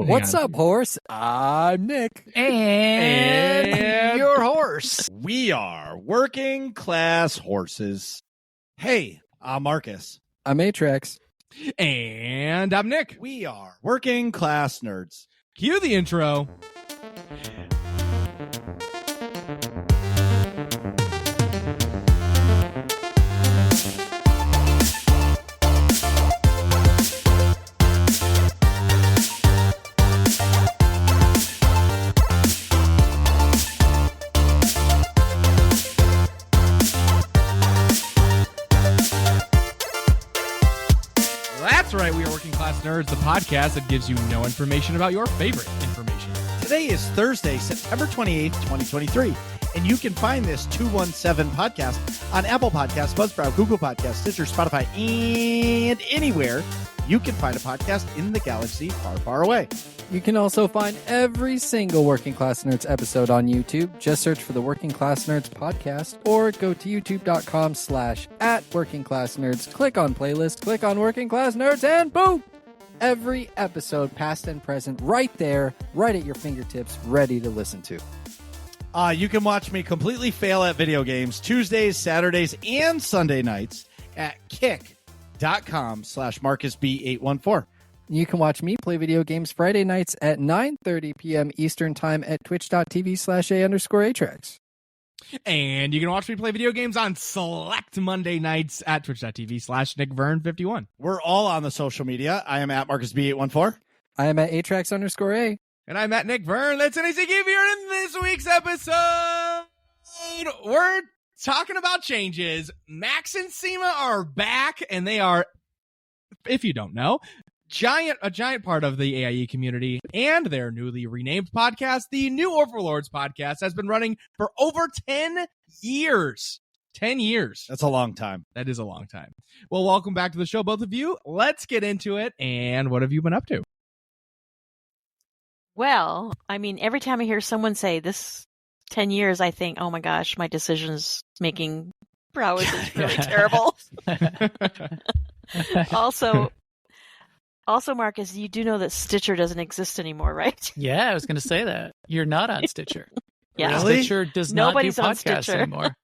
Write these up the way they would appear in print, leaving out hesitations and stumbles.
What's up, horse? I'm Nick. And your horse. We are working class horses. Hey, I'm Marcus. I'm Atrax. And I'm Nick. We are working class nerds. Cue the intro. That's right, we are Working Class Nerds, the podcast that gives you no information about your favorite information. Today is Thursday, September 28th, 2023, and you can find this 217 podcast on Apple Podcasts, Buzzsprout, Google Podcasts, Stitcher, Spotify, and anywhere you can find a podcast in the galaxy far, far away. You can also find every single Working Class Nerds episode on YouTube. Just search for the Working Class Nerds podcast or go to youtube.com/@workingclassnerds. Click on playlist, click on Working Class Nerds, and boom! Every episode, past and present, right there, right at your fingertips, ready to listen to. You can watch me completely fail at video games Tuesdays, Saturdays, and Sunday nights at kick.com/MarcusB814. You can watch me play video games Friday nights at 9:30 p.m. Eastern Time at twitch.tv/A_Atrax. And you can watch me play video games on select Monday nights at twitch.tv/NickVern51. We're all on the social media. I am at MarcusB814. I am at Atrax_A. And I'm at Nick Vern. Let's NAC give here in this week's episode. We're talking about changes. Max and Sema are back, and they are, if you don't know, a giant part of the AIE community, and their newly renamed podcast, the new Overlords podcast, has been running for over 10 years. 10 years. That's a long time. That is a long time. Well, welcome back to the show, both of you. Let's get into it. And what have you been up to? Well, I mean, every time I hear someone say this 10 years, I think, oh my gosh, my decisions making prowess is really terrible. Also, Marcus, you do know that Stitcher doesn't exist anymore, right? Yeah, I was going to say that. You're not on Stitcher. Yeah. Really? Stitcher does Nobody's not on do podcasts Stitcher. anymore.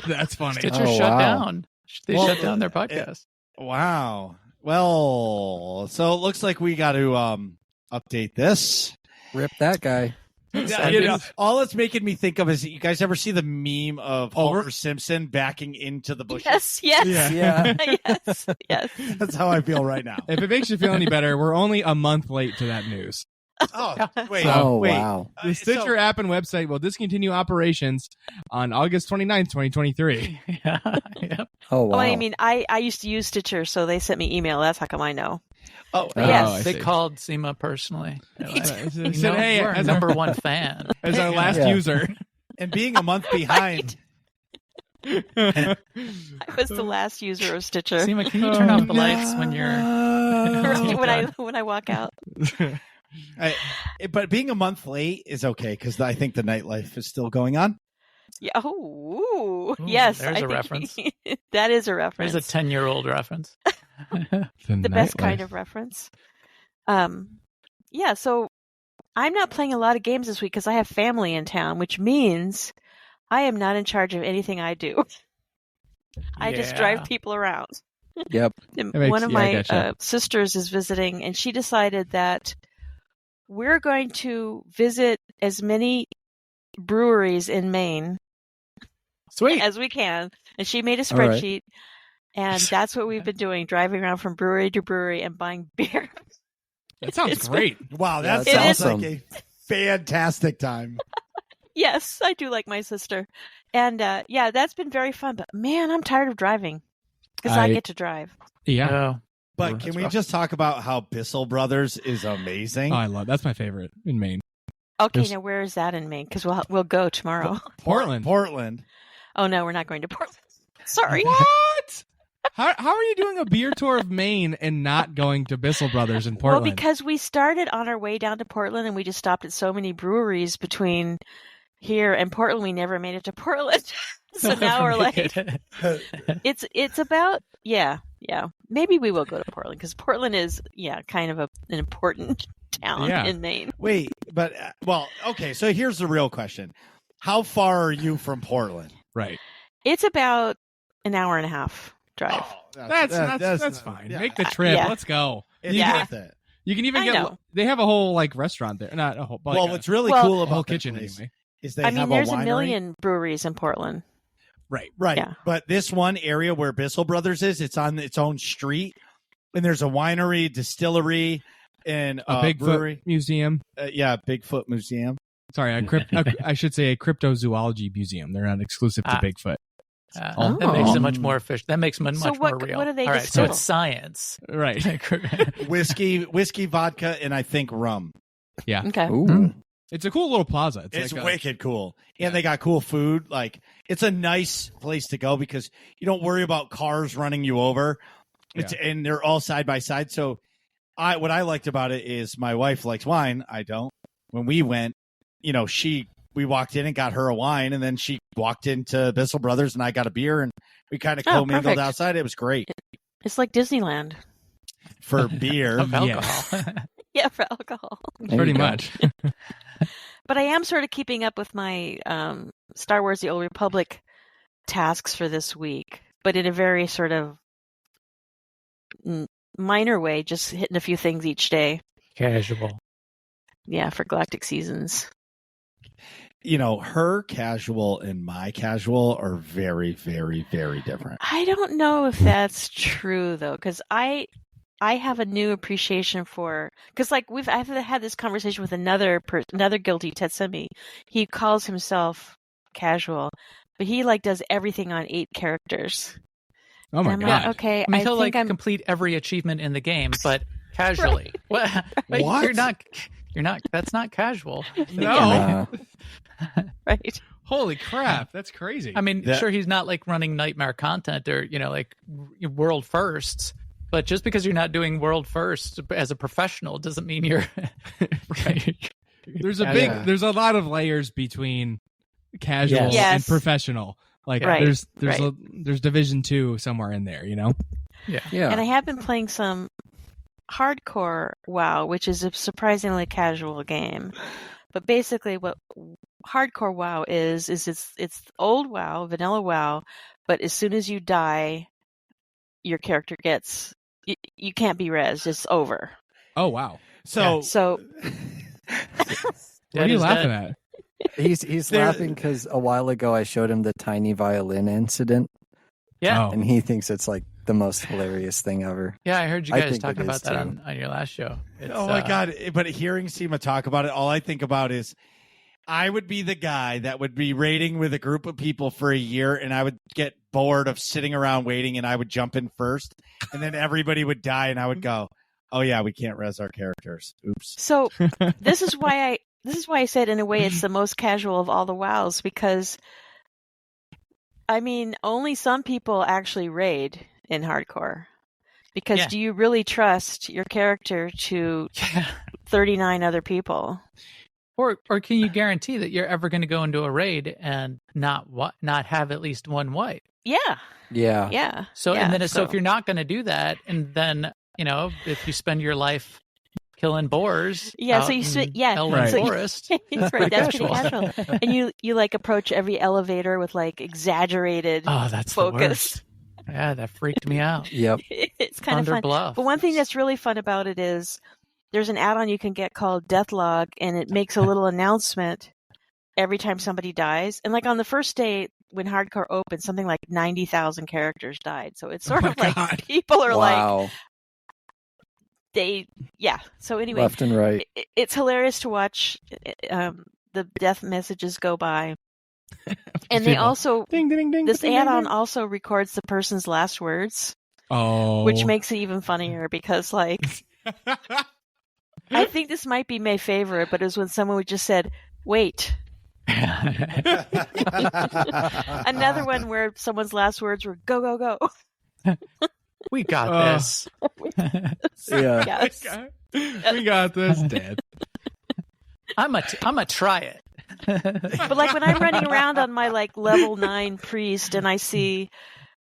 That's funny. Stitcher Oh, shut wow. down. They Well, shut down their podcast. Wow. Well, so it looks like we got to update this. Rip that guy. Yeah, you know, all it's making me think of is, you guys ever see the meme of Homer Simpson backing into the bushes? Yes. Yeah. yes. That's how I feel right now. If it makes you feel any better, we're only a month late to that news. Oh, wait. Oh, wait. wow. The Stitcher app and website will discontinue operations on August 29th, 2023. Yeah. Yep. Oh, wow. Oh, I mean, I used to use Stitcher, so they sent me email. That's how come I know. Oh, Yes. I They see. called Sema personally. They're like, They you said, know, hey, we're a as number one fan. our last Yeah. user. and being a month behind. I was the last user of Stitcher. Sema, can you turn off the lights when you're... when I walk out. But being a month late is okay, because I think the nightlife is still going on. Yeah. Oh, Ooh, yes. there's I a think reference. That is a reference. There's a 10-year-old reference. The best kind of reference. Yeah, so I'm not playing a lot of games this week because I have family in town, which means I am not in charge of anything I do. I just Yeah. drive people around. Yep. And That makes- one of yeah, I my gotcha. sisters is visiting, and she decided that we're going to visit as many breweries in Maine Sweet. as we can. And she made a All right. spreadsheet, and that's what we've been doing, driving around from brewery to brewery and buying beer. That sounds It's- great. Wow, that That's sounds awesome. like a fantastic time. Yes, I do like my sister. And yeah, that's been very fun. But man, I'm tired of driving because I I- get to drive. Yeah. Oh, But can That's we rough. just talk about how Bissell Brothers is amazing? Oh, I love that's my favorite in Maine. Okay, There's- now where is that in Maine? Because we'll go tomorrow. Portland. Portland. Oh no, we're not going to Portland. Sorry. What? How are you doing a beer tour of Maine and not going to Bissell Brothers in Portland? Well, because we started on our way down to Portland, and we just stopped at so many breweries between here and Portland. We never made it to Portland. So now we're like, it's about, yeah. Maybe we will go to Portland because Portland is, kind of an important town Yeah. in Maine. Wait, but okay. So here's the real question: how far are you from Portland? Right. It's about an hour and a half drive. Oh, That's fine. yeah. Make the trip. Yeah. Let's go. It's Yeah. worth it. You can even I get. know. They have a whole like restaurant there. Not a whole. But Well, like what's really Well- cool a whole about that kitchen place anyway. is they I mean, have there's a a winery. million breweries in Portland. Right. Right. Yeah. But this one area where Bissell Brothers is, it's on its own street, and there's a winery, distillery, and A Bigfoot brewery. museum. Bigfoot Museum. Sorry, I should say a cryptozoology museum. They're not exclusive to Bigfoot. Oh. That makes it much more efficient. That makes it much So more real. what do they All right, so distill? it's science. Right. Whiskey, vodka, and I think rum. Yeah. Okay. Ooh. It's a cool little plaza. It's like wicked cool. And they got cool food. Like, it's a nice place to go because you don't worry about cars running you over. And they're all side by side. So what I liked about it is my wife likes wine. I don't. When we went, we walked in and got her a wine, and then she walked into Bissell Brothers and I got a beer, and we kind of commingled perfect. outside. It was great It's like Disneyland. for beer. Of Yeah. alcohol. Yeah, for alcohol. There pretty you go. much. But I am sort of keeping up with my Star Wars: The Old Republic tasks for this week, but in a very sort of minor way, just hitting a few things each day. Casual. Yeah, for Galactic Seasons. Her casual and my casual are very, very, very different. I don't know if that's true though, because I have a new appreciation for, because like I've had this conversation with another guilty, Tetsumi. He calls himself casual, but he like does everything on 8 characters. Oh my And I'm god. like, okay, I mean, he'll think like I'm complete every achievement in the game, but casually. What? What? You're not. That's not casual. No. right. Holy crap. That's crazy. I mean, That- sure, he's not like running nightmare content or like world firsts. But just because you're not doing world first as a professional doesn't mean you're right. there's a Yeah. there's a lot of layers between casual Yes. and professional. Like Right. there's division 2 somewhere in there, Yeah. Yeah. And I have been playing some hardcore WoW, which is a surprisingly casual game. But basically, what hardcore WoW is it's old WoW, vanilla WoW. But as soon as you die, your character gets you can't be rezzed. It's over. Oh wow. So, So What Dead are you is laughing dead. at? He's There- laughing because a while ago I showed him the tiny violin incident, Yeah. Oh. and he thinks it's like the most hilarious thing ever. Yeah, I heard you I guys think talking it about is, that too. on your last show. It's, oh my God. But hearing Sema talk about it, all I think about is I would be the guy that would be raiding with a group of people for a year, and I would get bored of sitting around waiting, and I would jump in first, and then everybody would die, and I would go, oh yeah, we can't res our characters. Oops. So this is why I said in a way it's the most casual of all the WoWs, because I mean only some people actually raid in hardcore. Because Yeah. do you really trust your character to Yeah. 39 other people? Or can you guarantee that you're ever going to go into a raid and not have at least one wipe? Yeah. Yeah. Yeah. So yeah, and then so if you're not going to do that, and then if you spend your life killing boars, Yeah, so out you in yeah, Elwyn Right. so you- Forest, that's right, that's pretty casual. And you like approach every elevator with like exaggerated oh, that's the focus. worst. Yeah, that freaked me out. Yep. It's kind of Thunder fun. Bluff. But one thing that's really fun about it is there's an add-on you can get called Deathlog, and it makes a little announcement every time somebody dies. And like on the first day when hardcore opened, something like 90,000 characters died. So it's sort my of like God. people are like Wow. So anyway, Left and right. it's hilarious to watch the death messages go by. And they People. also Ding ding ding. this ding, ding, add-on ding. also records the person's last words, Oh. which makes it even funnier because like I think this might be my favorite, but it was when someone just said, "Wait." Another one where someone's last words were "Go go go." We got this. Yeah. Yes. We got this, Dad. I'm a try it. But like when I'm running around on my like level 9 priest and I see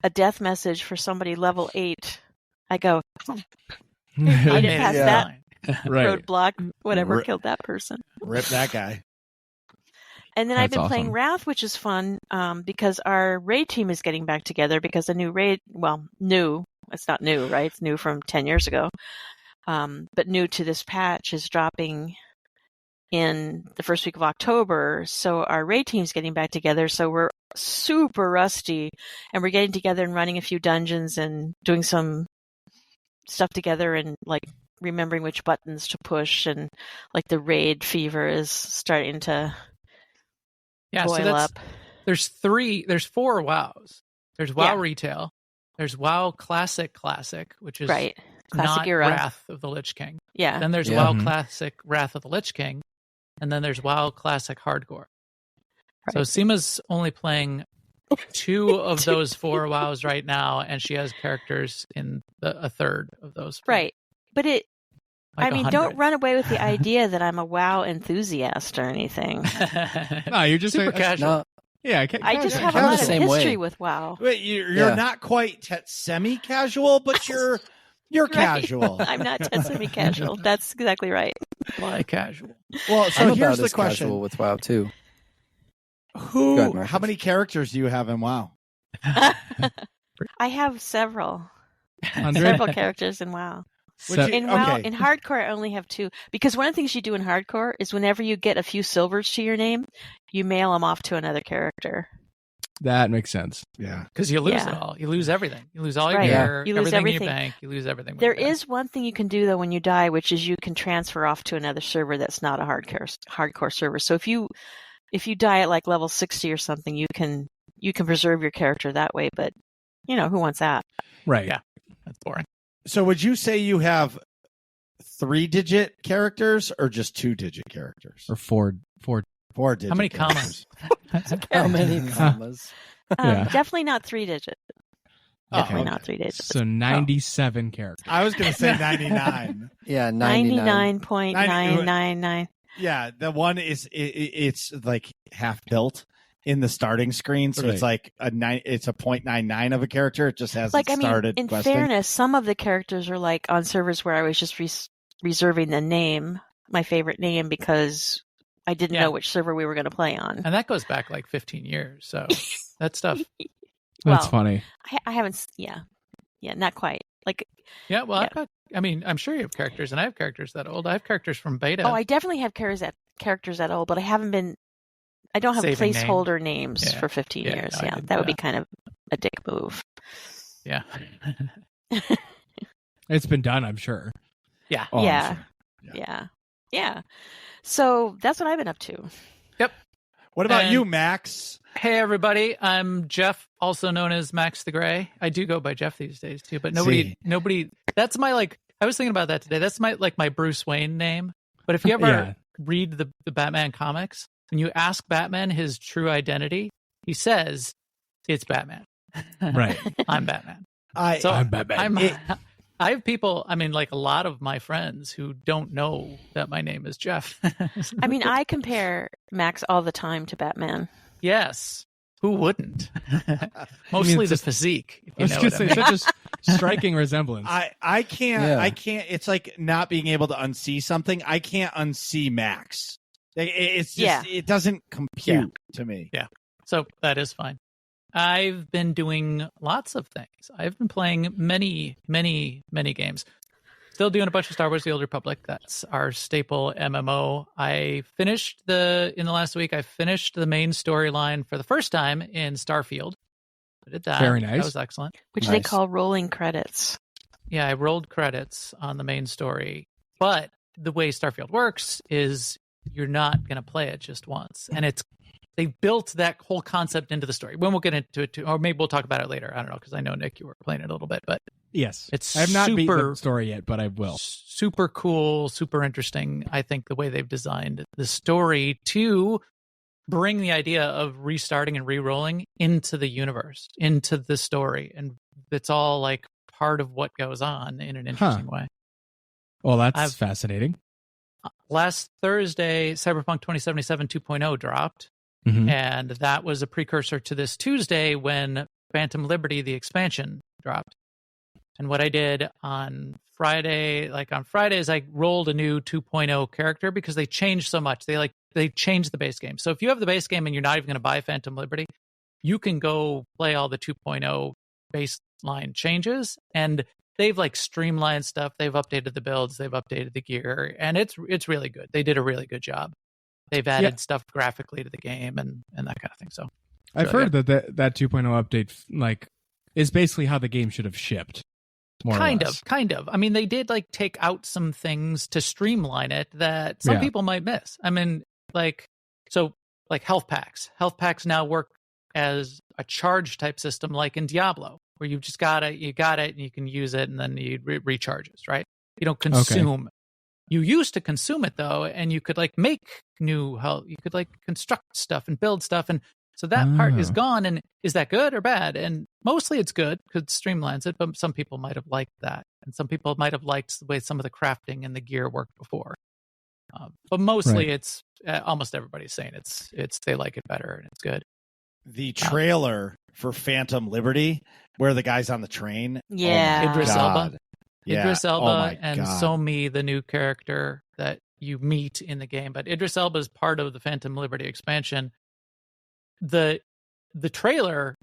a death message for somebody level 8, I go, I made it made past it that. fine. Right. Roadblock, whatever Ri- killed that person. Rip that guy. And then I've That's been playing awesome. Wrath, which is fun because our raid team is getting back together because a new raid, new, it's not new, right? It's new from 10 years ago. But new to this patch is dropping in the first week of October. So our raid team's getting back together. So we're super rusty and we're getting together and running a few dungeons and doing some stuff together and like remembering which buttons to push, and like the raid fever is starting to boil up. There's 4 WoWs. There's WoW Yeah. Retail. There's WoW Classic, which is Right. Classic not era. Wrath of the Lich King. Yeah. Then there's Yeah. WoW Classic, Wrath of the Lich King. And then there's WoW Classic Hardcore. So Right. Seema's only playing 2 of those 4 WoWs right now, and she has characters in a third of those. 4. Right. But Like I mean, 100. don't run away with the idea that I'm a WoW enthusiast or anything. No, you're just super a- casual. No, Yeah, I just have a I'm the lot of same way. history with WoW. Wait, you're Yeah. not quite semi-casual, but you're Right. casual. I'm not semi-casual. That's exactly right. Fly casual. Well, so I'm here's about the as question: casual with WoW too. Go ahead, Marcus. How many characters do you have in WoW? I have several 100? characters in WoW. So- In WoW, Okay. in Hardcore, I only have 2 because one of the things you do in Hardcore is whenever you get a few silvers to your name, you mail them off to another character. That makes sense. Yeah. Because you lose Yeah. it all. You lose everything. You lose all your Right. gear, You lose everything in everything. your bank. You lose everything. when There you die. is one thing you can do though when you die, which is you can transfer off to another server that's not a hardcore server. So if you die at like level 60 or something, you can preserve your character that way. But who wants that? Right. Yeah. That's boring. So would you say you have 3-digit characters or just 2-digit characters? Or 4. 4-digit. How many characters? commas? How many commas? Yeah. Definitely not 3-digit. Definitely okay. not 3-digit. So 97 characters. I was going to say 99. Yeah, 99. 99.999. Yeah, the one is it's like half built in the starting screen, so it's like it's a 0.99 of a character. It just hasn't Like, I mean, started. in questing. fairness, some of the characters are like on servers where I was just reserving the name, my favorite name, because I didn't know which server we were going to play on. And that goes back like 15 years. So that stuff. That's Well, funny. I haven't, yeah, not quite. Like, Yeah. Well, Yeah. I'm sure you have characters, and I have characters that old. I have characters from beta. I definitely have characters that old, but I don't have Saving placeholder names Yeah. for 15 Yeah, years. no, I Yeah, did that would be that. kind of a dick move. Yeah. It's been done, I'm sure. Yeah. Oh, I'm Yeah. sure. Yeah. So that's what I've been up to. What about And- you, Max? Hey, everybody. I'm Jeff, also known as Max the Gray. I do go by Jeff these days, too. But nobody, that's my, I was thinking about that today. That's my Bruce Wayne name. But if you ever read the Batman comics, when you ask Batman his true identity, he says it's Batman. Right. I'm Batman. I'm Batman. I have people, a lot of my friends who don't know that my name is Jeff. I mean, I compare Max all the time to Batman. Yes. Who wouldn't? Mostly the just- physique. If I you was know going what to I say, mean. such a striking resemblance. I can't. Yeah. I can't. It's like not being able to unsee something. I can't unsee Max. It's just it doesn't compute to me. Yeah. So that is fine. I've been doing lots of things. I've been playing many, many, many games. Still doing a bunch of Star Wars: The Old Republic. That's our staple MMO. In the last week, I finished the main storyline for the first time in Starfield. I did that. Very nice. That was excellent. Which they Nice. call rolling credits. Yeah, I rolled credits on the main story. But the way Starfield works is you're not going to play it just once. And they built that whole concept into the story. When we'll get into it, too, or maybe we'll talk about it later. I don't know, because I know, Nick, you were playing it a little bit. But Yes. it's I have not beaten super- the story yet, but I will. super cool, super interesting. I think the way they've designed the story to bring the idea of restarting and re-rolling into the universe, into the story. And it's all like part of what goes on in an interesting way. Well, that's I've- fascinating. Last Thursday, Cyberpunk 2077 2.0 dropped. Mhm. And that was a precursor to this Tuesday when Phantom Liberty, the expansion, dropped. And what I did on Friday, on Fridays, I rolled a new 2.0 character because they changed so much. They changed the base game. So if you have the base game and you're not even going to buy Phantom Liberty, you can go play all the 2.0 baseline changes, and they've streamlined stuff. They've updated the builds, they've updated the gear, and it's really good. They did a really good job. They've added stuff graphically to the game and that kind of thing. So I've heard that 2.0 update is basically how the game should have shipped. Kind of. I mean, they did take out some things to streamline it that some people might miss. I mean, health packs. Health packs now work as a charge type system, like in Diablo, where you just got it, and you can use it, and then it recharges, right? You don't consume. You used to consume it though, and you could make new health. You could construct stuff and build stuff, and so that part is gone. And is that good or bad? And mostly it's good because it streamlines it, but some people might have liked that. And some people might have liked the way some of the crafting and the gear worked before. But mostly it's almost everybody's saying they like it better and it's good. The trailer for Phantom Liberty, where the guy's on the train. Yeah. Idris Elba. Yeah. Idris Elba and God. Somi, the new character that you meet in the game. But Idris Elba is part of the Phantom Liberty expansion. The trailer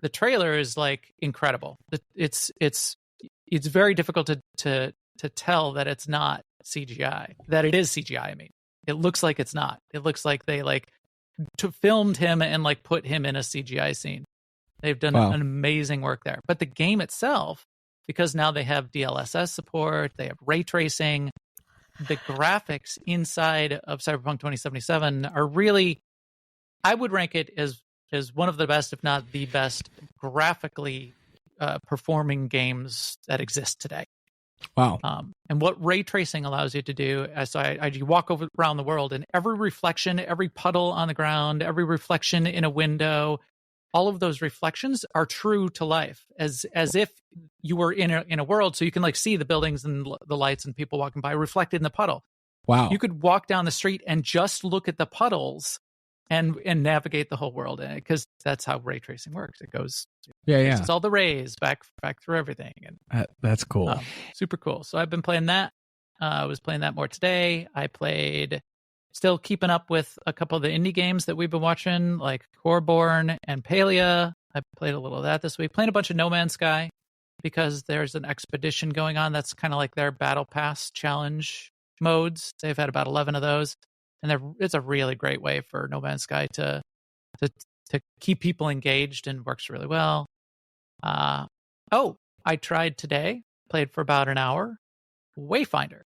is incredible. It's very difficult to tell that it's not CGI, that it is CGI. I mean, it looks like it's not. It looks like they filmed him and put him in a CGI scene. They've done an amazing work there. But the game itself, because now they have DLSS support, they have ray tracing, the graphics inside of Cyberpunk 2077 are really, I would rank it as one of the best, if not the best, graphically performing games that exist today. Wow. And what ray tracing allows you to do, you walk around the world, and every reflection, every puddle on the ground, every reflection in a window, all of those reflections are true to life, as if you were in a world, so you can see the buildings and the lights and people walking by reflected in the puddle. Wow. You could walk down the street and just look at the puddles and navigate the whole world, because that's how ray tracing works. It goes, it's all the rays back through everything, and that's cool. Super cool. So I've been playing that. I was playing that more today. Still keeping up with a couple of the indie games that we've been watching, like Coreborn and Palia. I played a little of that this week. Playing a bunch of No Man's Sky because there's an expedition going on. That's kind of like their Battle Pass challenge modes. They've had about 11 of those. And it's a really great way for No Man's Sky to keep people engaged, and works really well. I tried today, played for about an hour, Wayfinder.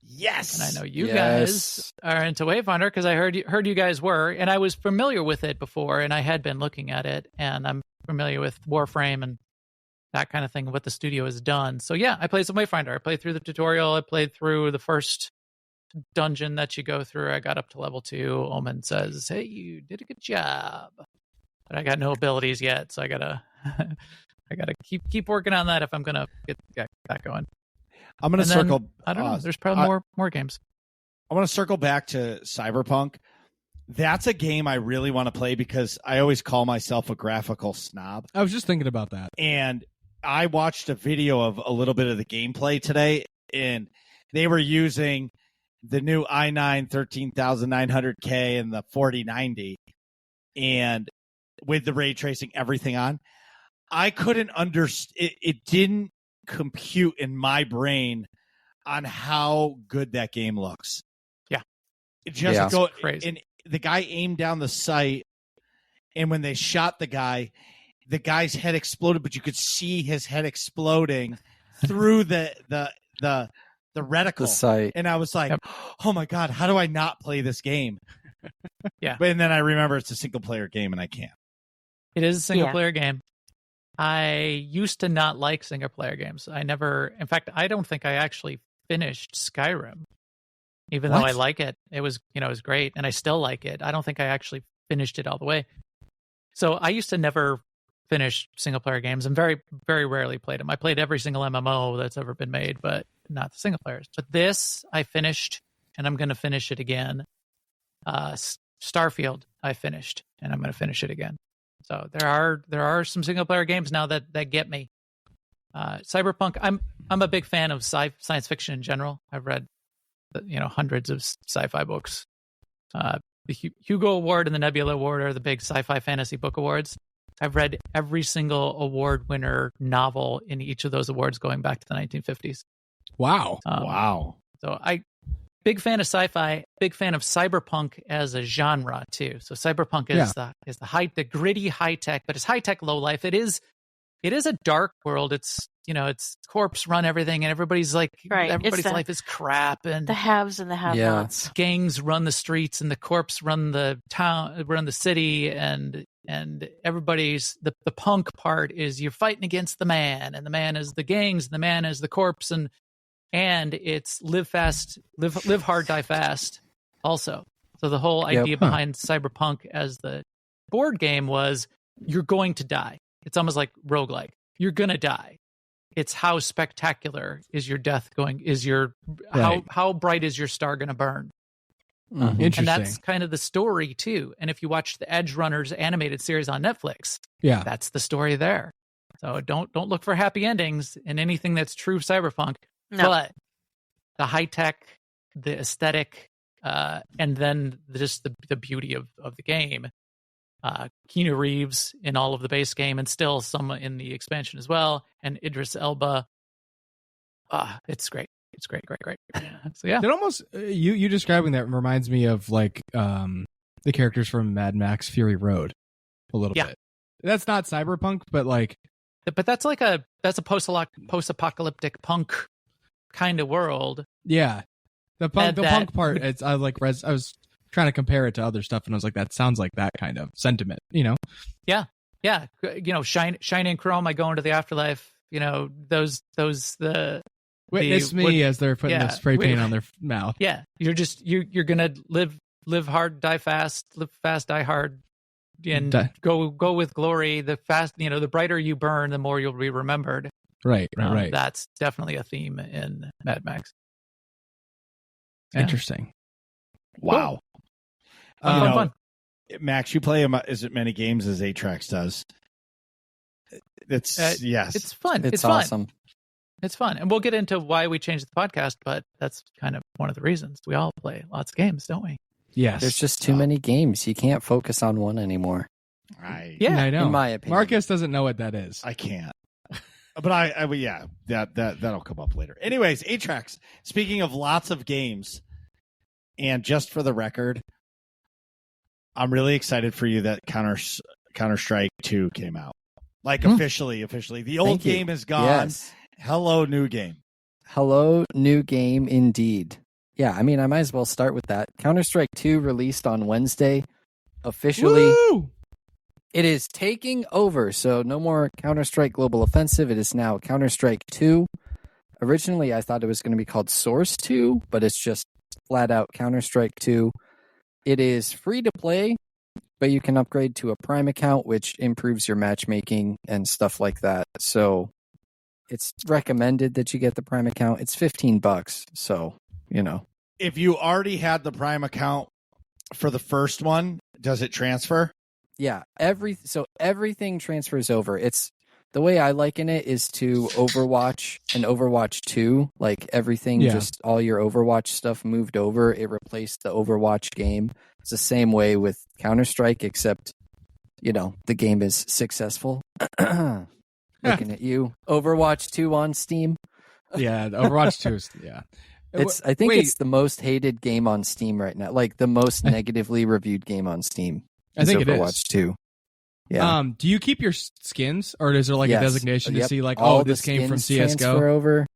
Yes. And I know you guys are into Wayfinder because I heard you guys were, and I was familiar with it before, and I had been looking at it, and I'm familiar with Warframe and that kind of thing, what the studio has done. So yeah, I played some Wayfinder. I played through the tutorial. I played through the first dungeon that you go through. I got up to level 2. Omen says, "Hey, you did a good job," but I got no abilities yet, so I gotta keep working on that if I'm gonna get that going. I'm gonna circle. I don't know. There's probably more games. I want to circle back to Cyberpunk. That's a game I really want to play because I always call myself a graphical snob. I was just thinking about that. And I watched a video of a little bit of the gameplay today, and they were using the new i9 13900K and the 4090, and with the ray tracing, everything on. I couldn't understand. It didn't compute in my brain on how good that game looks. Yeah. Crazy. And the guy aimed down the sight, and when they shot the guy's head exploded, but you could see his head exploding through the reticle. The sight. And I was like, oh my God, how do I not play this game? Yeah. And then I remember it's a single player game and I can't. It is a single player game. I used to not like single player games. In fact, I don't think I actually finished Skyrim, even though I like it. It was great, and I still like it. I don't think I actually finished it all the way. So I used to never finish single player games, and very, very rarely played them. I played every single MMO that's ever been made, but not the single players. But this I finished, and I'm going to finish it again. Starfield I finished, and I'm going to finish it again. So there are some single player games now that get me. Cyberpunk. I'm a big fan of science fiction in general. I've read hundreds of sci-fi books. The Hugo Award and the Nebula Award are the big sci-fi fantasy book awards. I've read every single award winner novel in each of those awards going back to the 1950s. Wow. Wow. So big fan of sci-fi, big fan of cyberpunk as a genre too. So cyberpunk is the gritty high tech, but it's high tech low life. It is a dark world. It's corpse run everything, and everybody's like everybody's life is crap, and the haves and the have-nots. Gangs run the streets, and the corpse run the town, run the city, and everybody's the punk part is you're fighting against the man, and the man is the gangs, and the man is the corpse, and it's live fast, live hard, die fast. Also, so the whole idea behind Cyberpunk as the board game was you're going to die. It's almost like roguelike. You're gonna die. It's how spectacular is your death going? How bright is your star gonna burn? Mm-hmm. Interesting. And that's kind of the story too. And if you watch the Edge Runners animated series on Netflix, that's the story there. So don't look for happy endings in anything that's true cyberpunk. No. But the high tech, the aesthetic, and then just the beauty of the game. Keanu Reeves in all of the base game, and still some in the expansion as well, and Idris Elba. It's great. It's great. So yeah, it almost you describing that reminds me of like the characters from Mad Max Fury Road a little bit. That's not cyberpunk, but that's a post-apocalyptic punk kind of world. Yeah, the punk part. I was trying to compare it to other stuff, and I was like, that sounds like that kind of sentiment, Yeah. Shiny and Chrome. I go into the afterlife. Witness me as they're putting the spray paint on their mouth. Yeah, you're gonna live hard, die fast, live fast, die hard, and go with glory. The the brighter you burn, the more you'll be remembered. Right. That's definitely a theme in Mad Max. Yeah. Interesting. Wow. Fun. Max, you play as many games as Atrax does. Yes, it's fun. It's fun. awesome. It's fun, and we'll get into why we changed the podcast, but that's kind of one of the reasons. We all play lots of games, don't we? Yes. There's just too many games. You can't focus on one anymore. I know. In my opinion, Marcus doesn't know what that is. I can't. But that'll come up later. Anyways, Atrax. Speaking of lots of games, and just for the record, I'm really excited for you that Counter-Strike 2 came out. Officially. The old game is gone. Yes. Hello, new game. Hello, new game indeed. Yeah, I mean, I might as well start with that. Counter-Strike 2 released on Wednesday. Officially, Woo! It is taking over. So no more Counter-Strike Global Offensive. It is now Counter-Strike 2. Originally, I thought it was going to be called Source 2, but it's just flat out Counter-Strike 2. It is free to play, but you can upgrade to a Prime account, which improves your matchmaking and stuff like that. So it's recommended that you get the Prime account. It's $15, so If you already had the Prime account for the first one, does it transfer? Yeah, everything transfers over. It's the way I liken it is to Overwatch and Overwatch 2. Like everything, just all your Overwatch stuff moved over. It replaced the Overwatch game. It's the same way with Counter-Strike, except, the game is successful. Looking at you. Overwatch 2 on Steam. Yeah, Overwatch 2 is, I think it's the most hated game on Steam right now. Like the most negatively reviewed game on Steam. I think Overwatch it is. 2. Yeah. Do you keep your skins, or is there a designation to see this came from CS:GO? Transfer over.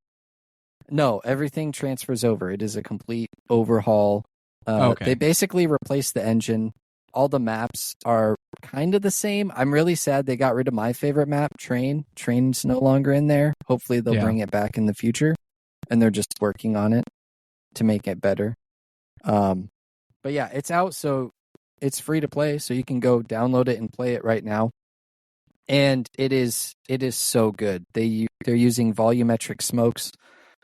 No, everything transfers over. It is a complete overhaul. Okay. They basically replaced the engine. All the maps are kind of the same. I'm really sad they got rid of my favorite map, Train. Train's no longer in there. Hopefully they'll bring it back in the future, and they're just working on it to make it better. But yeah, it's out, so it's free to play, so you can go download it and play it right now. And it is so good. They're using volumetric smokes.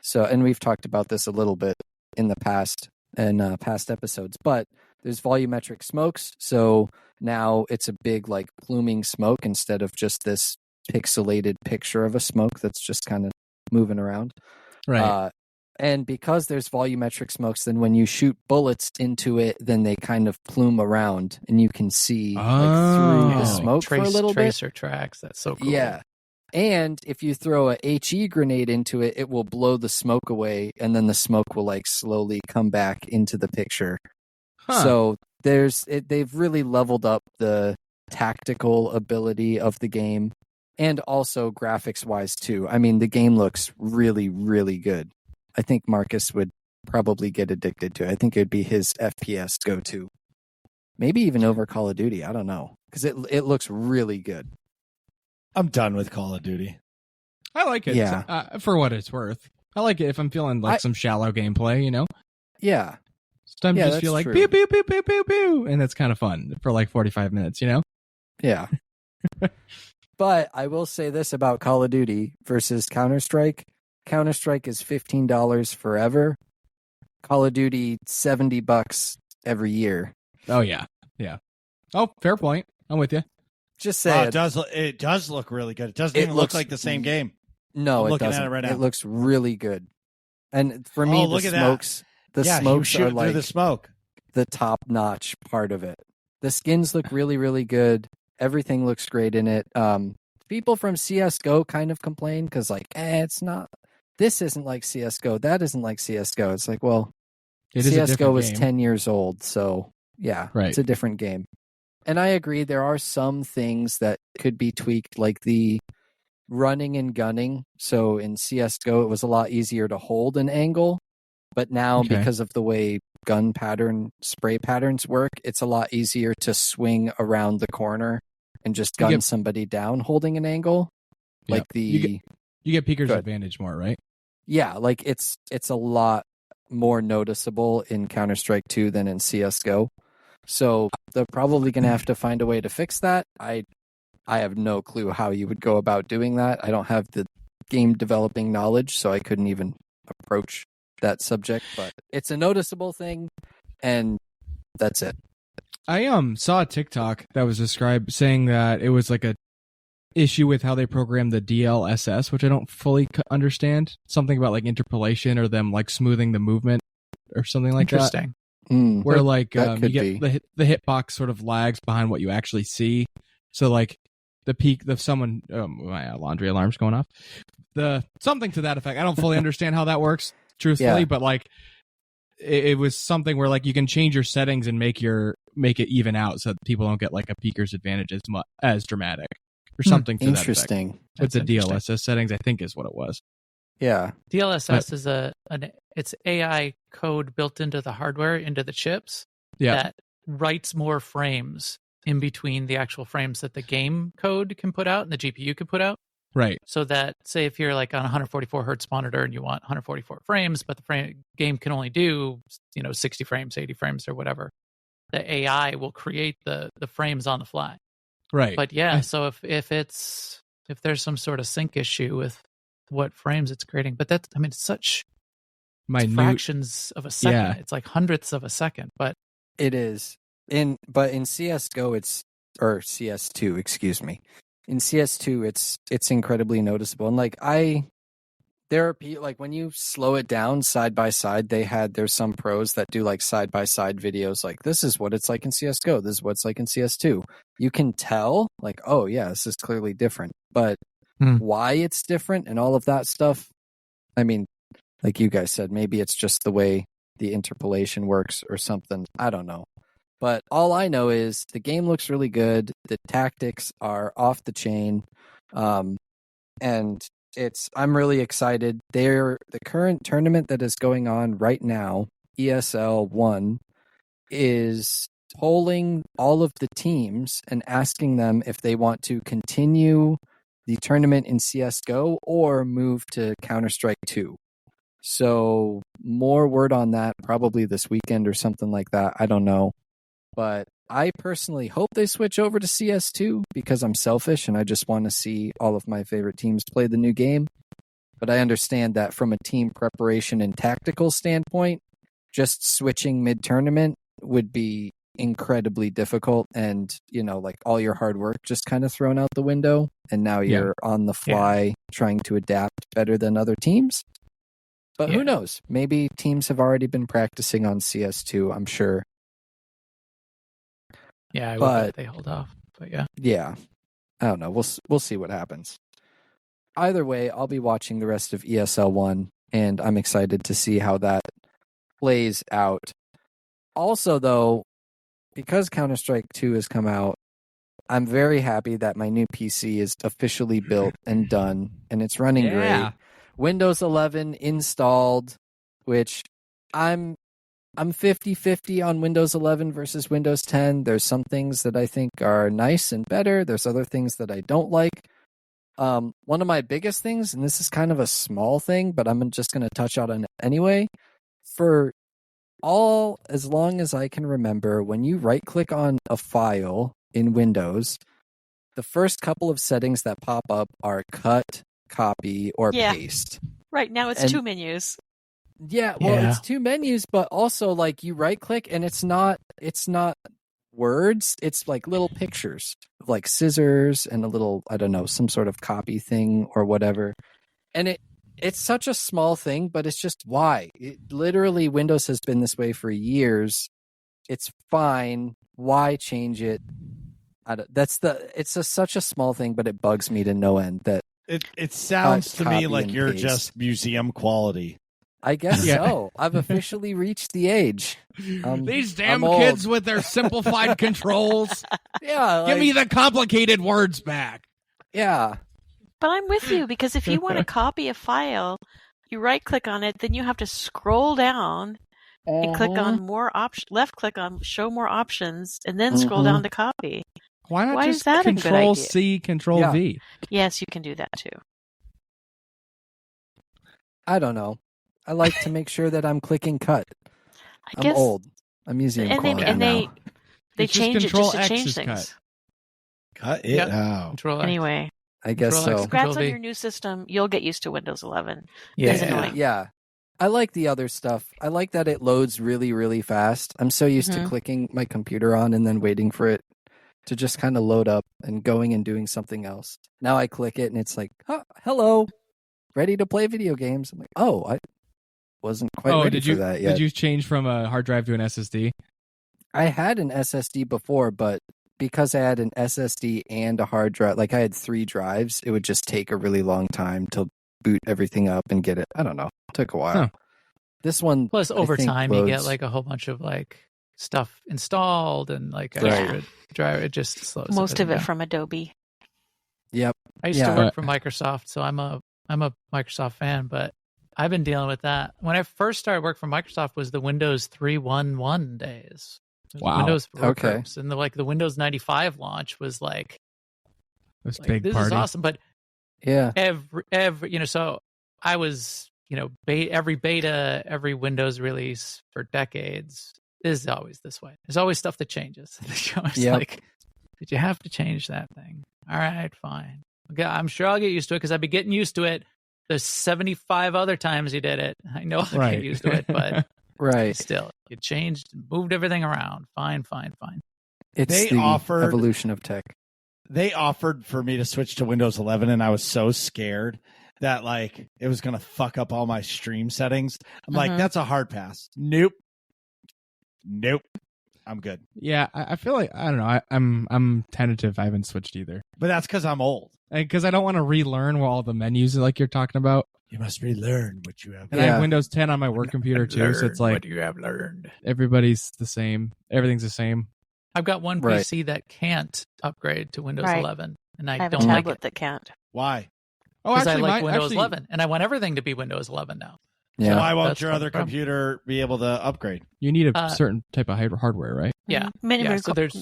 So, and we've talked about this a little bit in the past episodes, but there's volumetric smokes. So now it's a big pluming smoke instead of just this pixelated picture of a smoke that's just kind of moving around. Right. And because there's volumetric smokes, then when you shoot bullets into it, then they kind of plume around, and you can see like through the smoke for a little bit. Tracer tracks. That's so cool. Yeah. And if you throw a HE grenade into it, it will blow the smoke away, and then the smoke will like slowly come back into the picture. Huh. So they've really leveled up the tactical ability of the game, and also graphics wise too. I mean, the game looks really, really good. I think Marcus would probably get addicted to it. I think it'd be his FPS go-to. Maybe even over Call of Duty. I don't know, because it looks really good. I'm done with Call of Duty. I like it. Yeah. For what it's worth. I like it if I'm feeling like some shallow gameplay, you know? Yeah. Sometimes Yeah, you just feel that's like true. pew, pew, pew, pew, pew, pew, and that's kind of fun for like 45 minutes, you know? Yeah. But I will say this about Call of Duty versus Counter-Strike. Counter-Strike is $15 forever. Call of Duty, $70 every year. Oh, yeah. Yeah. Oh, fair point. I'm with you. Just Wow, say it does look really good. It doesn't even look like the same game. No, I'm it looking at doesn't. it right now. It looks really good. And for me, look the at that. smokes, the Yeah, smokes shoot are through like the smoke. the top-notch part of it. The skins look really, really good. Everything looks great in it. People from CS:GO kind of complain because, like, it's not. This isn't like CS:GO. That isn't like CS:GO. It's like, well, It is a CS:GO different was game. 10 years old, so yeah, Right. it's a different game. And I agree, there are some things that could be tweaked, like the running and gunning. So in CS:GO, it was a lot easier to hold an angle, but now Okay. because of the way gun pattern, spray patterns work, it's a lot easier to swing around the corner and just You gun get- somebody down holding an angle. Yep. Like the You get Peeker's Good. advantage more, right? yeah, like it's a lot more noticeable in Counter-Strike 2 than in CS:GO. So they're probably going to have to find a way to fix that. I have no clue how you would go about doing that. I don't have the game developing knowledge, so I couldn't even approach that subject, but it's a noticeable thing, and that's it. I saw a TikTok that was saying that it was like a issue with how they programmed the DLSS, which I don't fully understand. Something about like interpolation or them like smoothing the movement or something like that. Interesting. Where like that you could get be. the hitbox sort of lags behind what you actually see. So like the peak of someone, my laundry alarm's going off. Something to that effect. I don't fully understand how that works, truthfully, Yeah. but like it was something where like you can change your settings and make it even out so that people don't get like a peaker's advantage as dramatic or something to that effect. Interesting. With the That's interesting. DLSS settings, I think is what it was. Yeah. DLSS is it's AI code built into the hardware, into the chips, Yeah. that writes more frames in between the actual frames that the game code can put out and the GPU can put out. Right. So that, say, if you're like on a 144 hertz monitor and you want 144 frames, but the game can only do 60 frames, 80 frames, or whatever, the AI will create the frames on the fly. Right. But yeah, so if there's some sort of sync issue with what frames it's creating, but that's, I mean, it's such fractions of a second. Yeah. It's like hundredths of a second, but It is. But in CS:GO or CS2, excuse me. In CS2 it's incredibly noticeable. And like there are like when you slow it down side by side, there's some pros that do like side by side videos like this is what it's like in CS:GO, this is what it's like in CS2. You can tell like, oh yeah, this is clearly different. But why it's different and all of that stuff, I mean, like you guys said, maybe it's just the way the interpolation works or something. I don't know. But all I know is the game looks really good. The tactics are off the chain. And I'm really excited. The current tournament that is going on right now, ESL 1, is polling all of the teams and asking them if they want to continue the tournament in CS:GO or move to Counter-Strike 2. So more word on that probably this weekend or something like that. I don't know. But I personally hope they switch over to CS2 because I'm selfish and I just want to see all of my favorite teams play the new game. But I understand that from a team preparation and tactical standpoint, just switching mid-tournament would be incredibly difficult, and like all your hard work just kind of thrown out the window, and now you're on the fly trying to adapt better than other teams. But who knows? Maybe teams have already been practicing on CS2, I'm sure. Yeah, I would bet they hold off. But yeah, I don't know. We'll see what happens. Either way, I'll be watching the rest of ESL 1, and I'm excited to see how that plays out. Also, though, because Counter-Strike 2 has come out, I'm very happy that my new PC is officially built and done, and it's running great. Windows 11 installed, which I'm 50-50 on Windows 11 versus Windows 10. There's some things that I think are nice and better. There's other things that I don't like. One of my biggest things, and this is kind of a small thing, but I'm just going to touch on it anyway. As long as I can remember, when you right-click on a file in Windows, the first couple of settings that pop up are cut, copy, or paste. Right now it's 2 menus. It's 2 menus, but also like you right click and it's not words, it's like little pictures of like scissors and a little, I don't know, some sort of copy thing or whatever. And it's such a small thing, but it's just why. Literally Windows has been this way for years. It's fine. Why change it? Such a small thing, but it bugs me to no end that it sounds to me like you're just museum quality. I guess so. I've officially reached the age. These damn kids with their simplified controls. Give me the complicated words back. Yeah. But I'm with you, because if you want to copy a file, you right click on it, then you have to scroll down and click on more left click on show more options, and then scroll down to copy. Why not Why just is that Control a good idea? C, Control V? Yes, you can do that too. I don't know. I like to make sure that I'm clicking cut. I'm old. I'm using they change it just to change things. Cut it out. Control anyway, I guess so. Congrats on your new system. You'll get used to Windows 11. Yeah. It's annoying. Yeah. I like the other stuff. I like that it loads really, really fast. I'm so used to clicking my computer on and then waiting for it to just kind of load up and going and doing something else. Now I click it and it's like, hello, ready to play video games. I'm like, I wasn't quite ready for that yet. Did you change from a hard drive to an SSD? I had an SSD before, but because I had an SSD and a hard drive, like I had 3 drives, it would just take a really long time to boot everything up and get it. I don't know. It took a while. This one, plus over time, you get like a whole bunch of like stuff installed and like extra drive. It just slows. Most of it from Adobe. Yep. I used to work for Microsoft, so I'm a Microsoft fan, but I've been dealing with that. When I first started work for Microsoft was the Windows 3.1.1 days. Wow. Windows workgroups. And the Windows 95 launch was like this big this party. is awesome. But every so I was every beta, every Windows release for decades is always this way. There's always stuff that changes. It's like, did you have to change that thing? All right, fine. Okay, I'm sure I'll get used to it because I've been getting used to it. There's 75 other times you did it. I know I'll get used to it, but still, you changed, moved everything around. Fine. It's the evolution of tech. They offered for me to switch to Windows 11, and I was so scared that like it was going to fuck up all my stream settings. I'm like, that's a hard pass. Nope. I'm good. Yeah, I feel like I don't know. I'm tentative. I haven't switched either. But that's because I'm old. Because I don't want to relearn all the menus like you're talking about. You must relearn what you have. And I have Windows 10 on my work computer too, so it's like what you have learned. Everybody's the same. Everything's the same. I've got one PC that can't upgrade to Windows 11, and I have don't a like tablet it. that can't. Why? Because I like Windows 11, and I want everything to be Windows 11 now. Yeah. So why won't your other computer be able to upgrade? You need a certain type of hardware, right? Yeah. Minimum there's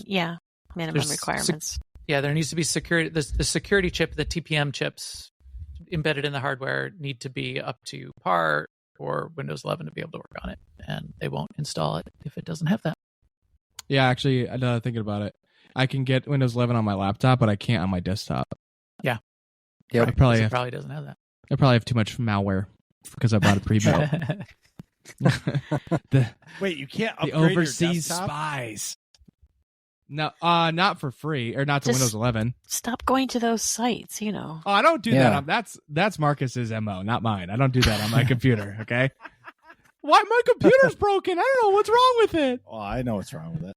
requirements. There needs to be security. The security chip, the TPM chips embedded in the hardware need to be up to par for Windows 11 to be able to work on it, and they won't install it if it doesn't have that. Yeah, actually, thinking about it, I can get Windows 11 on my laptop, but I can't on my desktop. Yeah. Yeah, it probably doesn't have that. I probably have too much malware because I bought it pre-built. Wait, you can't upgrade the overseas your desktop? spies. No, not for free or not to Just Windows 11. Stop going to those sites, Oh, I don't do that. That's Marcus's MO, not mine. I don't do that on my computer. Okay. Why my computer's broken? I don't know what's wrong with it. Oh, I know what's wrong with it.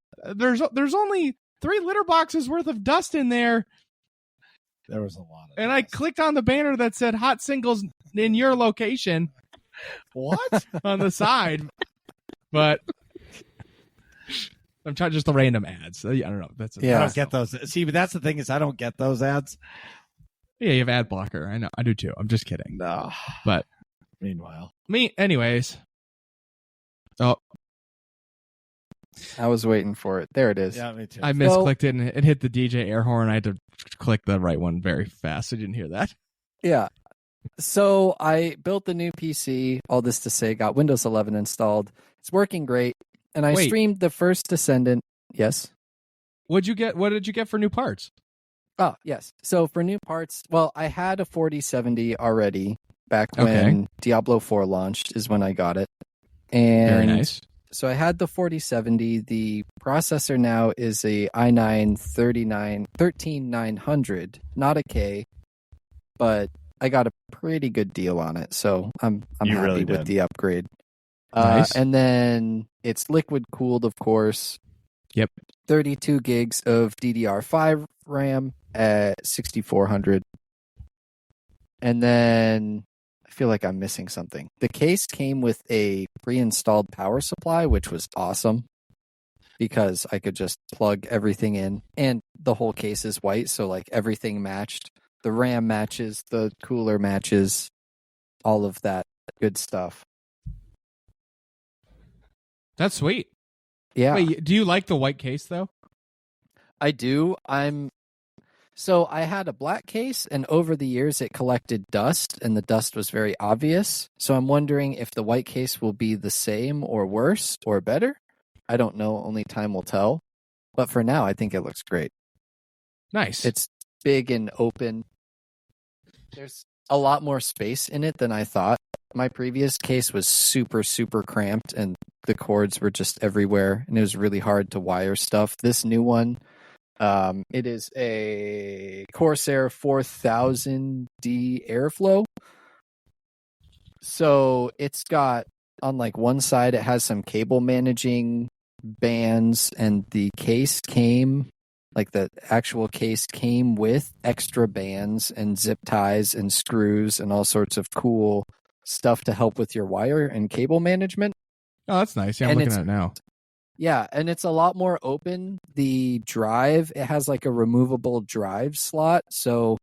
There's only 3 litter boxes worth of dust in there. There was a lot of and dust. I clicked on the banner that said hot singles in your location. What? On the side. But I'm trying just the random ads. I don't know. I don't get those. See, but that's the thing is I don't get those ads. Yeah, you have ad blocker. I know. I do too. I'm just kidding. No. But meanwhile. Anyways. Oh. I was waiting for it. There it is. Yeah, me too. I misclicked it and it hit the DJ air horn. I had to click the right one very fast. I didn't hear that. Yeah. So I built the new PC, all this to say, got Windows 11 installed. It's working great. And I streamed the first Descendant. Yes. What did you get for new parts? Oh, yes. So for new parts, well, I had a 4070 already back when Diablo 4 launched is when I got it. And very nice. So I had the 4070. The processor now is a i9 13900, not a K, but I got a pretty good deal on it. So I'm happy with the upgrade. Nice. And then it's liquid cooled, of course. Yep. 32 gigs of DDR5 RAM at 6400. And then I feel like I'm missing something. The case came with a pre-installed power supply, which was awesome because I could just plug everything in, and the whole case is white, so like everything matched. The RAM matches, the cooler matches, all of that good stuff. That's sweet. Yeah. Wait, do you like the white case though? I do. So I had a black case, and over the years it collected dust, and the dust was very obvious. So I'm wondering if the white case will be the same or worse or better. I don't know. Only time will tell. But for now, I think it looks great. Nice. It's big and open. There's a lot more space in it than I thought. My previous case was super, super cramped, and the cords were just everywhere, and it was really hard to wire stuff. This new one, it is a Corsair 4000D Airflow. So it's got, on like one side, it has some cable managing bands, and the case came, like the actual case came with extra bands and zip ties and screws and all sorts of cool stuff to help with your wire and cable management. Oh, that's nice. Yeah, I'm looking at it now. Yeah, and it's a lot more open. The drive, it has like a removable drive slot. So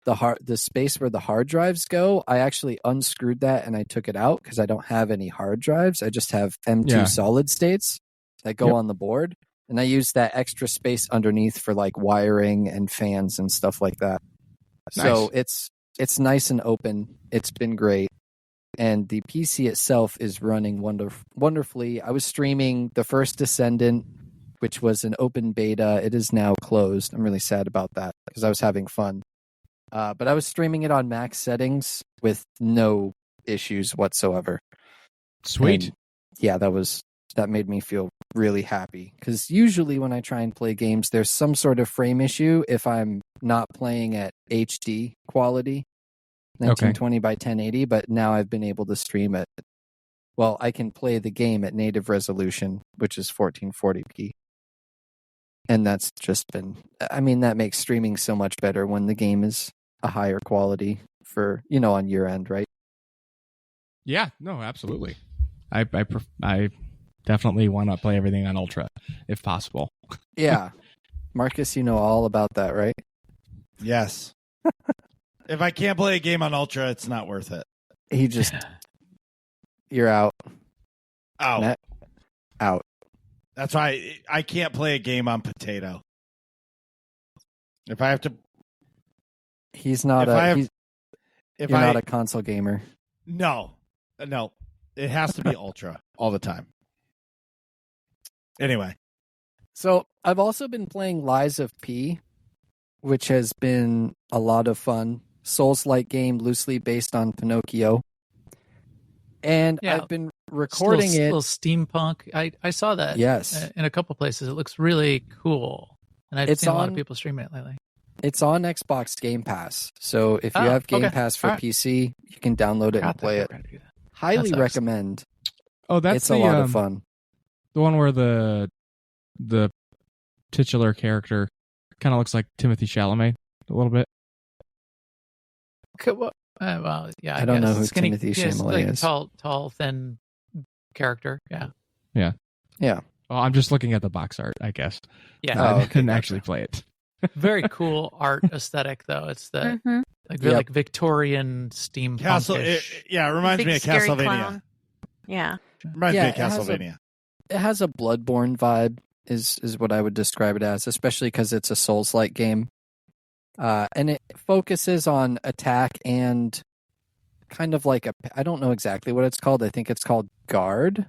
the space where the hard drives go, I actually unscrewed that and I took it out because I don't have any hard drives. I just have M2 solid states that go on the board. And I use that extra space underneath for like wiring and fans and stuff like that. Nice. So it's nice and open. It's been great. And the PC itself is running wonderfully. I was streaming the first Descendant, which was an open beta. It is now closed. I'm really sad about that because I was having fun. But I was streaming it on max settings with no issues whatsoever. Sweet. And yeah, that made me feel really happy because usually when I try and play games, there's some sort of frame issue if I'm not playing at HD quality. 1920 by 1080, but now I've been able to stream it. Well, I can play the game at native resolution, which is 1440p. And that's just been, that makes streaming so much better when the game is a higher quality for, on your end, right? Yeah, no, absolutely. I definitely want to play everything on Ultra if possible. Yeah. Marcus, you know all about that, right? Yes. If I can't play a game on Ultra, it's not worth it. You're out. Out. That's why I can't play a game on Potato. If I have to... You're not a console gamer. No. It has to be Ultra all the time. Anyway. So I've also been playing Lies of P, which has been a lot of fun. Souls-like game loosely based on Pinocchio. And I've been recording little steampunk. I saw that in a couple places. It looks really cool. and I've seen a lot of people streaming it lately. It's on Xbox Game Pass. So if you have Game Pass for PC, you can download it and play it. Highly recommend. Oh, it's a lot of fun. The one where the titular character kind of looks like Timothée Chalamet a little bit. Well, yeah. I don't know who Timothée Chalamet is. Tall, thin character. Yeah. Yeah. Well, I'm just looking at the box art, I guess. Yeah. I couldn't actually play it. Very cool art aesthetic, though. It's the like Victorian steampunk. It reminds me of Castlevania. Clown. Yeah. Reminds me of Castlevania. It has a Bloodborne vibe, is what I would describe it as, especially because it's a Souls-like game. And it focuses on attack and kind of like I don't know exactly what it's called. I think it's called guard,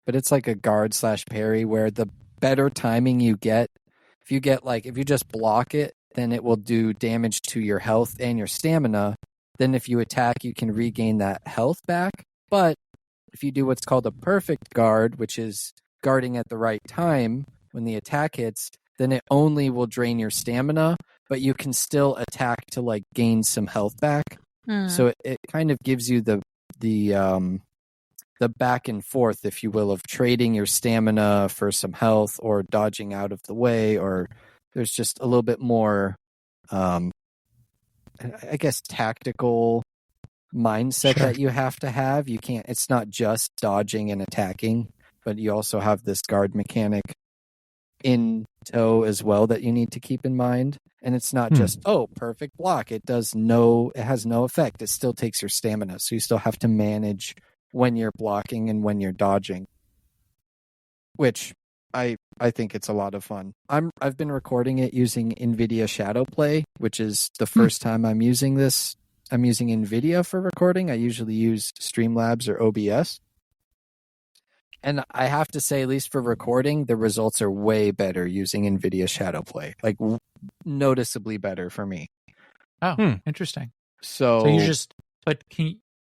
but it's like a guard/parry where the better timing you get, if you just block it, then it will do damage to your health and your stamina. Then if you attack, you can regain that health back. But if you do what's called a perfect guard, which is guarding at the right time when the attack hits, then it only will drain your stamina, but you can still attack to like gain some health back. So it kind of gives you the back and forth, if you will, of trading your stamina for some health or dodging out of the way, or there's just a little bit more, I guess, tactical mindset that you have to have. You can't, it's not just dodging and attacking, but you also have this guard mechanic in tow as well that you need to keep in mind. And it's not just, perfect block. It has no effect. It still takes your stamina. So you still have to manage when you're blocking and when you're dodging, which I think it's a lot of fun. I've been recording it using NVIDIA Shadowplay, which is the first time I'm using this. I'm using NVIDIA for recording. I usually use Streamlabs or OBS. And I have to say, at least for recording, the results are way better using NVIDIA Shadowplay. Like, noticeably better for me. Oh, interesting. So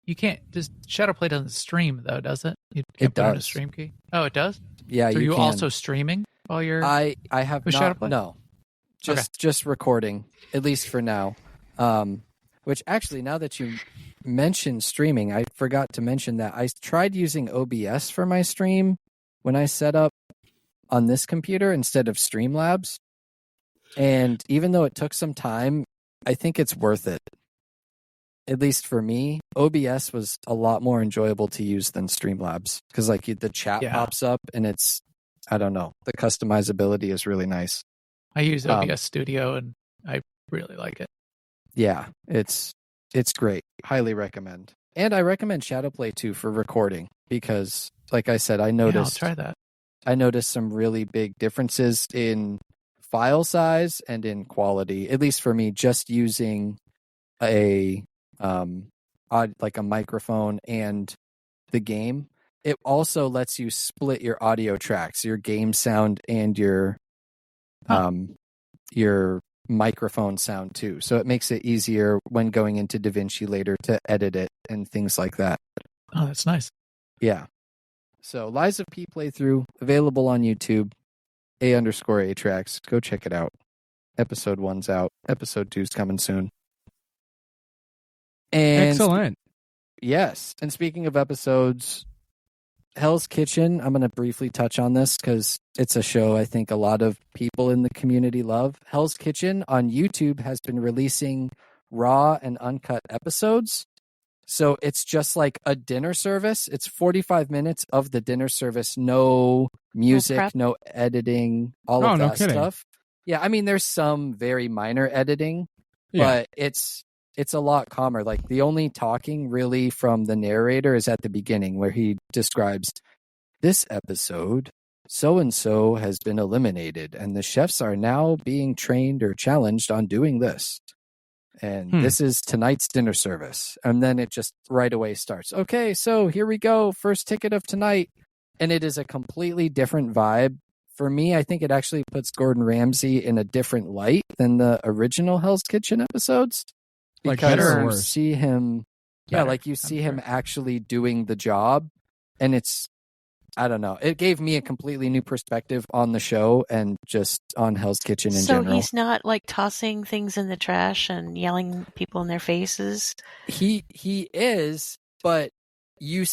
you can't, just Shadowplay doesn't stream though, does it? You it put does. in a stream key. Oh, it does? Yeah, so you are you can. also streaming while you're I have with not, Shadowplay? no. Just recording, at least for now. Which actually, now that you mentioned streaming, I forgot to mention that I tried using OBS for my stream when I set up on this computer instead of Streamlabs. And even though it took some time, I think it's worth it. At least for me, OBS was a lot more enjoyable to use than Streamlabs because like the chat pops up and it's, I don't know, the customizability is really nice. I use OBS Studio and I really like it. Yeah, it's great. Highly recommend. And I recommend Shadowplay too for recording because, like I said, I noticed. Yeah, I'll try that. I noticed some really big differences in file size and in quality. At least for me, just using a like a microphone and the game. It also lets you split your audio tracks, your game sound and your microphone sound too. So it makes it easier when going into DaVinci later to edit it and things like that. Oh, that's nice. Yeah. So Lies of P playthrough available on YouTube, _A_tracks. Go check it out. Episode 1's out. Episode 2's coming soon. And excellent. Yes. And speaking of episodes, Hell's Kitchen, I'm going to briefly touch on this because it's a show I think a lot of people in the community love. Hell's Kitchen on YouTube has been releasing raw and uncut episodes. So it's just like a dinner service. It's 45 minutes of the dinner service. No music, no editing, all of that stuff. Yeah, I mean, there's some very minor editing, but it's a lot calmer. Like the only talking really from the narrator is at the beginning where he describes this episode, so-and-so has been eliminated and the chefs are now being trained or challenged on doing this. And this is tonight's dinner service. And then it just right away starts. Okay, so here we go. First ticket of tonight. And it is a completely different vibe. For me, I think it actually puts Gordon Ramsay in a different light than the original Hell's Kitchen episodes. Like because better or you worse? see him, Better, you see him actually doing the job. And it's I don't know. It gave me a completely new perspective on the show and just on Hell's Kitchen in general. So he's not like tossing things in the trash and yelling people in their faces. He is, but you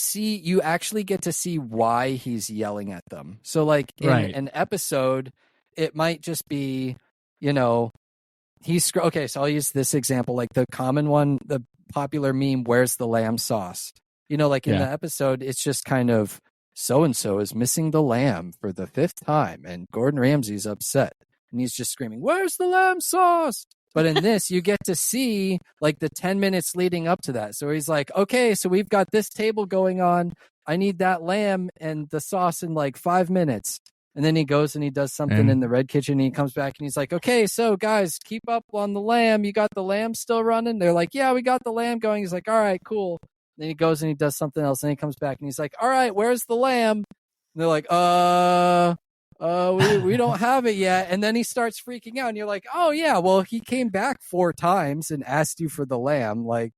actually get to see why he's yelling at them. So like in an episode, it might just be, okay, so I'll use this example, like the common one, the popular meme, where's the lamb sauce? Like in the episode, it's just kind of, so-and-so is missing the lamb for the 5th time, and Gordon Ramsay's upset. And he's just screaming, where's the lamb sauce? But in this, you get to see like the 10 minutes leading up to that. So he's like, okay, so we've got this table going on. I need that lamb and the sauce in like 5 minutes. And then he goes and he does something in the red kitchen. And he comes back and he's like, okay, so guys, keep up on the lamb. You got the lamb still running? They're like, yeah, we got the lamb going. He's like, all right, cool. Then he goes and he does something else. And he comes back and he's like, all right, where's the lamb? And they're like, we don't have it yet. And then he starts freaking out. And you're like, oh, yeah, well, he came back 4 times and asked you for the lamb. Like,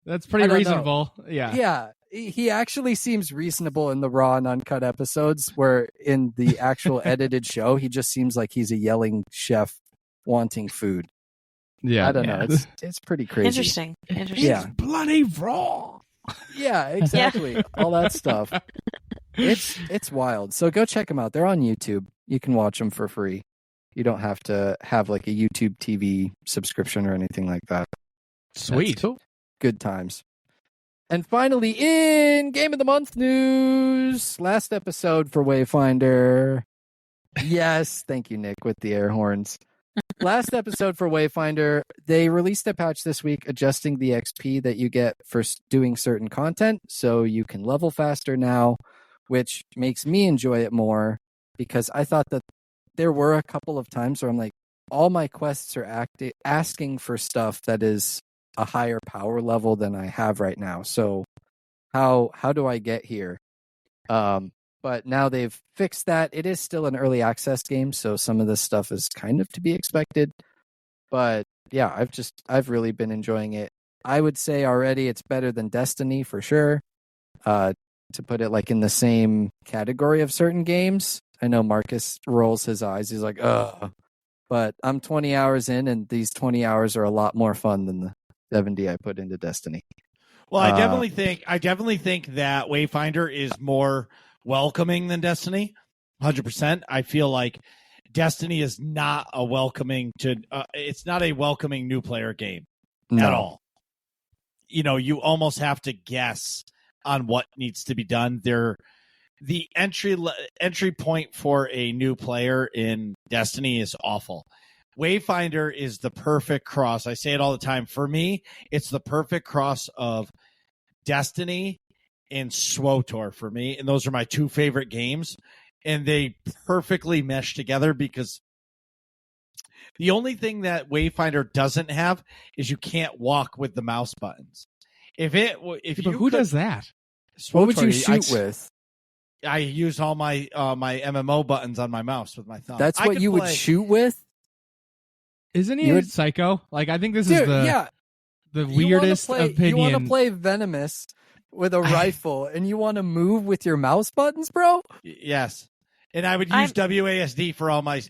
that's pretty reasonable. Yeah. Yeah. He actually seems reasonable in the raw and uncut episodes, where in the actual edited show, he just seems like he's a yelling chef wanting food. Yeah. I don't know. It's pretty crazy. Interesting. Yeah. Bloody raw. Yeah, exactly. All that stuff. It's wild. So go check them out. They're on YouTube. You can watch them for free. You don't have to have like a YouTube TV subscription or anything like that. Sweet. Cool. Good times. And finally, in Game of the Month news, last episode for Wayfinder. Yes, thank you, Nick, with the air horns. Last episode for Wayfinder, they released a patch this week adjusting the XP that you get for doing certain content, so you can level faster now, which makes me enjoy it more, because I thought that there were a couple of times where I'm like, all my quests are asking for stuff that is a higher power level than I have right now. So how do I get here? But now they've fixed that. It is still an early access game, so some of this stuff is kind of to be expected. But yeah, I've really been enjoying it. I would say already it's better than Destiny for sure. To put it like in the same category of certain games. I know Marcus rolls his eyes. He's like, ugh. But I'm 20 hours in, and these 20 hours are a lot more fun than the 70 I put into Destiny. Well, I definitely think that Wayfinder is more welcoming than Destiny. 100%. I feel like Destiny is not a welcoming it's not a welcoming new player game at all. You almost have to guess on what needs to be done. The entry point for a new player in Destiny is awful. Wayfinder is the perfect cross. I say it all the time. For me, it's the perfect cross of Destiny and SWTOR for me. And those are my 2 favorite games. And they perfectly mesh together, because the only thing that Wayfinder doesn't have is you can't walk with the mouse buttons. Who does that? SWTOR, what would you shoot with? I use all my my MMO buttons on my mouse with my thumb. That's what you would shoot with? Isn't he psycho? Like, I think this is the weirdest opinion. You want to play Venomous with a rifle, and you want to move with your mouse buttons, bro? Yes. And I would use WASD for all my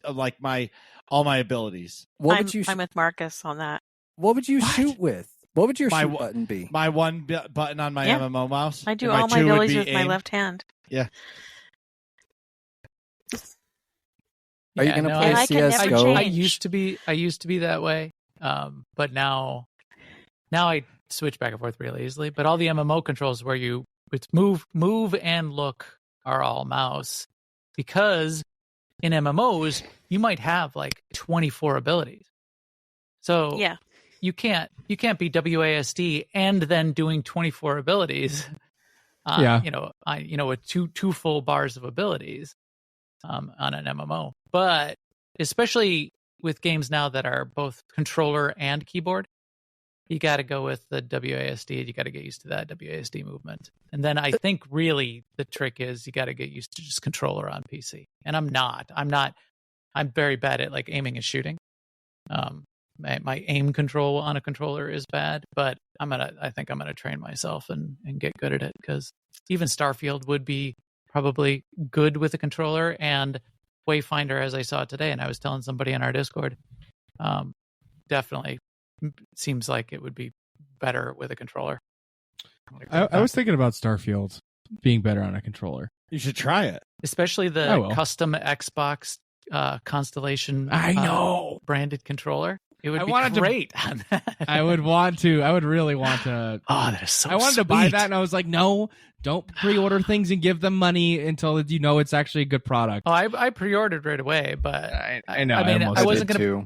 abilities. I'm with Marcus on that. What would you shoot with? What would your shoot button be? My one button on my MMO mouse. I do all my abilities with my left hand. Yeah. Are you going to play CS:GO? I used to be that way, but now I switch back and forth really easily. But all the MMO controls where it's move and look are all mouse, because in MMOs you might have like 24 abilities. So yeah, you can't be WASD and then doing 24 abilities. With two full bars of abilities on an MMO. But especially with games now that are both controller and keyboard, you got to go with the WASD. You got to get used to that WASD movement. And then I think really the trick is you got to get used to just controller on PC. And I'm not. I'm very bad at like aiming and shooting. My aim control on a controller is bad, but I think I'm gonna train myself and get good at it, because even Starfield would be probably good with a controller, and Wayfinder, as I saw today, and I was telling somebody in our Discord, definitely seems like it would be better with a controller. I was thinking about Starfield being better on a controller. You should try it. Especially the custom Xbox Constellation branded controller. It would be great on that. I would really want to. Oh, that is so I wanted to buy that, and I was like, no, don't pre-order things and give them money until you know it's actually a good product. Oh, I pre-ordered right away, but I know. I mean, I wasn't did gonna. too.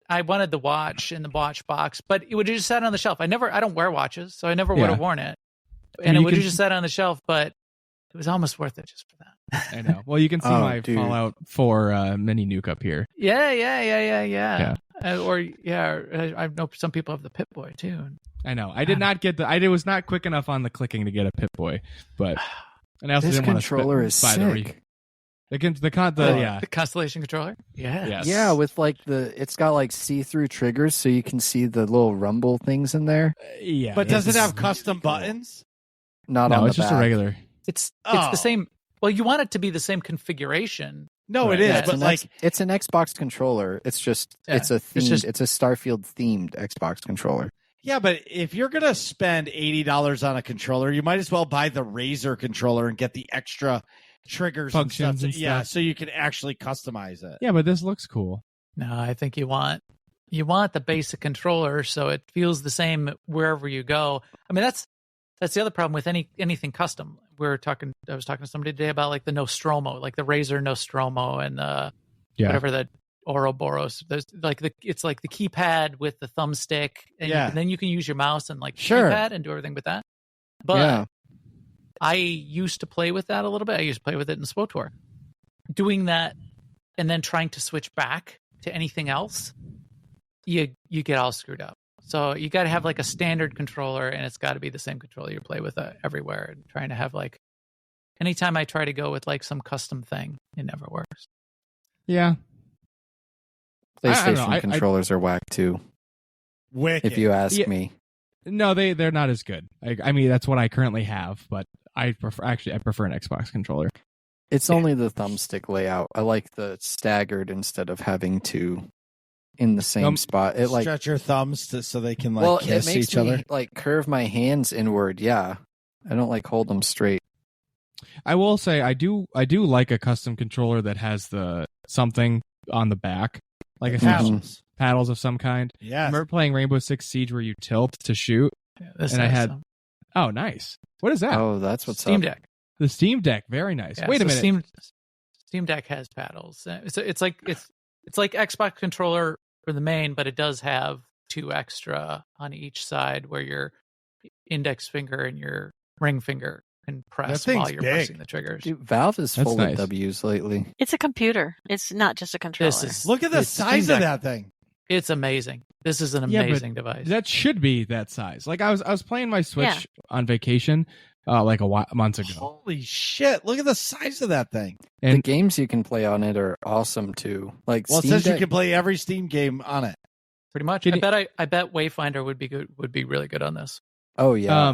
I wanted the watch in the watch box, but it would have just sat on the shelf. I don't wear watches, so I never would have worn it, and it would have just sat on the shelf. But it was almost worth it just for that. I know. Well, you can see my Fallout 4 mini nuke up here. Yeah. I know some people have the Pip-Boy too. I know. I did not get I was not quick enough on the clicking to get a Pip-Boy, but and I also this didn't controller want is to sick. The Constellation controller. Yeah. Yes. Yeah, with it's got like see-through triggers, so you can see the little rumble things in there. Yeah. But does it have custom buttons? Not no, on the it's just back. a regular. It's the same. Well, you want it to be the same configuration. No, Right. it is. Yeah, But it's an Xbox controller. It's just it's a Starfield themed Xbox controller. yeah, but if you're gonna spend $80 on a controller, you might as well buy the Razer controller and get the extra triggers Functions and and stuff. stuff. So you can actually customize it. Yeah, but this looks cool. No, I think you want the basic controller so it feels the same wherever you go. I mean, that's the other problem with anything custom. I was talking to somebody today about like the Nostromo, like the Razer Nostromo and whatever the Ouroboros. There's it's like the keypad with the thumbstick, and then you can use your mouse and keypad and do everything with that. But I used to play with that a little bit. I used to play with it in SWTOR. Doing that and then trying to switch back to anything else, you get all screwed up. So you got to have like a standard controller, and it's got to be the same controller you play with everywhere. And trying to have anytime I try to go with some custom thing, it never works. Yeah. PlayStation controllers are whack too. Wicked. If you ask me. No, they're not as good. I mean, that's what I currently have, but I prefer an Xbox controller. It's only the thumbstick layout. I like the staggered instead of having to in the same spot. It stretch your thumbs so they can kiss it makes each other. Me, curve my hands inward. Yeah, I don't hold them straight. I will say I do like a custom controller that has the something on the back, like paddles of some kind. Yeah, I remember playing Rainbow Six Siege where you tilt to shoot, and I had. Oh, nice! What is that? Oh, that's what's Steam up. Deck. The Steam Deck, very nice. Yeah, Wait a minute. Steam Deck has paddles. It's like Xbox controller for the main, but it does have 2 extra on each side where your index finger and your ring finger can press while you're pressing the triggers. Dude, Valve is full of W's lately. It's a computer. It's not just a controller. Look at the size of that thing. It's amazing. This is an amazing device. That should be that size. I was playing my Switch on vacation months ago. Holy shit! Look at the size of that thing. And the games you can play on it are awesome too. It says you can play every Steam game on it. Pretty much. I bet Wayfinder would be good. Would be really good on this. Oh yeah.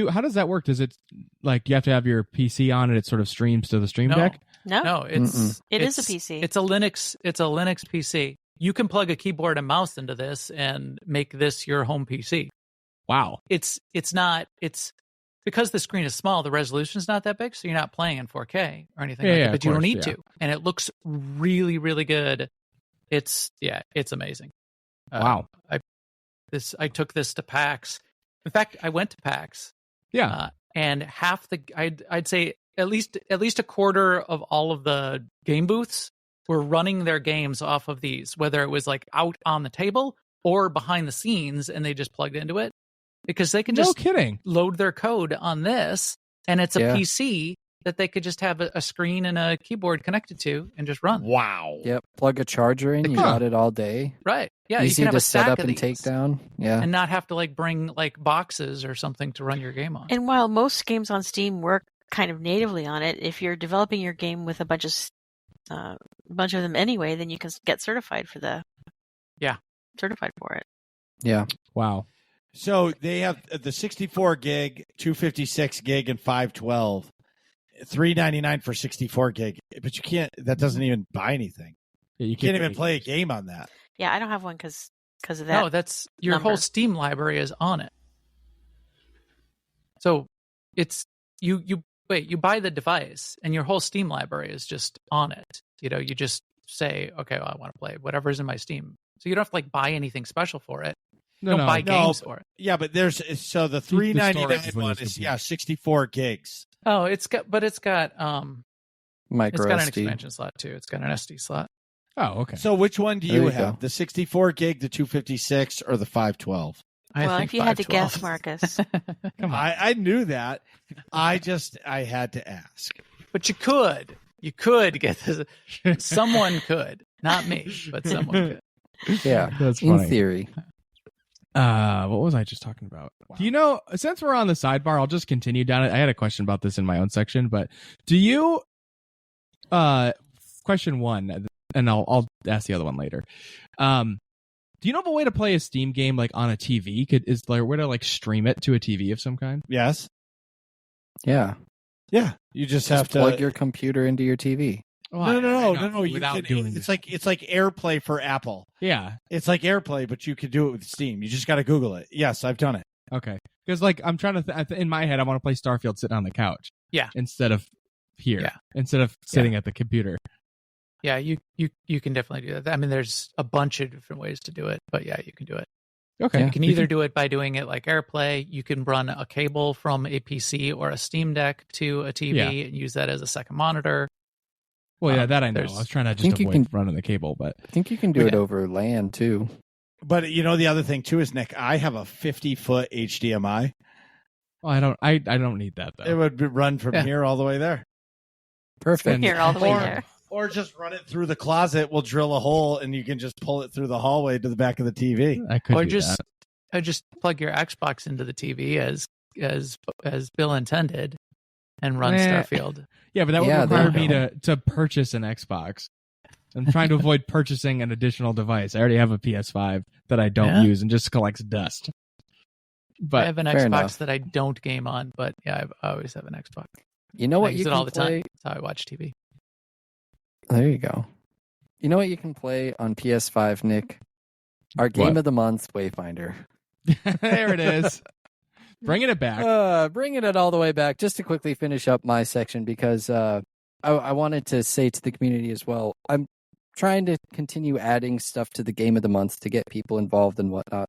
How does that work? Does it you have to have your PC on and it sort of streams to the Stream Deck? No, it is a PC. It's a Linux PC. You can plug a keyboard and mouse into this and make this your home PC. Wow. It's because the screen is small, the resolution is not that big, so you're not playing in 4K or anything like that, but you don't need to. And it looks really, really good. It's amazing. Wow. I took this to PAX. In fact, I went to PAX. Yeah. And I'd say at least a quarter of all of the game booths were running their games off of these, whether it was out on the table or behind the scenes, and they just plugged into it. Because they can just load their code on this, and it's a PC that they could just have a screen and a keyboard connected to and just run. Wow. Yep. Plug a charger in. You got it all day. Right. Yeah. Easy you can have to a set up and these take down. Yeah. And not have to bring boxes or something to run your game on. And while most games on Steam work kind of natively on it, if you're developing your game with a bunch of them anyway, then you can get certified for certified for it. Yeah. Wow. So they have the 64 gig, 256 gig, and 512. $3.99 for 64 gig, but you can't. That doesn't even buy anything. Yeah, You can't even play a game on that. Yeah, I don't have one because of that. No, that's your number. whole Steam library is on it. So it's you buy the device and your whole Steam library is just on it. You just say, okay, well, I want to play whatever's in my Steam. So you don't have to buy anything special for it. Don't buy games for it. Yeah, but the's the $3.99 one is 64 gigs. Oh, it's got micro it's got an SD. expansion slot too. It's got an SD slot. Oh, okay. So which one do you have? Go. The 64 gig, the 256, or the 512? Well, if you had to guess, 512. Marcus. Come on. I knew that. I had to ask. But you could get this. Someone could, not me, but someone could. Yeah, That's in funny. theory. What was I just talking about? Wow. Do you know, since we're on the sidebar, I'll just continue down it. I had a question about this in my own section, but do you, question one, and I'll ask the other one later. Do you know of a way to play a Steam game on a TV? Is there a way to stream it to a TV of some kind? Yes. Yeah. Yeah. You just have to plug your computer into your TV. No. Without doing it's like AirPlay for Apple. Yeah. It's like AirPlay, but you could do it with Steam. You just got to Google it. Yes, I've done it. Okay. Because I'm trying to in my head, I want to play Starfield sitting on the couch. Yeah. Instead of here. Yeah. Instead of sitting at the computer. Yeah, you can definitely do that. I mean, there's a bunch of different ways to do it, but yeah, you can do it. Okay. You can either do it by doing it like AirPlay. You can run a cable from a PC or a Steam Deck to a TV and use that as a second monitor. Well, yeah, that I know. I was trying to just avoid running the cable, but I think you can do it over LAN too. But the other thing too is, Nick, I have a 50-foot HDMI. Well, I don't need that though. It would run from here all the way there. Perfect. Here all the way there. Or just run it through the closet. We'll drill a hole, and you can just pull it through the hallway to the back of the TV. I could Or do that. just plug your Xbox into the TV as Bill intended, and run Starfield. Yeah, but that would require me to purchase an Xbox. I'm trying to avoid purchasing an additional device. I already have a PS5 that I don't use and just collects dust. But I have an Xbox that I don't game on, but yeah, I always have an Xbox. You know what I use you it can all the play? time. That's how I watch TV. There you go. You know what you can play on PS5, Nick? Our game of the month, Wayfinder. there it is. Bringing it back. Bringing it all the way back. Just to quickly finish up my section, because I wanted to say to the community as well, I'm trying to continue adding stuff to the game of the month to get people involved and whatnot.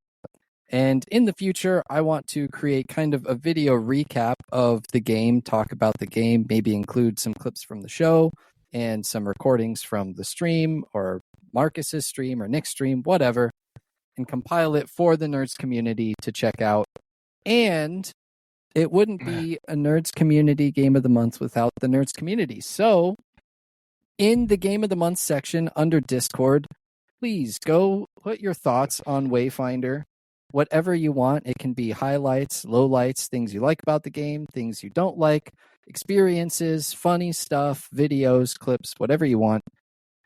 And in the future, I want to create kind of a video recap of the game, talk about the game, maybe include some clips from the show and some recordings from the stream or Marcus's stream or Nick's stream, whatever, and compile it for the Nerds community to check out. And it wouldn't be a Nerds community game of the month without the Nerds community. So in the game of the month section under Discord, please go put your thoughts on Wayfinder. Whatever you want. It can be highlights, lowlights, things you like about the game, things you don't like, experiences, funny stuff, videos, clips, whatever you want.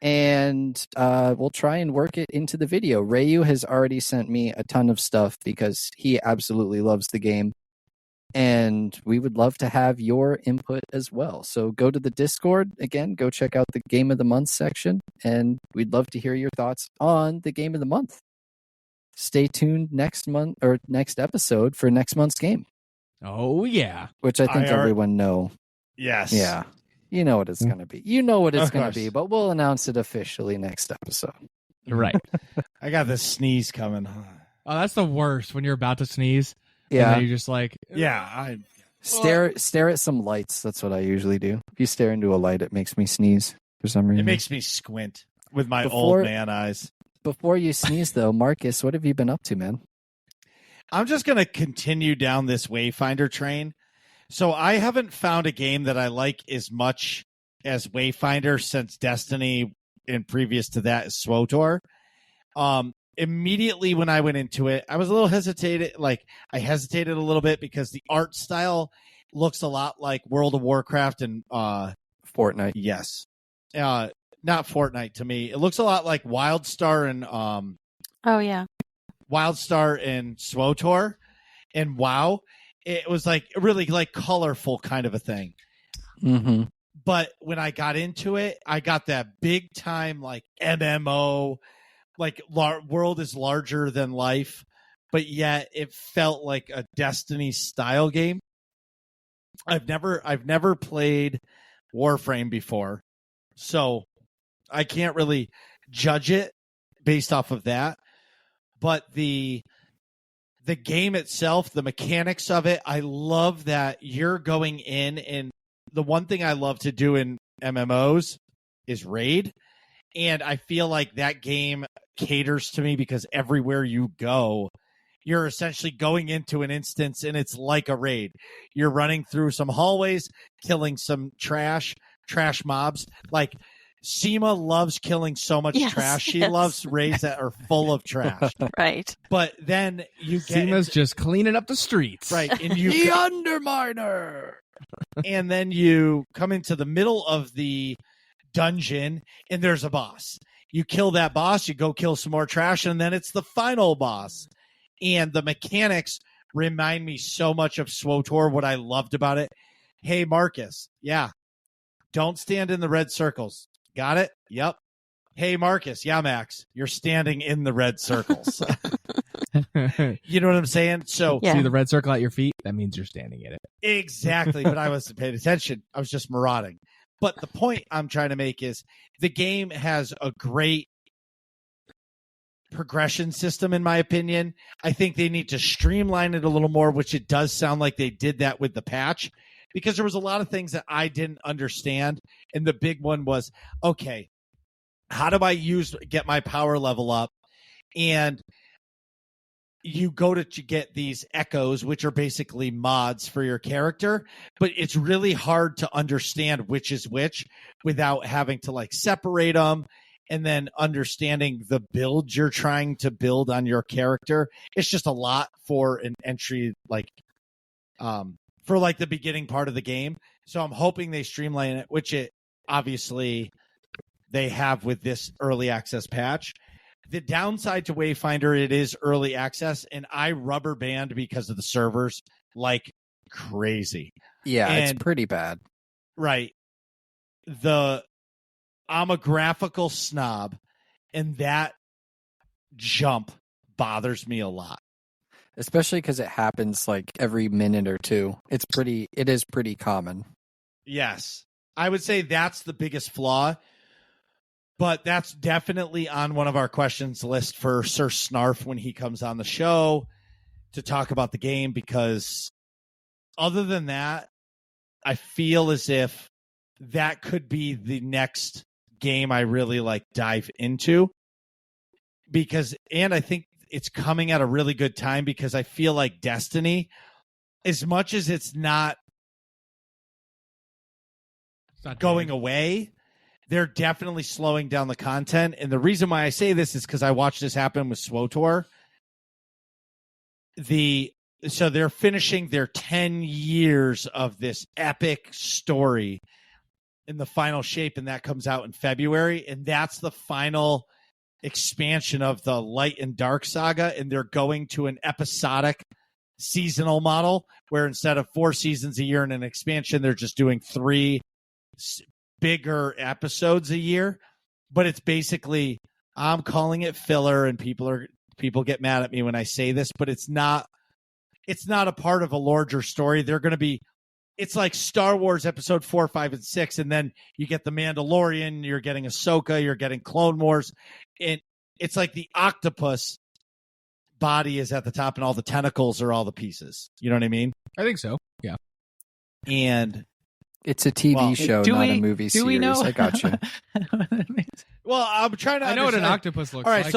And we'll try and work it into the video. Rayu has already sent me a ton of stuff because he absolutely loves the game. And we would love to have your input as well. So go to the Discord. Again, go check out the Game of the Month section. And we'd love to hear your thoughts on the Game of the Month. Stay tuned next month or next episode for next month's game. Oh, yeah. Which I think everyone know. Yes. Yeah. You know what it's going to be. You know what it's going to be, but we'll announce it officially next episode. Right. I got this sneeze coming. Oh, that's the worst when you're about to sneeze. Yeah. And then you're just like, stare at some lights. That's what I usually do. If you stare into a light, it makes me sneeze for some reason. It makes me squint with my old man eyes. Before you sneeze, though, Marcus, what have you been up to, man? I'm just going to continue down this Wayfinder train. So I haven't found a game that I like as much as Wayfinder since Destiny, and previous to that is SWTOR. Immediately when I went into it, I was a little hesitated. I hesitated a little bit because the art style looks a lot like World of Warcraft and Fortnite. Yes. Not Fortnite to me. It looks a lot like WildStar and WildStar and SWTOR and WoW. It was really colorful kind of a thing. Mm-hmm. But when I got into it, I got that big time like MMO, like world is larger than life, but yet it felt like a Destiny style game. I've never played Warframe before, so I can't really judge it based off of that. But the game itself, the mechanics of it, I love that you're going in, and the one thing I love to do in MMOs is raid. And I feel like that game caters to me because everywhere you go, you're essentially going into an instance and it's like a raid. You're running through some hallways, killing some trash mobs. Like Sema loves killing so much trash. She loves raids that are full of trash. Right. But then you get Sema's just cleaning up the streets. Right. And you the Underminer. And then you come into the middle of the dungeon and there's a boss. You kill that boss, you go kill some more trash, and then it's the final boss. And the mechanics remind me so much of SWTOR. What I loved about it. Hey, Marcus. Yeah. Don't stand in the red circles. Got it? Yep. Hey, Marcus. Yeah, Max. You're standing in the red circles. You know what I'm saying? So see the red circle at your feet? That means you're standing in it. Exactly. But I wasn't paying attention. I was just marauding. But the point I'm trying to make is the game has a great progression system, in my opinion. I think they need to streamline it a little more, which it does sound like they did that with the patch, because there was a lot of things that I didn't understand. And the big one was, okay, how do I get my power level up? And you go to get these echoes, which are basically mods for your character, but it's really hard to understand which is which without having to like separate them and then understanding the build you're trying to build on your character. It's just a lot for an entry, like for like the beginning part of the game. So I'm hoping they streamline it, which it obviously they have with this early access patch. The downside to Wayfinder, it is early access, and I rubber band because of the servers like crazy. Yeah, it's pretty bad. Right. I'm a graphical snob, and that jump bothers me a lot. Especially because it happens like every minute or two. It is pretty common. Yes. I would say that's the biggest flaw. But that's definitely on one of our questions list for Sir Snarf when he comes on the show to talk about the game, because other than that, I feel as if that could be the next game I really like dive into, and I think it's coming at a really good time, because I feel like Destiny, as much as it's not going away, they're definitely slowing down the content. And the reason why I say this is because I watched this happen with SWTOR. So they're finishing their 10 years of this epic story in the final shape, and that comes out in February. And that's the final expansion of the Light and Dark saga. And they're going to an episodic seasonal model where instead of 4 seasons a year in an expansion, they're just doing 3 bigger episodes a year. But it's basically, I'm calling it filler, and people get mad at me when I say this, but it's not a part of a larger story. It's like Star Wars episode 4, 5, and 6, and then you get the Mandalorian, you're getting Ahsoka, you're getting Clone Wars, and it's like the octopus body is at the top and all the tentacles are all the pieces. You know what I mean? I think so. Yeah. And it's a TV show, not a movie series. We know? I got you. Well, I'm trying to. I know what an octopus looks like. All right,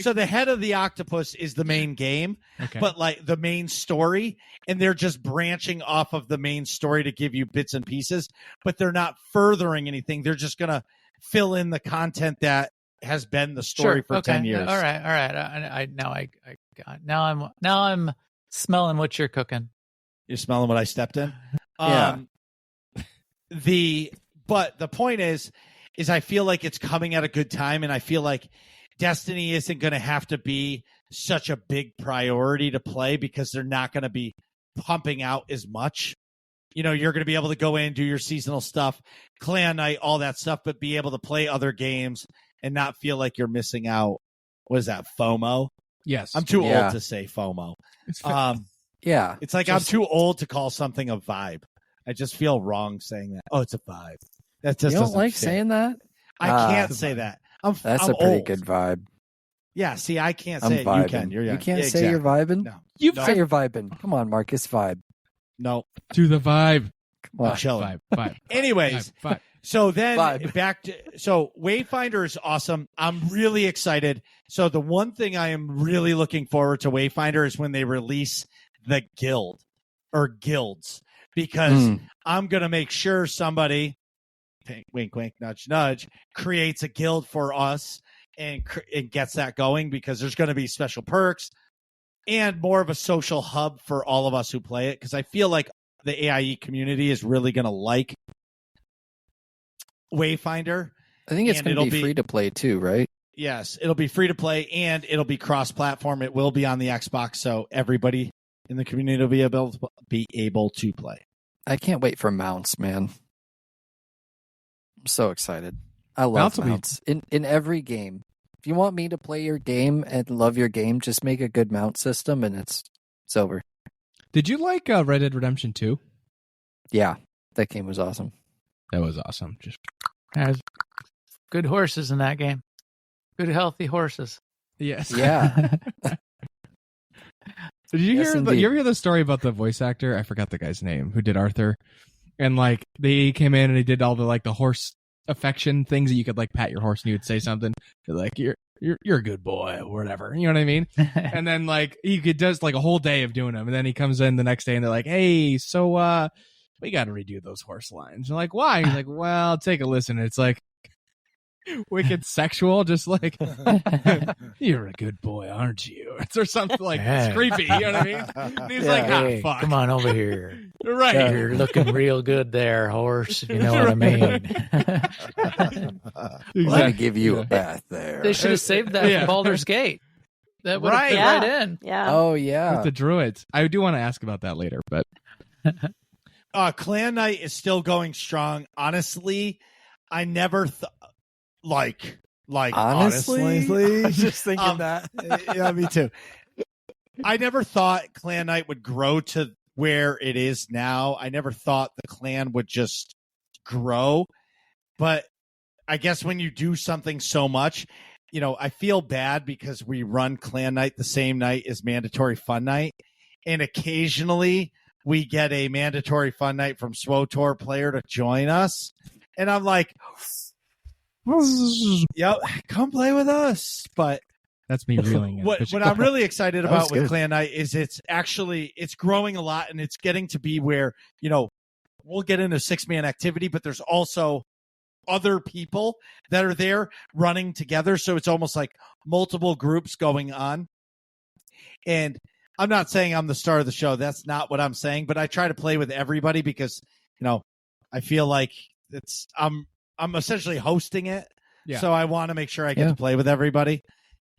so the head of the octopus is the main game, but like the main story, and they're just branching off of the main story to give you bits and pieces, but they're not furthering anything. They're just gonna fill in the content that has been the story for 10 years. All right. Now I'm smelling what you're cooking. You're smelling what I stepped in. Yeah. But the point is I feel like it's coming at a good time, and I feel like Destiny isn't going to have to be such a big priority to play because they're not going to be pumping out as much. you're going to be able to go in, do your seasonal stuff, clan night, all that stuff, but be able to play other games and not feel like you're missing out. What is that, FOMO? Yes. I'm too old to say FOMO. Yeah. It's like I'm too old to call something a vibe. I just feel wrong saying that. Oh, it's a vibe. That just you don't doesn't like fit. saying that? I can't say that. That's I'm a pretty old. good vibe. Yeah, see, I can't I'm say it. vibing. You can. You can't say you're vibing? No. You say you're vibing. Come on, Marcus, vibe. No. To the vibe. Come on. Chilling. Vibe. Anyways, Vibe. so then Vibe. back to Wayfinder is awesome. I'm really excited. So the one thing I am really looking forward to Wayfinder is when they release the guild or guilds, because I'm gonna make sure somebody, wink wink nudge nudge, creates a guild for us and gets that going, because there's going to be special perks and more of a social hub for all of us who play it, because I feel like the AIE community is really going to like Wayfinder. I think it's going to be free to play too, right? Yes, it'll be free to play and it'll be cross-platform. It will be on the Xbox, so everybody in the community will be able to play. I can't wait for mounts, man. I'm so excited. I love mounts. In every game. If you want me to play your game and love your game, just make a good mount system and it's over. Did you like Red Dead Redemption 2? Yeah, that game was awesome. That was awesome. Just There's good horses in that game. Good, healthy horses. yes. Yeah. Did you Yes, hear? indeed. You ever hear the story about the voice actor? I forgot the guy's name who did Arthur, and like they came in and they did all the horse affection things that you could pat your horse and you would say something. You're like you're a good boy or whatever. You know what I mean? And then he does a whole day of doing them, and then he comes in the next day and they're like, hey, so we got to redo those horse lines. You're like, why? He's like, well, take a listen. It's like wicked sexual, just like you're a good boy, aren't you? Or something it's creepy. You know what I mean? And he's like, hey, fuck. come on over here. Right. You're looking real good there, horse, if you know what I mean. Let me give you a bath there. They should have saved that from Baldur's Gate. That would have fit right in. Yeah. Oh, yeah. With the druids. I do want to ask about that later, but Clan Night is still going strong. Honestly, I never thought honestly, I was just thinking that. Yeah, me too. I never thought Clan Night would grow to where it is now. I never thought the clan would just grow. But I guess when you do something so much, I feel bad because we run Clan Night the same night as Mandatory Fun Night. And occasionally we get a Mandatory Fun Night from SWOTOR player to join us. And I'm like, yep, come play with us. But that's me reeling. What I'm really excited about with Clan Night is it's growing a lot, and it's getting to be where, we'll get into 6-man activity, but there's also other people that are there running together. So it's almost like multiple groups going on. And I'm not saying I'm the star of the show. That's not what I'm saying, but I try to play with everybody because, I feel like I'm essentially hosting it. Yeah. So I want to make sure I get to play with everybody.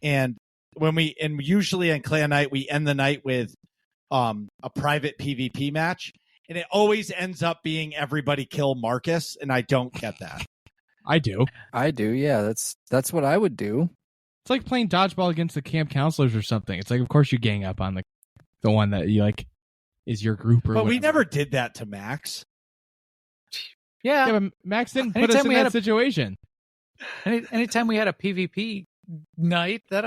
And usually in Clan Night, we end the night with a private PvP match. And it always ends up being everybody kill Marcus. And I don't get that. I do. Yeah. That's what I would do. It's like playing dodgeball against the camp counselors or something. It's like, of course you gang up on the one that you is your group or But whatever. we never did that to Max. Yeah, but Max didn't put us in that situation. Anytime we had a PvP night, that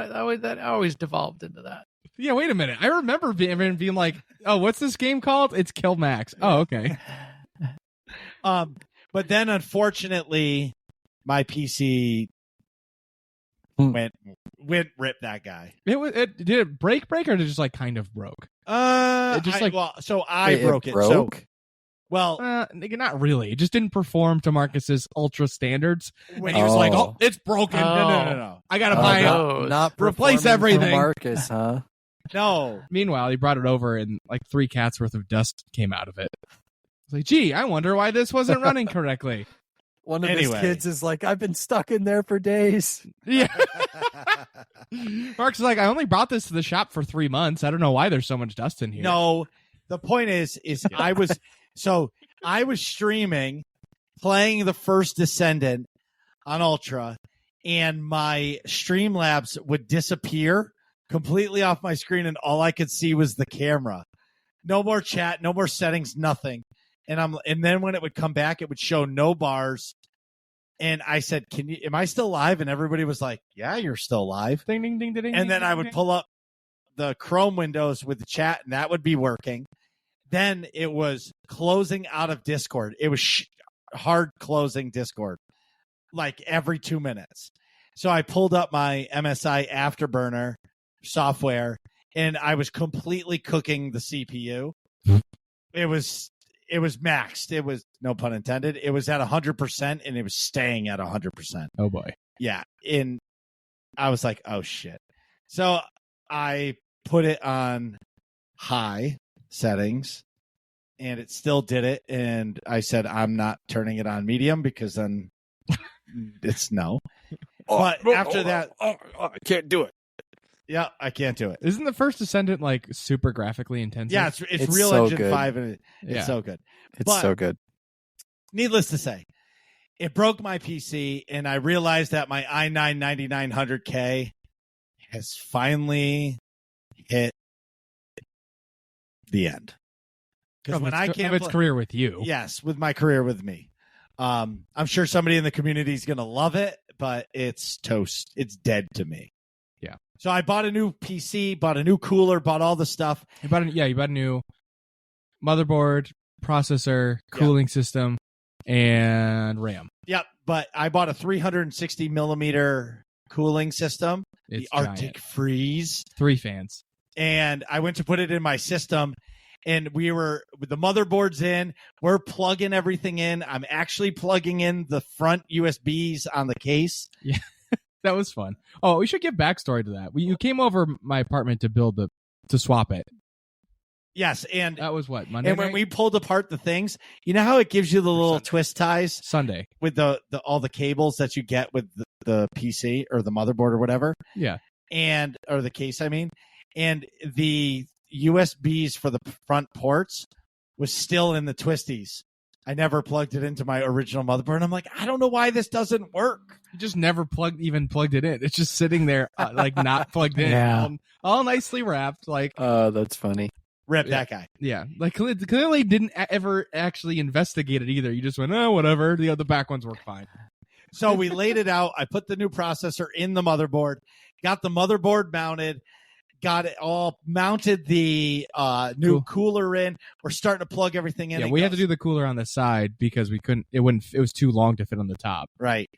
always devolved into that. Yeah, wait a minute. I remember being like, "Oh, what's this game called? It's Kill Max." Oh, okay. But then unfortunately, my PC went rip that guy. Did it break or did it just kind of broke? I broke it. So, not really. It just didn't perform to Marcus's ultra standards. When he was like, "Oh, it's broken." No. I gotta buy it. Not replace everything. Marcus, huh? No. Meanwhile, he brought it over and 3 cats worth of dust came out of it. I was like, gee, I wonder why this wasn't running correctly. One of his kids is like, I've been stuck in there for days. Yeah. Mark's like, I only brought this to the shop for 3 months. I don't know why there's so much dust in here. No, the point is I was so I was streaming, playing the first Descendant on Ultra, and my Streamlabs would disappear completely off my screen, and all I could see was the camera. No more chat, no more settings, nothing. And then when it would come back, it would show no bars. And I said, am I still live? And everybody was like, yeah, you're still live. Ding, ding, ding, ding, ding. And then I would pull up the Chrome windows with the chat, and that would be working. Then it was closing out of Discord. It was hard closing Discord, like every 2 minutes. So I pulled up my MSI Afterburner software, and I was completely cooking the CPU. It was maxed. It was, no pun intended. It was at 100%, and it was staying at 100%. Oh boy. Yeah. And I was like, oh shit. So I put it on high settings, and it still did it. And I said, I'm not turning it on medium because then it's no. But after that, I can't do it. Yeah, I can't do it. Isn't the first Descendant like super graphically intensive? Yeah, it's Real so Engine good. 5, and it's so good. It's so good. Needless to say, it broke my PC, and I realized that my i9 9900K has finally hit the end. Because when I can't its career with you. Yes, with my career with me. I'm sure somebody in the community is going to love it, but it's toast. It's dead to me. Yeah. So I bought a new PC, bought a new cooler, bought all the stuff. You bought a new motherboard, processor, cooling system, and RAM. Yep, but I bought a 360 millimeter cooling system, It's the Arctic giant. Freeze. 3 fans. And I went to put it in my system, and we were with the motherboards in. We're plugging everything in. I'm actually plugging in the front USBs on the case. Yeah. That was fun. Oh, we should give backstory to that. You came over my apartment to swap it. Yes, and That was what, Monday and when night? we pulled apart the things, you know how it gives you the little Sunday. twist ties Sunday. with the all the cables that you get with the PC or the motherboard or whatever, Yeah. and or the case, I mean, and the USBs for the front ports was still in the twisties. I never plugged it into my original motherboard. And I'm like, I don't know why this doesn't work. You just never plugged it in. It's just sitting there, like not plugged in. Yeah. All nicely wrapped. Like, That's funny. Rip that guy. yeah. Like, clearly didn't ever actually investigate it either. You just went, oh, whatever. The other back ones work fine. So we laid it out. I put the new processor in the motherboard, got the motherboard mounted, got it all mounted, the new cooler in. We're starting to plug everything in. Yeah, we had to do the cooler on the side because we couldn't, it was too long to fit on the top. Right.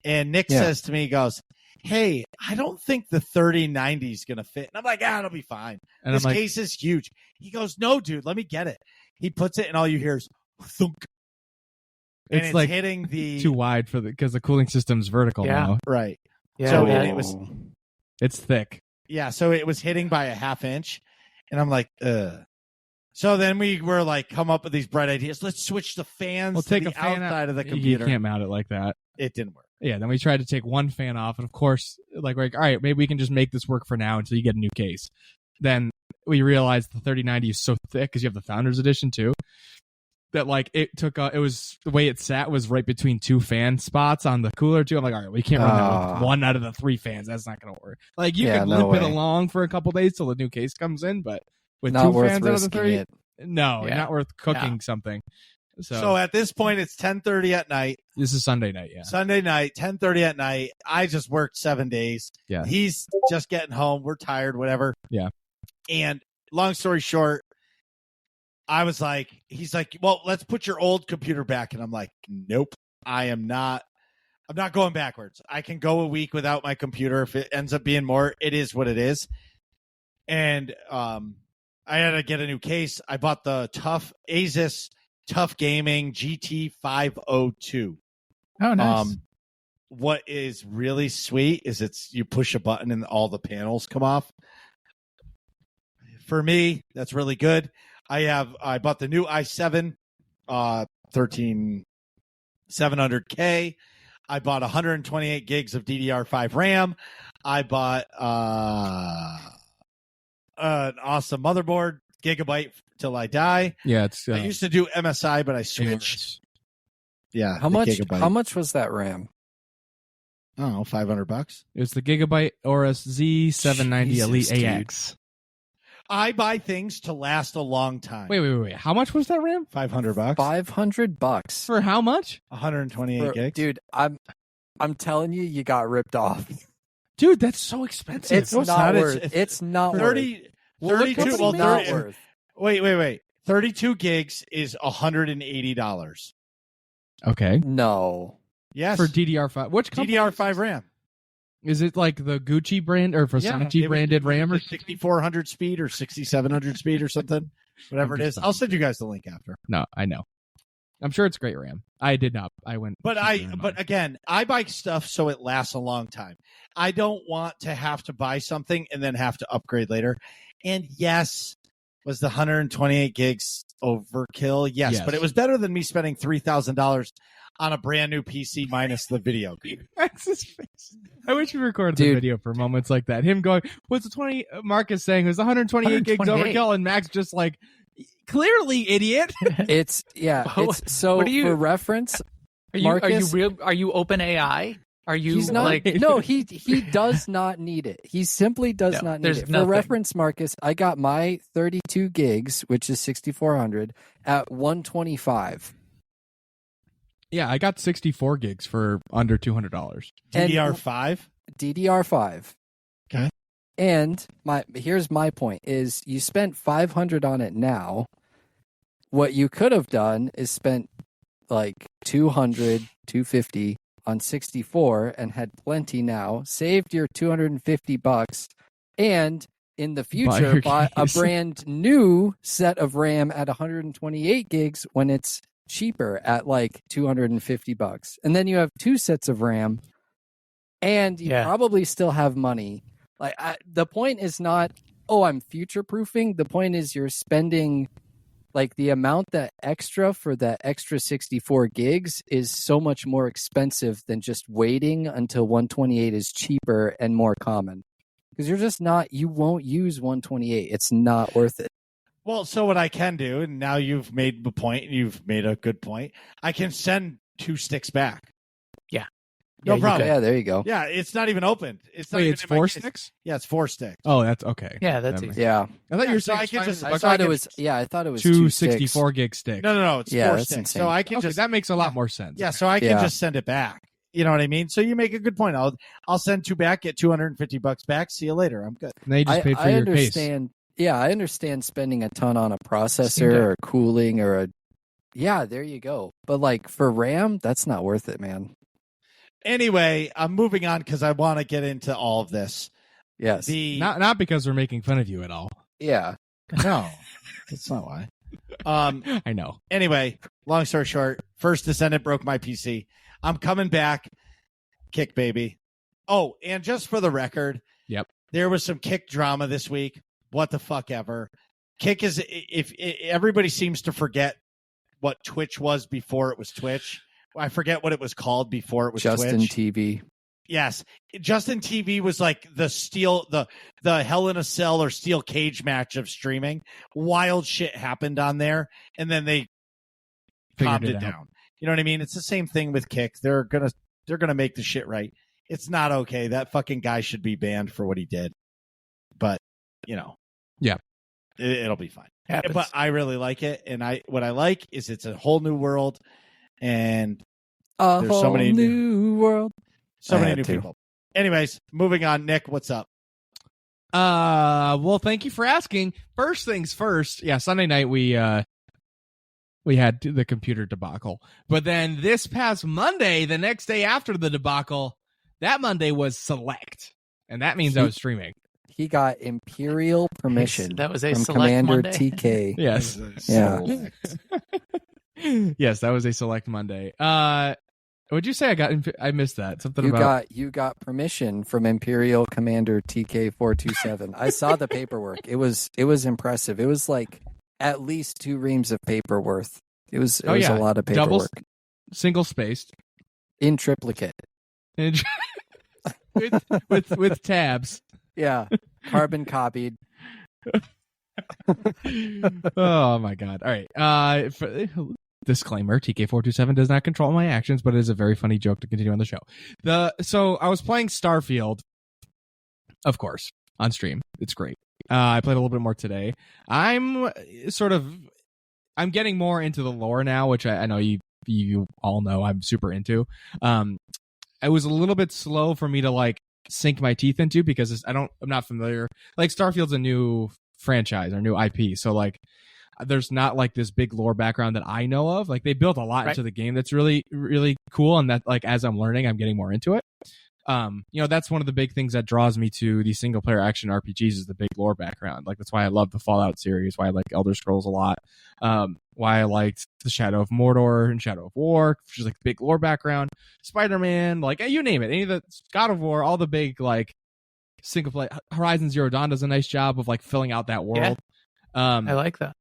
And Nick says to me, he goes, hey, I don't think the 3090 is going to fit. And I'm like, it'll be fine. And This I'm like, case is huge. He goes, no, dude, let me get it. He puts it, and all you hear is thunk. And it's it's like hitting the too wide because the cooling system's vertical now. right. Yeah. So it was It's thick. Yeah, so it was hitting by a half inch, and I'm like, ugh. So then we were like, come up with these bright ideas. Let's switch the fans We'll to take the a fan outside out. of the computer. You can't mount it like that. It didn't work. Yeah, then we tried to take one fan off, and of course, like, all right, maybe we can just make this work for now until you get a new case. Then we realized the 3090 is so thick because you have the Founders Edition too, that like it was the way it sat was right between 2 fan spots on the cooler too. I'm like, all right, we can't run that with 1 out of the 3 fans. That's not going to work. Like you could limp it along for a couple days till the new case comes in, but with not 2 worth fans out of the 3, it. no, not worth cooking something. So at this point, it's 10:30 at night. This is Sunday night, yeah. Sunday night, 10:30 at night. I just worked 7 days. Yeah. He's just getting home. We're tired, whatever. Yeah. And long story short, I was like, he's like, well, let's put your old computer back. And I'm like, nope, I'm not going backwards. I can go a week without my computer. If it ends up being more, it is what it is. And I had to get a new case. I bought the Asus Tough Gaming GT502. Oh, nice. What is really sweet is you push a button and all the panels come off. For me, that's really good. I bought the new i7 13700K. I bought 128 gigs of DDR5 RAM. I bought an awesome motherboard, gigabyte till I die. Yeah, it's. I used to do MSI, but I switched. Yeah. How much was that RAM? I don't know, $500. It was the Gigabyte Aorus Z790 Jesus, Elite dude. AX. I buy things to last a long time. Wait. How much was that RAM? $500. $500 For how much? 128 gigs. Dude, I'm telling you, you got ripped off. Dude, that's so expensive. It's No, it's not not. worth. It's not 30, worth. 32. It's Well, not 30, worth. wait. 32 gigs is $180. Okay. No. Yes. For DDR5. Which company? DDR5 RAM. Is it like the Gucci brand or Versace branded RAM? Or 6400 speed or 6700 speed or something? Whatever it is. I'll send you guys the link after. No, I know. I'm sure it's great RAM. I did not. I went. But again, I buy stuff so it lasts a long time. I don't want to have to buy something and then have to upgrade later. And yes, was the 128 gigs overkill? Yes, but it was better than me spending $3,000 on a brand new PC minus the video. Max's face. I wish we recorded the video for moments like that. Him going, "What's the 20?" Marcus saying it was 128 gigs overkill, and Max just like, clearly, idiot. It's so what are you, for reference. Are you Marcus, are you open AI? Are you he's not, like no, he does not need it. He simply does not need it. For reference, Marcus, I got my 32 gigs, which is 6400, at $125. Yeah, I got 64 gigs for under $200. DDR5? DDR5. Okay. And here's my point is you spent $500 on it now. What you could have done is spent like $200, $250 on 64 and had plenty now, saved your $250, and in the future buy a brand new set of RAM at 128 gigs when it's cheaper at like $250. And then you have two sets of RAM and you probably still have money. Like the point is not, I'm future proofing. The point is you're spending like the amount that extra for that extra 64 gigs is so much more expensive than just waiting until 128 is cheaper and more common. Because you're just you won't use 128. It's not worth it. Well, so what I can do, and now you've made the point, and you've made a good point, I can send 2 sticks back. Yeah. No problem. Yeah, there you go. Yeah, it's not even opened. It's not. Wait, even it's 4 sticks? Yeah, it's 4 sticks. Oh, that's okay. Yeah, that's easy. Yeah. I thought you were saying I thought it was 2 64 gig sticks. No, it's 4 that's sticks. insane. So I can that makes a lot more sense. Yeah, so I can just send it back. You know what I mean? So you make a good point. I'll send 2 back, get $250 back. See you later. I'm good. And they just paid for your case. Yeah, I understand spending a ton on a processor or cooling or there you go. But like for RAM, that's not worth it, man. Anyway, I'm moving on because I want to get into all of this. Yes. Not because we're making fun of you at all. Yeah. No, that's not why. I know. Anyway, long story short, first Descendant broke my PC. I'm coming back. Kick, baby. Oh, and just for the record, there was some Kick drama this week. What the fuck ever. Kick is, if everybody seems to forget what Twitch was before it was Twitch. I forget what it was called before it was Justin Twitch. TV. Yes. Justin TV was like the Hell in a Cell or steel cage match of streaming. Wild shit happened on there. And then they calmed it down. You know what I mean? It's the same thing with Kick. They're gonna make the shit right. It's not okay. That fucking guy should be banned for what he did. But, it'll be fine. Happens. But I really like it. And what I like is it's a whole new world. And there's so many new world. So many new people. Anyways, moving on. Nick, what's up? Well, thank you for asking. First things first. Yeah, Sunday night we had the computer debacle. But then this past Monday, the next day after the debacle, that Monday was Select. And that means I was streaming. He got Imperial permission. That was a from Select Commander Monday. TK. Yes. Yeah. Yes, that was a Select Monday. What'd you say? I missed that. Something you got permission from Imperial Commander TK427. I saw the paperwork. It was impressive. It was like at least 2 reams of paper worth. It was a lot of paperwork. Double, single spaced, in triplicate, with tabs. Yeah, carbon copied. Oh my god! All right. Disclaimer: TK427 does not control my actions, but it is a very funny joke to continue on the show. So I was playing Starfield, of course, on stream. It's great. I played a little bit more today. I'm getting more into the lore now, which I know you all know I'm super into. It was a little bit slow for me to like sink my teeth into because I'm not familiar. Like Starfield's a new franchise or new IP, so like there's not like this big lore background that I know of. Like they built a lot into the game that's really, really cool, and that like as I'm learning, I'm getting more into it. That's one of the big things that draws me to these single player action RPGs is the big lore background. Like that's why I love the Fallout series, why I like Elder Scrolls a lot, why I liked the Shadow of Mordor and Shadow of War, which is like big lore background. Spider-Man, like you name it, any of the God of War, all the big like single player. Horizon Zero Dawn does a nice job of like filling out that world. Yeah. I like that.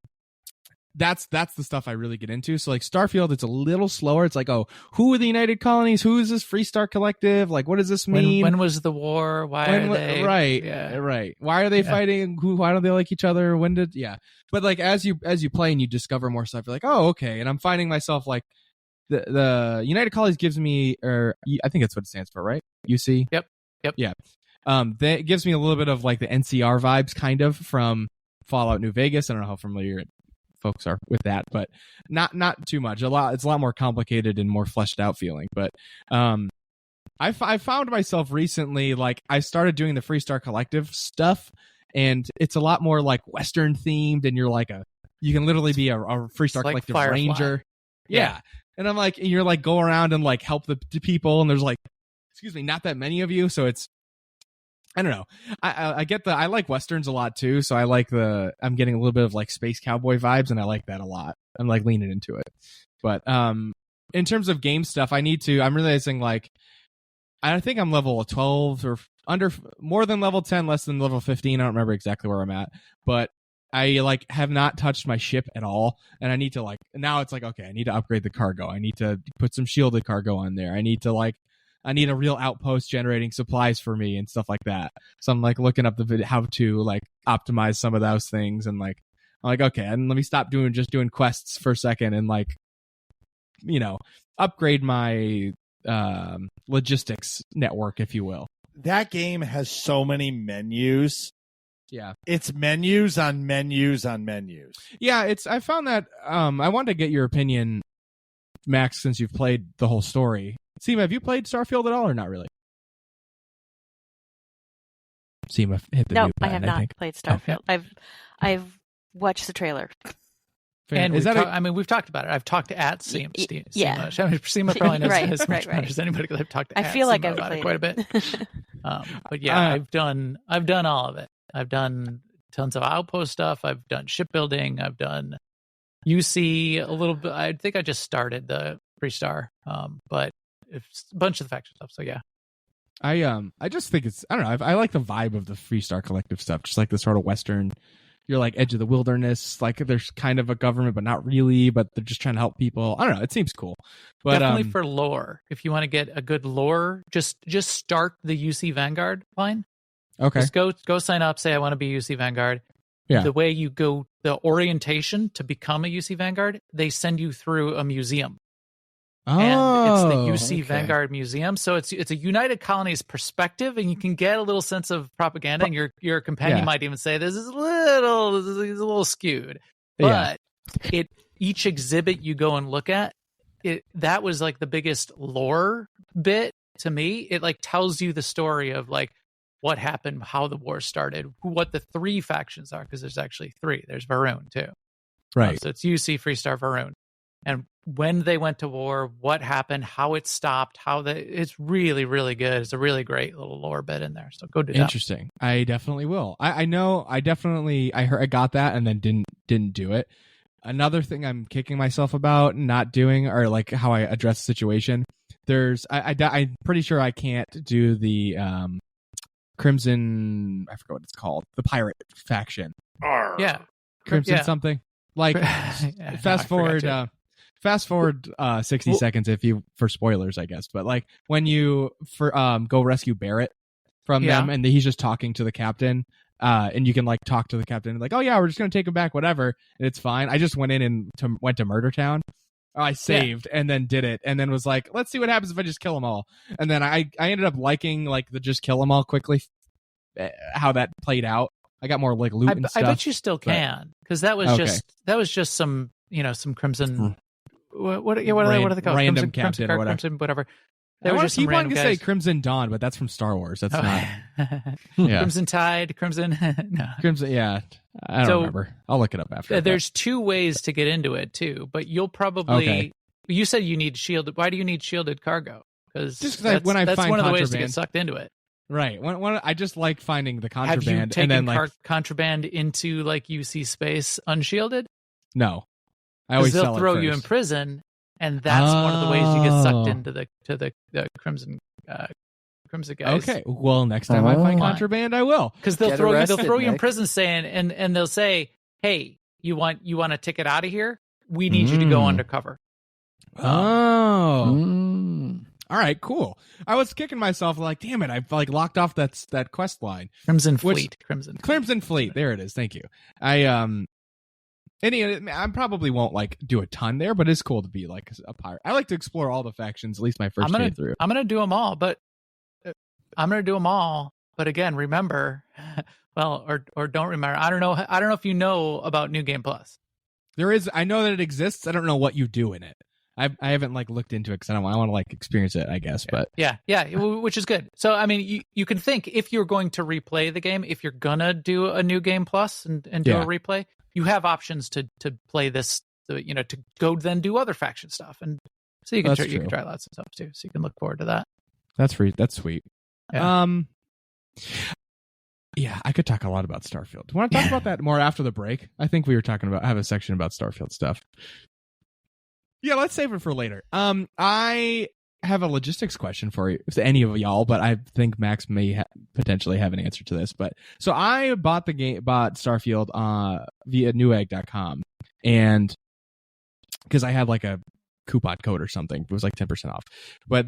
That's the stuff I really get into. So like Starfield, it's a little slower. It's like, oh, who are the United Colonies? Who is this Freestar Collective? Like, what does this mean? When was the war? Why are they? Right, yeah. Right. Why are they fighting? Why don't they like each other? When did? Yeah. But like as you play and you discover more stuff, you're like, oh, okay. And I'm finding myself like the United Colonies gives me, or I think that's what it stands for, right? UC. Yep. Yeah. That gives me a little bit of like the NCR vibes, kind of from Fallout New Vegas. I don't know how familiar folks are with that, but not too much. It's a lot more complicated and more fleshed out feeling. But I found myself recently, like I started doing the Freestar Collective stuff, and it's a lot more like Western themed, and you can literally be a Freestar Collective Firefly. Ranger. Yeah. And I'm like, and you're like go around and like help the people, and there's like, not that many of you, so it's, I don't know. I get I like Westerns a lot too, so I'm getting a little bit of like space cowboy vibes, and I like that a lot. I'm like leaning into it. But in terms of game stuff, I'm realizing like, I think I'm level 12 or under, more than level 10, less than level 15. I don't remember exactly where I'm at, but I like have not touched my ship at all. And I need to like, now it's like, okay, I need to upgrade the cargo. I need to put some shielded cargo on there. I need a real outpost generating supplies for me and stuff like that. So I'm like looking up the video, how to like optimize some of those things, and like I'm like, okay, and let me stop doing quests for a second and like, upgrade my logistics network, if you will. That game has so many menus. Yeah, it's menus on menus on menus. Yeah, I found that I wanted to get your opinion, Max, since you've played the whole story. Sema, have you played Starfield at all or not really? Sema hit the mute button. No, I have not played Starfield. Okay. I've watched the trailer. And we've talked about it. I've talked to Sema. Yeah. Sema probably knows right, as much about it as anybody because I've talked to I feel like I've about played it quite a bit. But yeah, I've done all of it. I've done tons of outpost stuff. I've done shipbuilding. I've done UC a little bit. I think I just started the Freestar, but it's a bunch of the faction stuff. So yeah, I just think it's, I don't know. I like the vibe of the Freestar Collective stuff, just like the sort of Western. You're like edge of the wilderness, like there's kind of a government, but not really. But they're just trying to help people. I don't know. It seems cool. But definitely for lore, if you want to get a good lore, just start the UC Vanguard line. Okay. Just go sign up. Say I want to be UC Vanguard. Yeah. The way you go, the orientation to become a UC Vanguard, they send you through a museum. Oh, and it's the UC Vanguard Museum. So it's a United Colonies perspective, and you can get a little sense of propaganda. And your companion might even say this is a little skewed, but each exhibit you go and look at, that was like the biggest lore bit to me. It like tells you the story of like what happened, how the war started, what the three factions are, because there's actually three. There's Varun too, right? So it's UC, Freestar, Varun, and when they went to war, what happened, how it stopped, it's really, really good. It's a really great little lore bit in there. So go do that. Interesting. I definitely will. I know. I got that and then didn't do it. Another thing I'm kicking myself about not doing, or like how I address the situation. I'm pretty sure I can't do the Crimson. I forgot what it's called. The pirate faction. Yeah, Crimson something. Like Fast forward 60 seconds for spoilers, I guess. But like when you go rescue Barrett from them, and he's just talking to the captain, and you can like talk to the captain like, oh yeah, we're just gonna take him back, whatever, and it's fine. I just went in and went to Murder Town. I saved and then did it, and then was like, let's see what happens if I just kill them all. And then I ended up liking like the just kill them all quickly, how that played out. I got more like loot and stuff. I bet you still can, because that was just some some Crimson. What are they called? Random Crimson, captain or whatever. Crimson, whatever. I was keep wanting to say Crimson Dawn, but that's from Star Wars. That's not. Yeah. Crimson Tide, Crimson. No. Crimson. Yeah, I don't remember. I'll look it up after. There's two ways to get into it too, but you'll probably. Okay. You said you need shielded. Why do you need shielded cargo? Because that's one of the ways to get sucked into it. Right. When I just like finding the contraband. Have you taken and then like contraband into like UC space unshielded? No, I always they'll throw you in prison, and that's one of the ways you get sucked into the Crimson guys. Okay. Well, next time I find contraband, I will. Because they'll throw you in prison, saying and they'll say, "Hey, you want a ticket out of here? We need you to go undercover." All right, cool. I was kicking myself like, damn it, I've like locked off that quest line. Crimson Fleet. There it is. Thank you. I probably won't like do a ton there, but it's cool to be like a pirate. I like to explore all the factions, at least my first day through. I'm gonna do them all, but again, remember, well, or don't remember. I don't know if you know about New Game Plus. I know that it exists. I don't know what you do in it. I haven't like looked into it because I want to like experience it, I guess. But yeah, which is good. So I mean, you can think if you're going to replay the game, if you're gonna do a New Game Plus and do a replay, you have options to play this, to go then do other faction stuff, and so you can try lots of stuff too. So you can look forward to that. That's free. That's sweet. Yeah. Yeah, I could talk a lot about Starfield. Do you want to talk about that more after the break? I think we were I have a section about Starfield stuff. Yeah, let's save it for later. I have a logistics question for you, if any of y'all, but I think Max may potentially have an answer to this. But so I bought Starfield via newegg.com, and because I had like a coupon code or something, it was like 10% off. But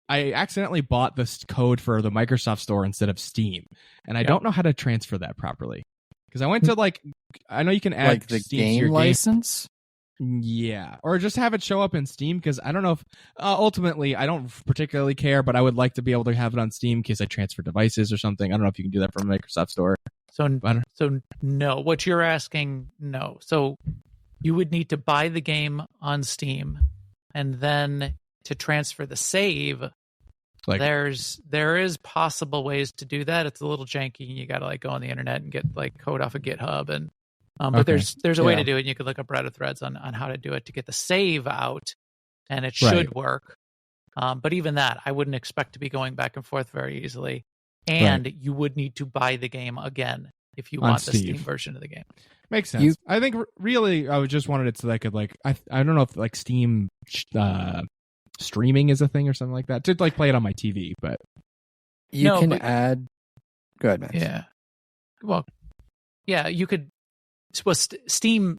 I accidentally bought this code for the Microsoft Store instead of Steam, and I don't know how to transfer that properly. Because I went to I know you can add like the Steam game to your license. Yeah, or just have it show up in Steam, because I don't know if ultimately I don't particularly care, but I would like to be able to have it on Steam in case I transfer devices or something. I don't know if you can do that from Microsoft Store. So no, what you're asking, no. So you would need to buy the game on Steam, and then to transfer the save, there is possible ways to do that. It's a little janky, and you got to go on the internet and get code off of GitHub and. But there's a way to do it, and you could look up Reddit threads on how to do it to get the save out, and it should work. But even that, I wouldn't expect to be going back and forth very easily. And you would need to buy the game again if you want the Steam version of the game. Makes sense. I think really I just wanted it so that I could I don't know if Steam streaming is a thing or something like that to play it on my TV, but you can add. Go ahead, Max. Yeah. Well, yeah, you could. Well, Steam,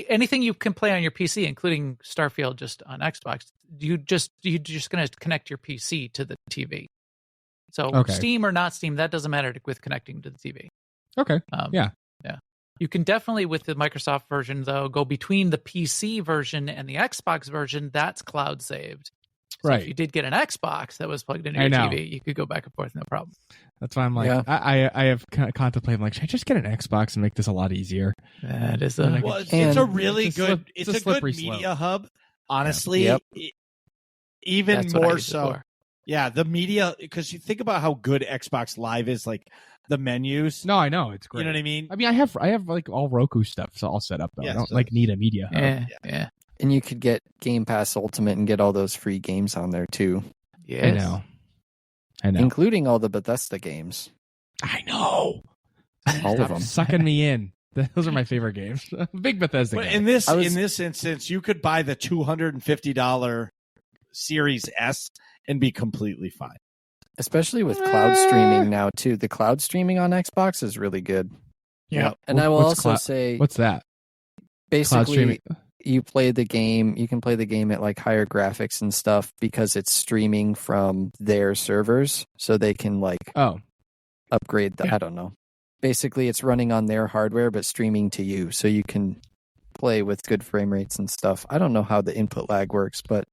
anything you can play on your PC, including Starfield, just on Xbox. You're just going to connect your PC to the TV. So Steam or not Steam, that doesn't matter with connecting to the TV. Okay. Yeah. You can definitely, with the Microsoft version, though, go between the PC version and the Xbox version. That's cloud saved. So if you did get an Xbox that was plugged into your TV, you could go back and forth, no problem. That's why I'm I have contemplated, should I just get an Xbox and make this a lot easier? That is it's a really good, it's a good media hub, honestly. Yep. Even That's more so. Yeah, the media, because you think about how good Xbox Live is, the menus. No, I know, it's great. You know what I mean? I mean, I have all Roku stuff all set up though. I don't need a media hub. Yeah. And you could get Game Pass Ultimate and get all those free games on there too. Yes. I know. Including all the Bethesda games. I know. All of them. Sucking me in. Those are my favorite games. Big Bethesda guy. In this instance, you could buy the $250 Series S and be completely fine. Especially with cloud streaming now too. The cloud streaming on Xbox is really good. Yeah. And I will also say, what's that? Basically, you play the game. You can play the game at like higher graphics and stuff because it's streaming from their servers, so they can like upgrade the. I don't know. Basically, it's running on their hardware but streaming to you, so you can play with good frame rates and stuff. I don't know how the input lag works, but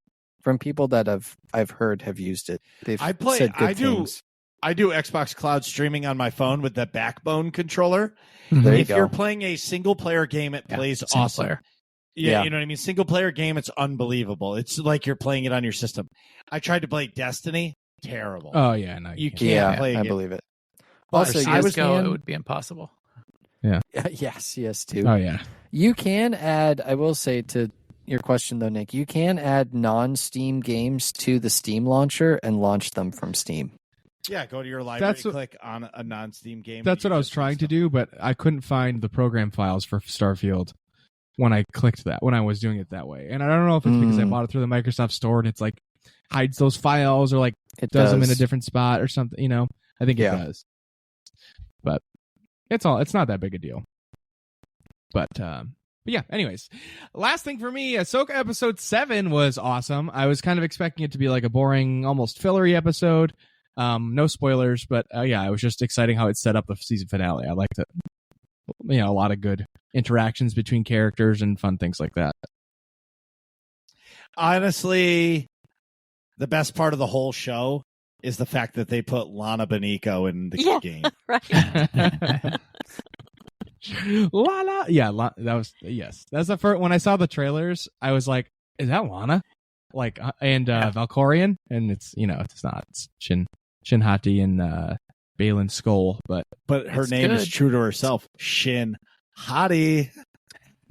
from people that I've heard have used it, said good things. I do Xbox Cloud streaming on my phone with the Backbone controller. There you If go. you're playing a single player game, it plays awesome. Player. Yeah, you know what I mean? Single player game, it's unbelievable. It's like you're playing it on your system. I tried to play Destiny. Terrible. Oh yeah, no, You can't. can't play I it. believe it. Also, Also, CSGO, it would be impossible. yes, too. Oh yeah. You can add, I will say to your question though, Nick, you can add non-Steam games to the Steam launcher and launch them from Steam. Yeah, go to your library, click on a non-Steam game. That's what I was trying to do, but I couldn't find the program files for Starfield when I clicked that, when I was doing it that way. And I don't know if it's because I bought it through the Microsoft Store and it's like hides those files or like it does them in a different spot or something, you know? I think it does. But it's not that big a deal. But yeah, anyways. Last thing for me, Ahsoka episode 7 was awesome. I was kind of expecting it to be like a boring, almost fillery episode. No spoilers, but yeah, it was just exciting how it set up the season finale. I liked it. You know, a lot of good interactions between characters and fun things like that. Honestly, the best part of the whole show is the fact that they put Lana Beniko in the game. Right. Lana, that was That's the first. When I saw the trailers, I was like, "Is that Lana?" Like, and Valkorian, and it's it's not. It's Shin Hati and Balin Skull, but her name is true to herself, Shin Hati.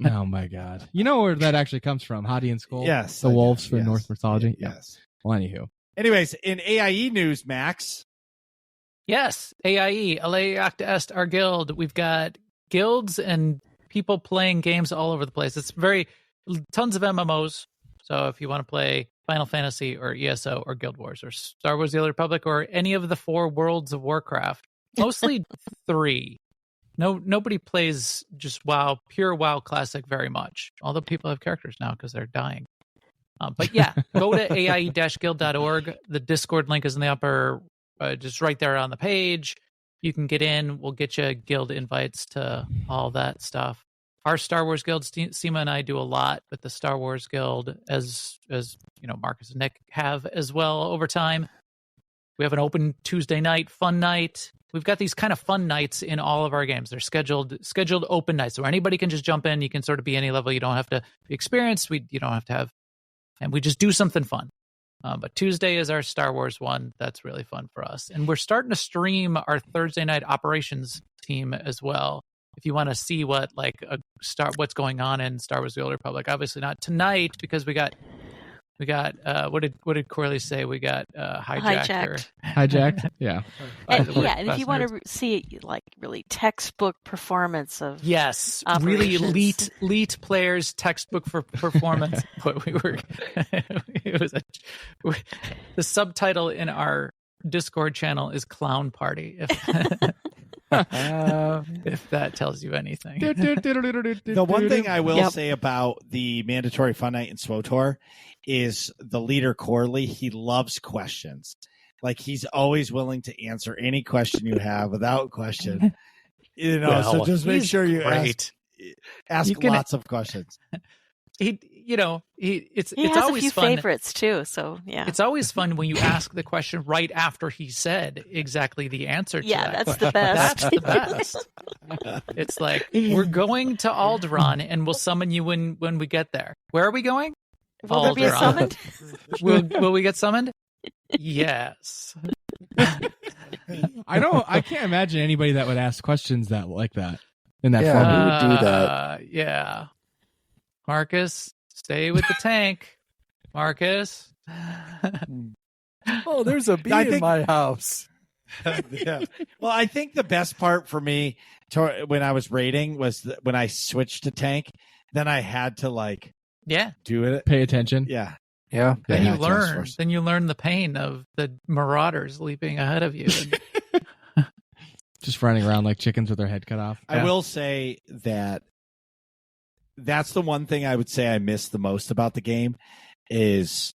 Oh my god! You know where that actually comes from? Hati and Skull. Yes, the wolves for Norse mythology. Yes. Well, anywho. Anyways, in AIE news, Max. Yes, AIE, LA Acta Est, our guild. We've got guilds and people playing games all over the place. It's tons of MMOs. So if you want to play Final Fantasy or ESO or Guild Wars or Star Wars: The Old Republic or any of the 4 Worlds of Warcraft, mostly 3. Nobody plays just WoW, pure WoW Classic very much. Although people have characters now because they're dying. But yeah, go to aie-guild.org. The Discord link is in the upper, just right there on the page. You can get in. We'll get you guild invites to all that stuff. Our Star Wars Guild, Sema and I do a lot with the Star Wars Guild, as Marcus and Nick have as well over time. We have an open Tuesday night, fun night. We've got these kind of fun nights in all of our games. They're scheduled open nights, so anybody can just jump in. You can sort of be any level. You don't have to be experienced. You don't have to have, and we just do something fun. But Tuesday is our Star Wars one. That's really fun for us. And we're starting to stream our Thursday night operations team as well. If you want to see what's going on in Star Wars: The Old Republic, obviously not tonight because we got what did Corley say? We got hijacked. Yeah. And if you want to see like really textbook performance of really elite players, textbook for performance. But the subtitle in our Discord channel is Clown Party. If that tells you anything. The one thing I will say about the mandatory fun night in SWTOR is the leader Corley. He loves questions. Like he's always willing to answer any question you have without question. So just make sure you ask lots of questions. It's has always a few fun. Favorites too. So yeah, it's always fun when you ask the question right after he said exactly the answer to that. That's the best. That's the best. It's like we're going to Alderaan, and we'll summon you when we get there. Where are we going? Will there be a summoned? Will we get summoned? Yes. I can't imagine anybody that would ask questions like that in that Yeah, format. who would do that? Yeah. Marcus, stay with the tank. Marcus. Oh, there's a bee in my house. Yeah. Well, I think the best part for me when I was raiding was when I switched to tank. Then I had to do it. Pay attention. Yeah. Yeah. Then you learn the pain of the marauders leaping ahead of you. Just running around like chickens with their head cut off. I will say that that's the one thing I would say I miss the most about the game is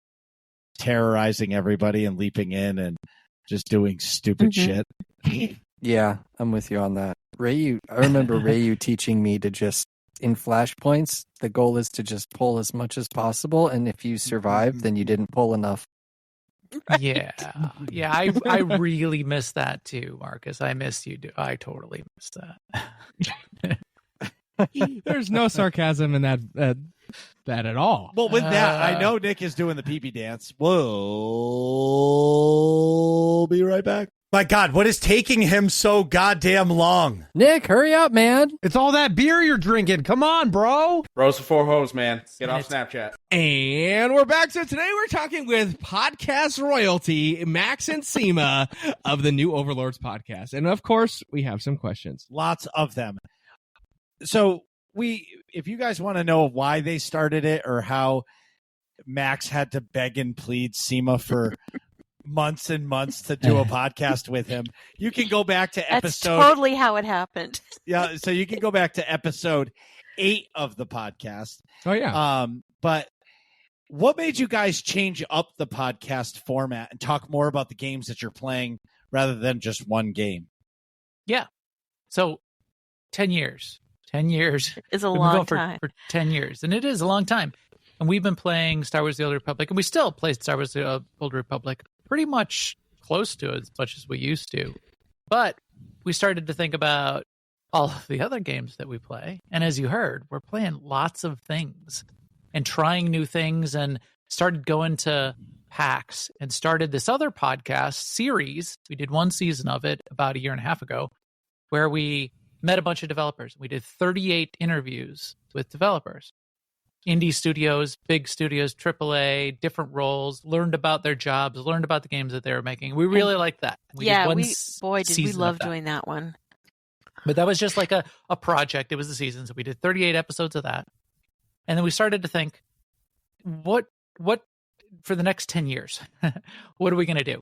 terrorizing everybody and leaping in and just doing stupid shit. Yeah, I'm with you on that. I remember Rayu teaching me to just, in flashpoints, the goal is to just pull as much as possible, and if you survive, then you didn't pull enough. Yeah. I really miss that too, Marcus. I miss you. I totally miss that. There's no sarcasm in that at all. Well, with that, I know Nick is doing the pee-pee dance. We'll be right back. My God, what is taking him so goddamn long? Nick, hurry up, man. It's all that beer you're drinking. Come on, bro. Bros before hoes, man. Get off Snapchat. And we're back. So today we're talking with podcast royalty, Max and Sema of the new Overlords podcast. And of course, we have some questions. Lots of them. So if you guys want to know why they started it or how Max had to beg and plead Sema for months and months to do a podcast with him, you can go back to episode. That's totally how it happened. Yeah, so you can go back to episode 8 of the podcast. Oh yeah. But what made you guys change up the podcast format and talk more about the games that you're playing rather than just one game? Yeah. So 10 years. 10 years is a We've long been going time. For 10 years. And it is a long time. And we've been playing Star Wars The Old Republic, and we still play Star Wars The Old Republic pretty much close to as much as we used to. But we started to think about all of the other games that we play. And as you heard, we're playing lots of things and trying new things, and started going to PAX and started this other podcast series. We did one season of it about a year and a half ago, where we met a bunch of developers. We did 38 interviews with developers. Indie studios, big studios, AAA, different roles, learned about their jobs, learned about the games that they were making. We really liked that. We did did we love doing that one. But that was just like a project. It was a season. So we did 38 episodes of that. And then we started to think, what for the next 10 years, what are we going to do?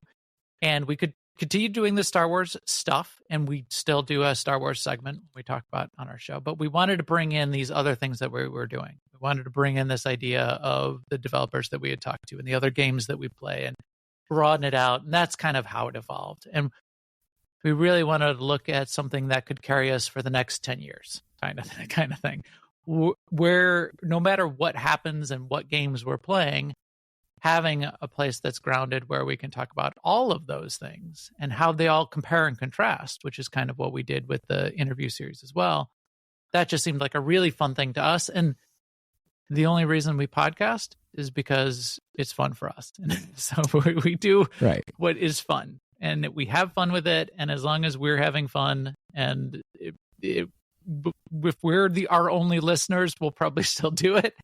And we could continue doing the Star Wars stuff, and we still do a Star Wars segment we talk about on our show, but we wanted to bring in these other things that we were doing. We wanted to bring in this idea of the developers that we had talked to and the other games that we play and broaden it out. And that's kind of how it evolved. And we really wanted to look at something that could carry us for the next 10 years, kind of thing, where no matter what happens and what games we're playing, having a place that's grounded where we can talk about all of those things and how they all compare and contrast, which is kind of what we did with the interview series as well. That just seemed like a really fun thing to us. And the only reason we podcast is because it's fun for us. And so we do what is fun, and we have fun with it. And as long as we're having fun, and if we're our only listeners, we'll probably still do it.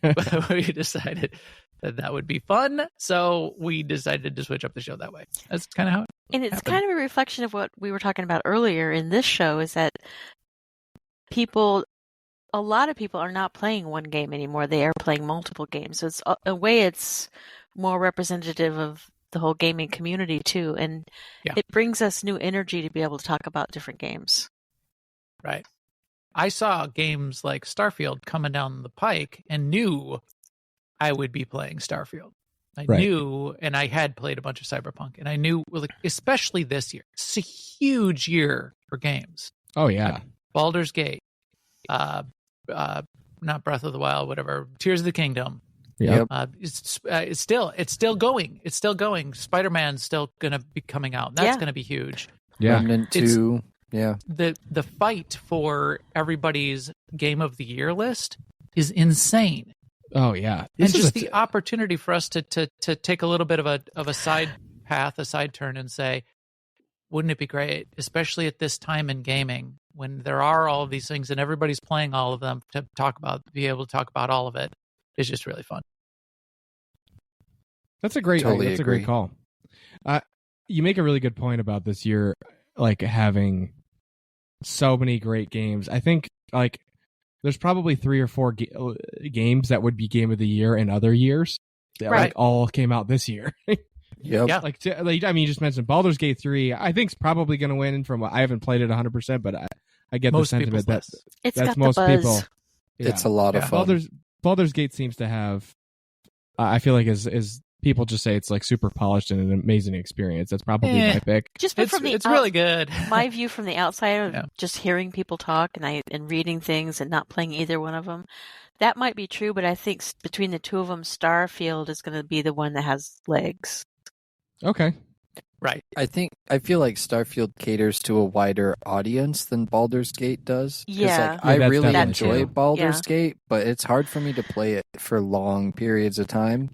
But we decided that would be fun, so we decided to switch up the show that way. That's kind of how and it's happened. kind of a reflection of what we were talking about earlier in this show, is that a lot of people are not playing one game anymore. They are playing multiple games. So it's a way it's more representative of the whole gaming community too, and it brings us new energy to be able to talk about different games. Right. I saw games like Starfield coming down the pike and knew I would be playing Starfield. I knew, and I had played a bunch of Cyberpunk, and I knew, especially this year, it's a huge year for games. Oh yeah, Baldur's Gate, not Breath of the Wild, whatever, Tears of the Kingdom. Yep. It's still going. It's still going. Spider-Man's still going to be coming out. That's going to be huge. Yeah. Remnant 2. Yeah. The fight for everybody's Game of the Year list is insane. Oh yeah. And just the opportunity for us to take a little bit of a side path, a side turn, and say, wouldn't it be great, especially at this time in gaming, when there are all of these things and everybody's playing all of them, to be able to talk about all of it is just really fun. That's a great call. You make a really good point about this year, like having so many great games. I think like there's probably 3 or 4 games that would be Game of the Year in other years that like all came out this year. Yep. Yeah. Like, I mean, you just mentioned Baldur's Gate 3. I think it's probably going to win from what I haven't played it 100%, but I get most the sentiment that's got most the buzz. people. It's a lot of fun. Baldur's Gate seems to have, I feel like is people just say it's like super polished and an amazing experience. That's probably my pick. Just It's really good. My view from the outside of just hearing people talk and reading things and not playing either one of them, that might be true, but I think between the two of them, Starfield is going to be the one that has legs. Okay. Right. I feel like Starfield caters to a wider audience than Baldur's Gate does. Yeah. I really that enjoy too. Baldur's Gate, but it's hard for me to play it for long periods of time.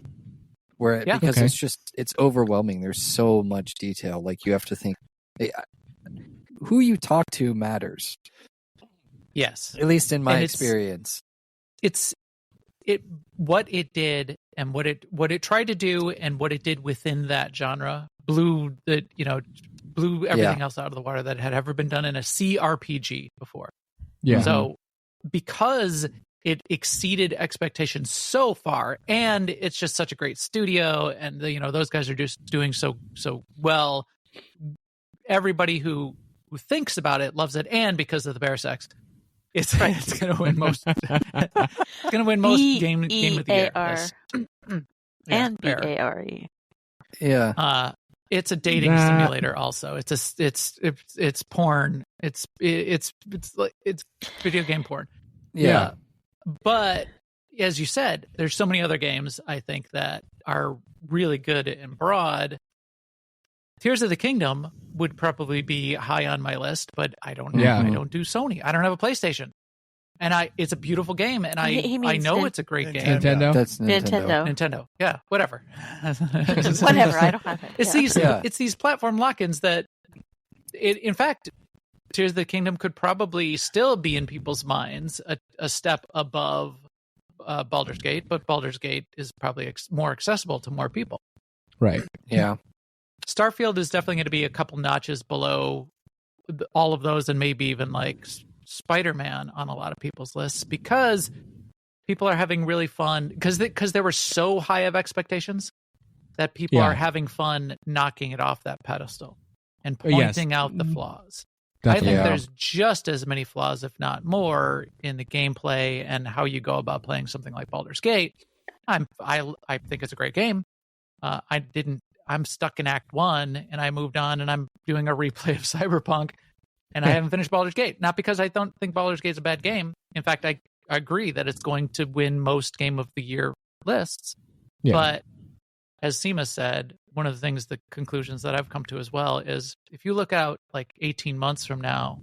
Because it's overwhelming. There's so much detail. Like you have to think, who you talk to matters. Yes. At least in my experience. What it did and what it tried to do and what it did within that genre blew everything else out of the water that had ever been done in a CRPG before. Yeah. So because it exceeded expectations so far, and it's just such a great studio, and those guys are just doing so well. Everybody who thinks about it loves it, and because of the bear sex, it's going to win most. It's going to win most game of the year. Yes. And BARE. Yeah. It's a dating simulator. Also, it's porn. It's video game porn. Yeah. But as you said, there's so many other games I think that are really good and broad. Tears of the Kingdom would probably be high on my list, but I don't know. I don't do Sony. I don't have a PlayStation. And it's a beautiful game, and I know it's a great game. Nintendo? That's Nintendo. Nintendo. Yeah, whatever. Whatever, I don't have it. It's these platform lock-ins that in fact, Tears of the Kingdom could probably still be in people's minds a step above Baldur's Gate, but Baldur's Gate is probably more accessible to more people. Right. Yeah. Starfield is definitely going to be a couple notches below all of those, and maybe even like Spider-Man on a lot of people's lists, because people are having really fun because there were so high of expectations that people are having fun knocking it off that pedestal and pointing out the flaws. Definitely. I think there's just as many flaws, if not more, in the gameplay and how you go about playing something like Baldur's Gate. I think it's a great game. I'm stuck in Act 1, and I moved on, and I'm doing a replay of Cyberpunk, and I haven't finished Baldur's Gate. Not because I don't think Baldur's Gate's a bad game. In fact, I agree that it's going to win most Game of the Year lists. Yeah. But as Sema said, one of the things, the conclusions that I've come to as well, is if you look out like 18 months from now,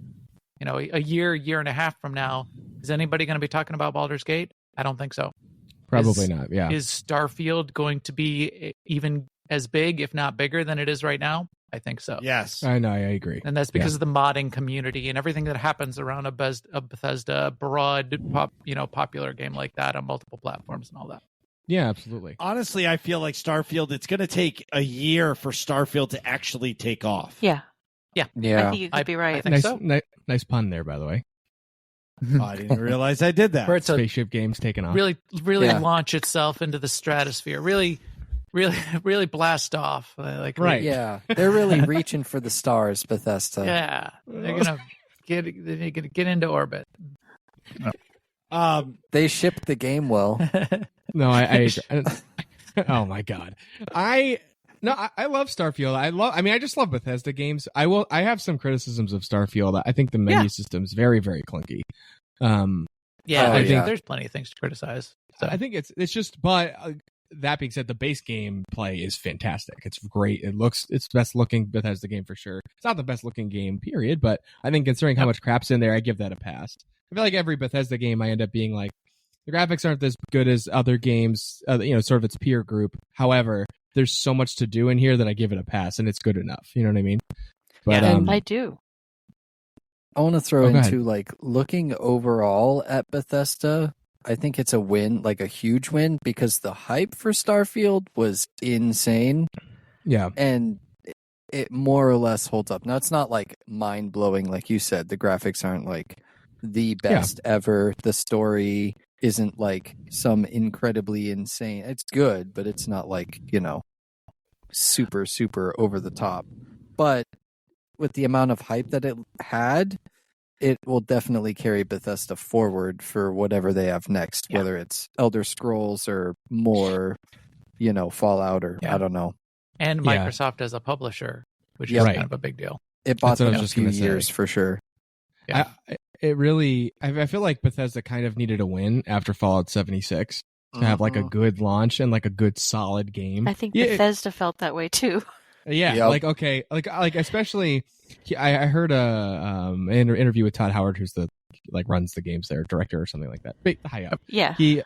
a year and a half from now, is anybody going to be talking about Baldur's Gate? I don't think so. Probably not, yeah. Is Starfield going to be even as big, if not bigger, than it is right now? I think so. Yes. I know, I agree. And that's because of the modding community and everything that happens around a Bethesda broad, popular game like that on multiple platforms and all that. Yeah, absolutely. Honestly, I feel like Starfield, it's going to take a year for Starfield to actually take off. Yeah. Yeah. I think you could be right. I think so. Nice pun there, by the way. Oh, I didn't realize I did that. Where it's Spaceship games taking off. Really launch itself into the stratosphere. Really blast off. Right. Yeah. They're really reaching for the stars, Bethesda. Yeah. They're going to get into orbit. They shipped the game well. No, I agree. Oh my god. I love Starfield. I just love Bethesda games. I have some criticisms of Starfield. I think the menu system is very, very clunky. I think there's plenty of things to criticize. So. I think it's just, but that being said, the base game play is fantastic. It's great. It's the best looking Bethesda game for sure. It's not the best looking game, period, but I think considering how much crap's in there, I give that a pass. I feel like every Bethesda game I end up being like, the graphics aren't as good as other games, sort of its peer group. However, there's so much to do in here that I give it a pass, and it's good enough. You know what I mean? But, I do. I want to throw into like looking overall at Bethesda. I think it's a win, like a huge win, because the hype for Starfield was insane. Yeah. And it more or less holds up. Now, it's not like mind blowing, like you said. The graphics aren't like the best ever. The story isn't like some incredibly insane. It's good, but it's not like, super, super over the top. But with the amount of hype that it had, it will definitely carry Bethesda forward for whatever they have next, whether it's Elder Scrolls or more, Fallout or I don't know. And Microsoft as a publisher, which is kind of a big deal. It bought them a few years for sure. Yeah. I feel like Bethesda kind of needed a win after Fallout 76 to have like a good launch and like a good solid game. I think Bethesda felt that way too. Yeah, Yep. like especially, I heard an interview with Todd Howard, who's the runs the games there, director or something like that, big high up. Yeah, he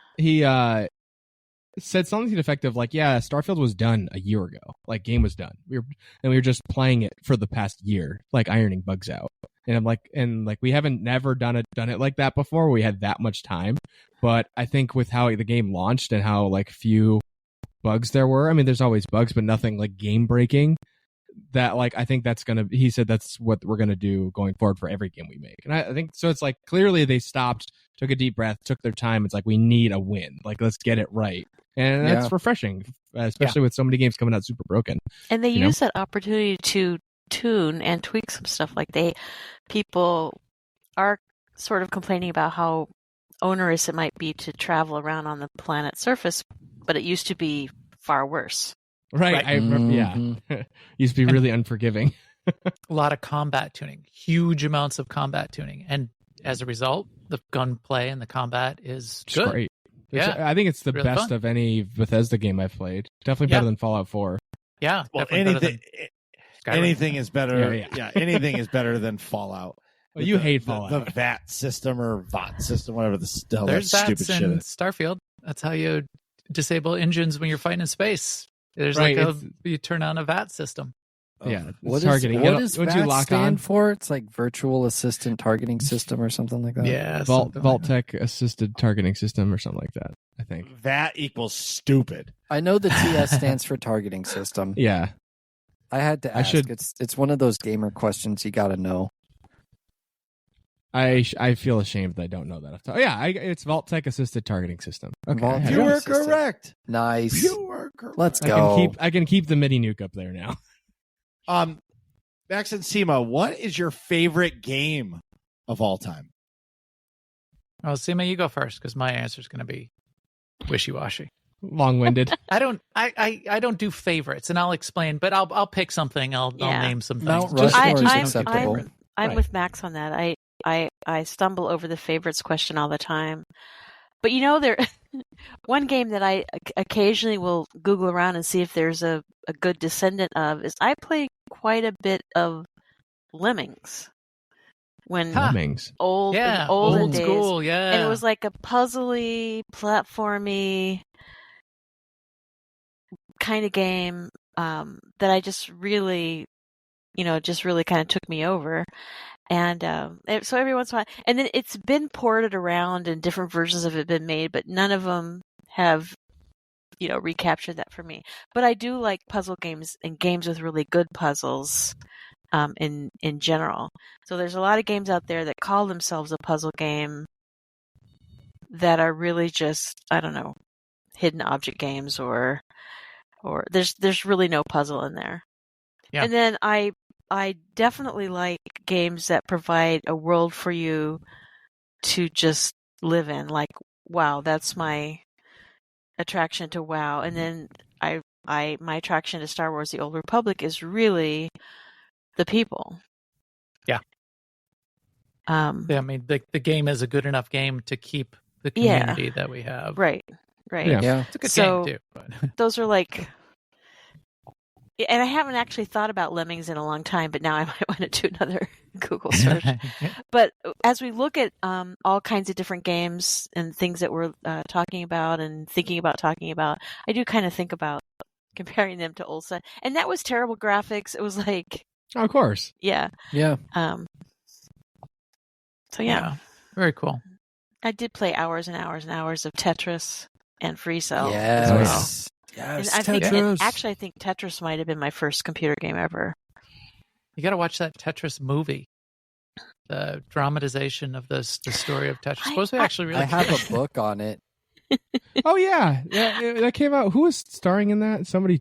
said something to the effect of Starfield was done a year ago, game was done. We were just playing it for the past year, ironing bugs out. And I'm we haven't never done it like that before. We had that much time, but I think with how the game launched and how few bugs there were, I mean, there's always bugs, but nothing game breaking. That I think he said that's what we're gonna do going forward for every game we make. And I think so. It's clearly they stopped, took a deep breath, took their time. It's we need a win. Let's get it right. And that's refreshing, especially with so many games coming out super broken. And they use that opportunity to tune and tweak some stuff. People are sort of complaining about how onerous it might be to travel around on the planet's surface, but it used to be far worse. Right. I remember, used to be really unforgiving. A lot of combat tuning, huge amounts of combat tuning. And as a result, the gunplay and the combat is good. Great. I think it's the really best of any Bethesda game I've played. Definitely better than Fallout 4. Yeah. Well, anything is better. Yeah, anything is better than Fallout. Well, you hate Fallout. The VAT system or VOT system, whatever the hell that There's stupid VATs shit in is. Starfield. That's how you disable engines when you're fighting in space. There's you turn on a VAT system. Yeah, what targeting. Does VAT stand for? It's Virtual Assistant Targeting System or something like that. Yeah, Vault-Tec Assisted Targeting System or something like that, I think. VAT equals stupid. I know the TS stands for Targeting System. Yeah. I had to ask. It's one of those gamer questions you got to know. I feel ashamed that I don't know that. It's Vault-Tec Assisted Targeting System. Okay, you were correct. Nice. You were correct. Let's go. I can keep the mini nuke up there now. Max and Sema, what is your favorite game of all time? Well, Sema, you go first because my answer is going to be wishy-washy, long-winded. I don't do favorites, and I'll explain. But I'll pick something. I'll name some things. Mount Rushmore is acceptable. I'm with Max on that. I stumble over the favorites question all the time. But there one game that I occasionally will Google around and see if there's a good descendant of is I play quite a bit of Lemmings. Lemmings. Old old days. School, yeah. And it was like a puzzly, platformy kind of game that I just really kind of took me over. And so every once in a while, and then it's been ported around and different versions of it have been made, but none of them have, recaptured that for me. But I do like puzzle games and games with really good puzzles in general. So there's a lot of games out there that call themselves a puzzle game that are really just, I don't know, hidden object games or there's really no puzzle in there. Yeah. And then I definitely like games that provide a world for you to just live in. Like, WoW, that's my attraction to WoW. And then my attraction to Star Wars: The Old Republic is really the people. Yeah. I mean, the game is a good enough game to keep the community that we have. Right. Yeah. It's a good game too. But. Those are and I haven't actually thought about Lemmings in a long time, but now I might want to do another Google search. But as we look at all kinds of different games and things that we're talking about and thinking about talking about, I do kind of think about comparing them to old stuff. And that was terrible graphics. It was like... Oh, of course. Yeah. Yeah. So, yeah. Very cool. I did play hours and hours and hours of Tetris and Free Cell. Yes. As well. Yes, I think Tetris might have been my first computer game ever. You got to watch that Tetris movie, the dramatization of the story of Tetris. Supposed to be actually really. I have a book on it. Oh yeah, that came out. Who was starring in that? Somebody.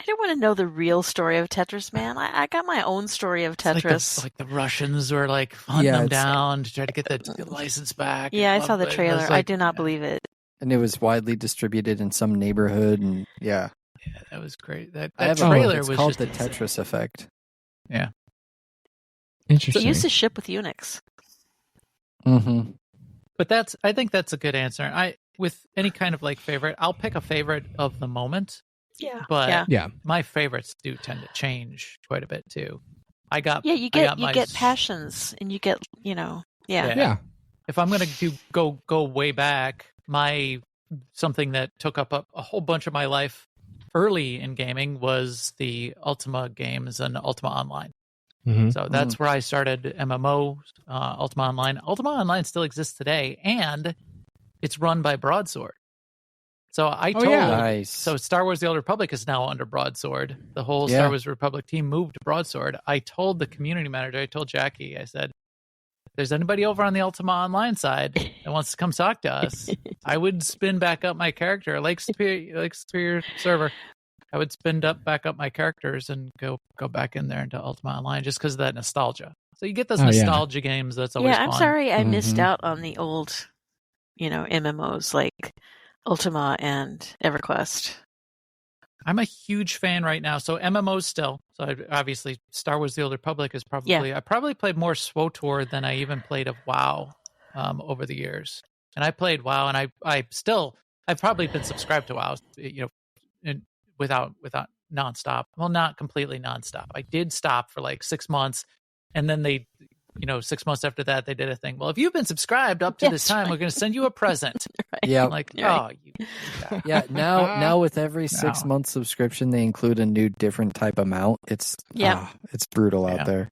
I don't want to know the real story of Tetris, man. I got my own story of Tetris. Like the Russians were like hunting them down to try to get the license back. Yeah, I saw the trailer. I do not believe it. And it was widely distributed in some neighborhood, and yeah, that was great. That trailer was called just the Tetris effect. Yeah, interesting. It used to ship with Unix. Mm-hmm. But I think that's a good answer. With any kind of like favorite, I'll pick a favorite of the moment. Yeah, but yeah, my favorites do tend to change quite a bit too. You get passions, and you get yeah. If I'm gonna go way back, something that took up a whole bunch of my life early in gaming was the Ultima games and Ultima Online. Mm-hmm. So that's where I started MMO, Ultima Online. Ultima Online still exists today, and it's run by Broadsword. So So Star Wars: The Old Republic is now under Broadsword. The whole Star Wars Republic team moved to Broadsword. I told the community manager, I told Jackie, I said, if there's anybody over on the Ultima Online side that wants to come talk to us, I would spin back up my character, Lake Superior server. I would back up my characters and go back in there into Ultima Online just because of that nostalgia. So you get those nostalgia games. That's always fun. I'm sorry I missed out on the old, MMOs like Ultima and EverQuest. I'm a huge fan right now. So MMOs still. So obviously Star Wars: The Old Republic is probably I probably played more SWTOR than I even played of WoW over the years. And I played WoW, and I've probably been subscribed to WoW, without nonstop. Well, not completely nonstop. I did stop for like 6 months, and then they 6 months after that, they did a thing. Well, if you've been subscribed up to this time, we're going to send you a present. Right. Yeah. I'm like, now with every 6 month subscription, they include a new different type of mount. It's brutal out there.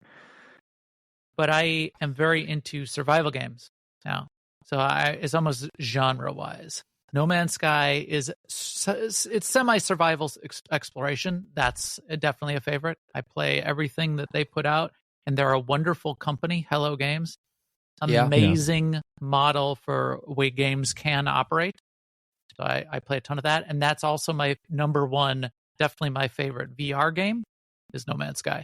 But I am very into survival games now. So it's almost genre wise. No Man's Sky it's semi-survival exploration. That's definitely a favorite. I play everything that they put out, and they're a wonderful company, Hello Games. Amazing model for way games can operate. So I play a ton of that, and that's also my number one, definitely my favorite VR game is No Man's Sky.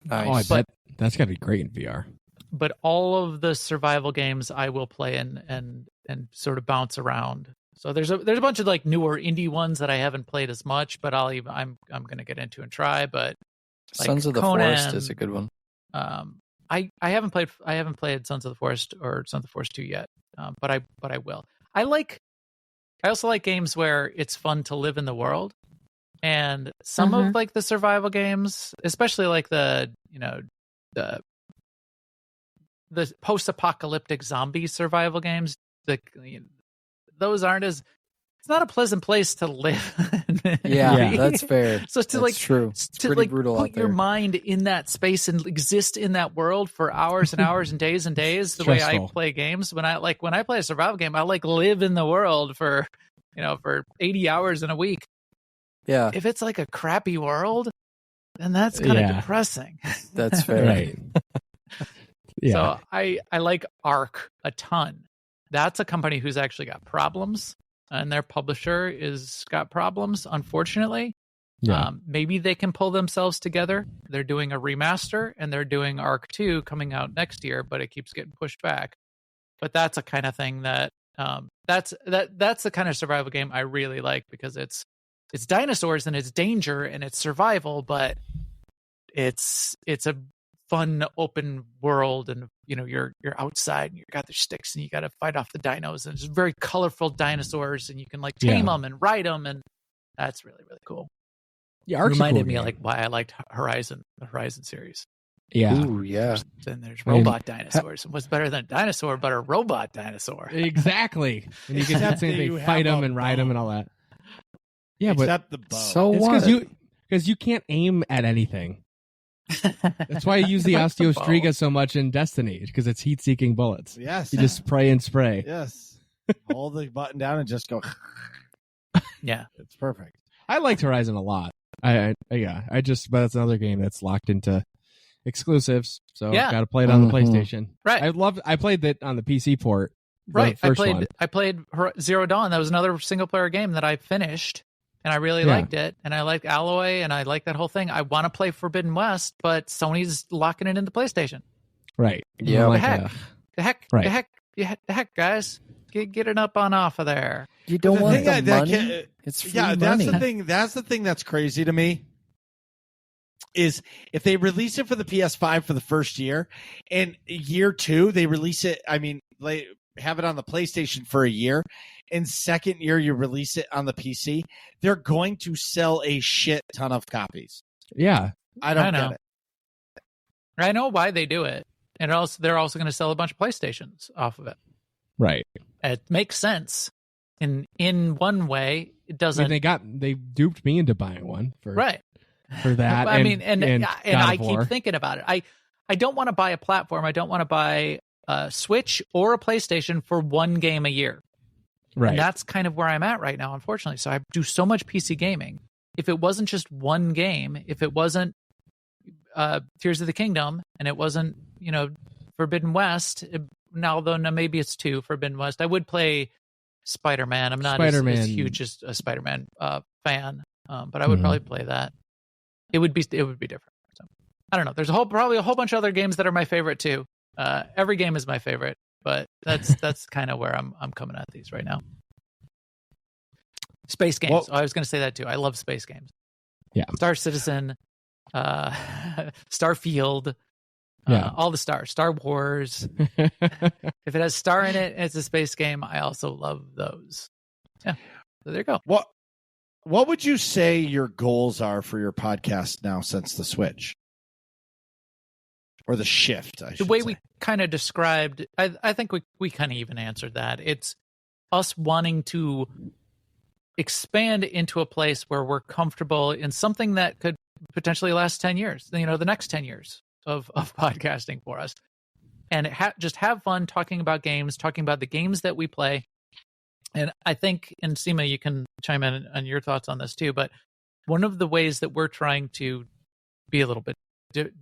Nice. Oh, I bet that's got to be great in VR. But all of the survival games I will play and sort of bounce around. So there's a bunch of like newer indie ones that I haven't played as much, but I'm going to get into and try. But like Sons of the Forest is a good one. I haven't played Sons of the Forest or Sons of the Forest 2 yet, but I will. I also like games where it's fun to live in the world, and some of like the survival games, especially like the post-apocalyptic zombie survival games, those aren't as. It's not a pleasant place to live. Yeah, that's fair. So that's true. It's to pretty brutal put out there. your mind in that space and exist in that world for hours and hours and days, the way I play games. When I play a survival game, I live in the world for 80 hours in a week. Yeah. If it's like a crappy world, then that's kind of depressing. That's fair. Right. So I like Arc a ton. That's a company who's actually got problems, and their publisher is got problems, unfortunately. Yeah. Maybe they can pull themselves together. They're doing a remaster, and they're doing Arc 2 coming out next year, but it keeps getting pushed back. But that's a kind of thing that that's the kind of survival game I really like, because it's dinosaurs and it's danger and it's survival, but it's a fun open world, and you're outside and you got the sticks and you got to fight off the dinos, and it's very colorful dinosaurs, and you can like tame them and ride them, and that's really, really cool. Yeah, it reminded me like why I liked the Horizon series. Yeah. Ooh, yeah. Then there's robot dinosaurs. What's better than a dinosaur but a robot dinosaur? Exactly. And you can have something, fight them and ride them and all that. Yeah, it's but not the bow. So it's what? Because you can't aim at anything. That's why I use the Osteostriga so much in Destiny, because it's heat-seeking bullets. Yes. You just spray and spray. Yes. Hold the button down and just go. Yeah. It's perfect. I liked Horizon a lot. But that's another game that's locked into exclusives, so got to play it on the PlayStation. Right. I played that on the PC port. Right. I played Zero Dawn. That was another single player game that I finished and I really liked it, and I liked Alloy, and I like that whole thing. I want to play Forbidden West, but Sony's locking it into PlayStation. Right. Yeah. The heck, guys. Get it up on off of there. You don't want the money. It's free money. That's the thing that's crazy to me. Is if they release it for the PS5 for the first year, and year 2 they release it. I mean, have it on the PlayStation for a year, and second year you release it on the PC. They're going to sell a shit ton of copies. Yeah, I don't get it. I know why they do it, and they're also going to sell a bunch of PlayStations off of it. Right. It makes sense. In one way, it doesn't. I mean, they duped me into buying one for that. I mean, and I keep thinking about it. I don't want to buy a platform. I don't want to buy a Switch or a PlayStation for one game a year. Right. And that's kind of where I'm at right now, unfortunately. So I do so much PC gaming. If it wasn't just one game, if it wasn't Tears of the Kingdom, and it wasn't, Forbidden West, although maybe it's 2 Forbidden West, I would play Spider-Man. I'm not as huge as a Spider-Man fan, but I would probably play that. It would be different. So, I don't know. There's probably a whole bunch of other games that are my favorite too. Every game is my favorite, but that's kind of where I'm coming at these right now. Space games. Well, I was going to say that too. I love space games. Yeah. Star Citizen, Starfield, all the stars. Star Wars. If it has star in it, and it's a space game. I also love those. Yeah. So there you go. What would you say your goals are for your podcast now since the switch? Or the shift, I should The way say. we kind of described, I think we kind of even answered that. It's us wanting to expand into a place where we're comfortable in something that could potentially last 10 years, the next 10 years of podcasting for us. And just have fun talking about games, talking about the games that we play. And I think, and Sema, you can chime in on your thoughts on this too, but one of the ways that we're trying to be a little bit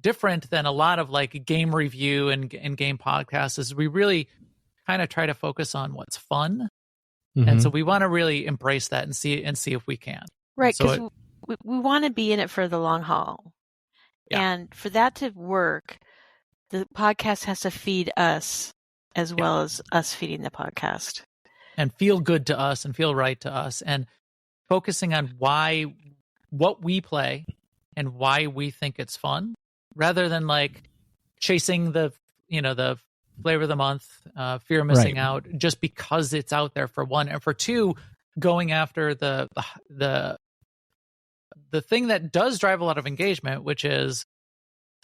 different than a lot of like game review and game podcasts is we really kind of try to focus on what's fun. Mm-hmm. And so we want to really embrace that and see if we can. Right, because we want to be in it for the long haul. Yeah. And for that to work, the podcast has to feed us as well as us feeding the podcast. And feel good to us and feel right to us, and focusing on what we play and why we think it's fun, rather than like chasing the flavor of the month, fear of missing out, just because it's out there, for one, and for two, going after the thing that does drive a lot of engagement, which is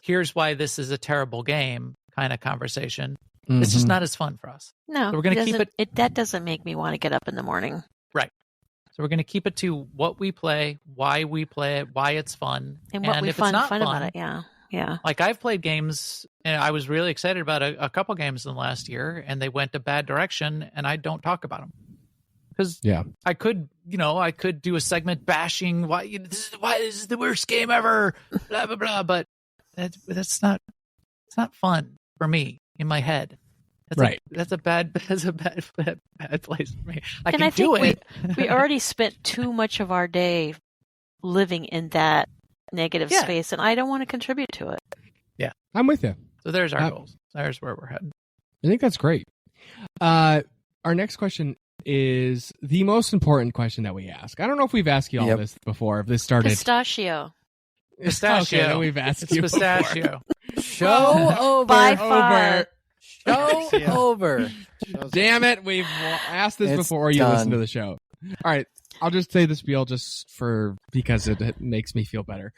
here's why this is a terrible game kind of conversation. Mm-hmm. It's just not as fun for us. No, so we're going to keep it. That doesn't make me want to get up in the morning. Right. So we're going to keep it to what we play, why we play it, why it's fun, and what we find fun about it. Yeah, yeah. Like I've played games, and I was really excited about a couple games in the last year, and they went a bad direction, and I don't talk about them because I could do a segment bashing why this is the worst game ever, blah blah blah. But that's not fun for me. In my head, that's a bad place for me. I think we already spent too much of our day living in that negative space, and I don't want to contribute to it. Yeah, I'm with you. So there's our goals. There's where we're heading. I think that's great. Our next question is the most important question that we ask. I don't know if we've asked you all this before. If this started Pistachio. Okay, we've asked you pistachio. Show over. By far. Show over. Damn it. We've asked this before you listen to the show. All right. I'll just say the spiel because it makes me feel better.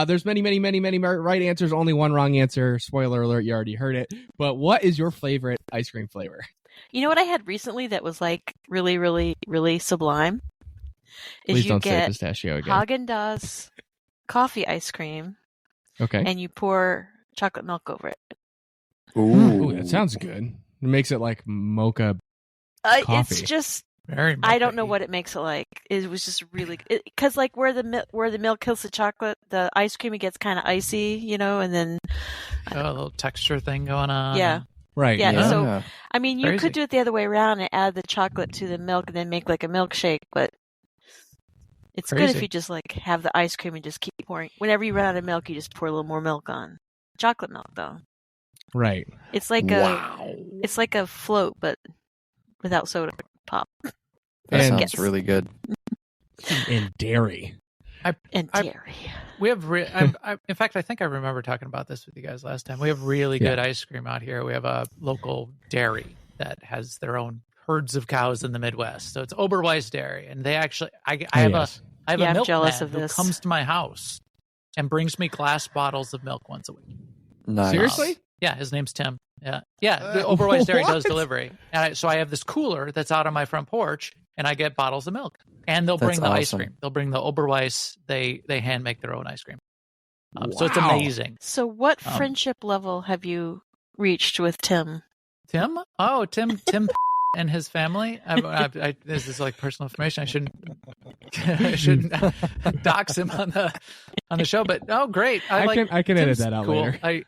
There's many right answers, only one wrong answer. Spoiler alert, you already heard it. But what is your favorite ice cream flavor? You know what I had recently that was like really, really, really sublime? Please don't say pistachio again. Haagen-Dazs coffee ice cream. Okay. And you pour chocolate milk over it. Ooh, that sounds good. It makes it like mocha coffee. It's just very I don't know what it makes it like. It was just really because like where the milk kills the chocolate, the ice cream, it gets kind of icy, and then a little texture thing going on. Yeah. Right. Yeah. So I mean, you could do it the other way around and add the chocolate to the milk and then make like a milkshake, but It's Crazy. good if you just like have the ice cream and just keep pouring. Whenever you run out of milk, you just pour a little more milk on. Chocolate milk, though. Right. It's like it's like a float, but without soda pop. That And- sounds really good. And dairy. And dairy. We have, in fact, I think I remember talking about this with you guys last time. We have really good ice cream out here. We have a local dairy that has their own herds of cows in the Midwest. So it's Oberweis Dairy, and they actually, I have a I'm milkman jealous of who this. comes to my house and brings me glass bottles of milk once a week. Nice. Seriously? Yeah, his name's Tim. Yeah, the Oberweis Dairy does delivery, and so I have this cooler that's out on my front porch, and I get bottles of milk. And they'll bring That's the ice awesome. cream. They'll bring the Oberweis. They hand make their own ice cream. So it's amazing. So what friendship level have you reached with Tim? Tim? Oh, Tim and his family. This is like personal information. I shouldn't dox him on the show. But great. I can edit that out cool. later.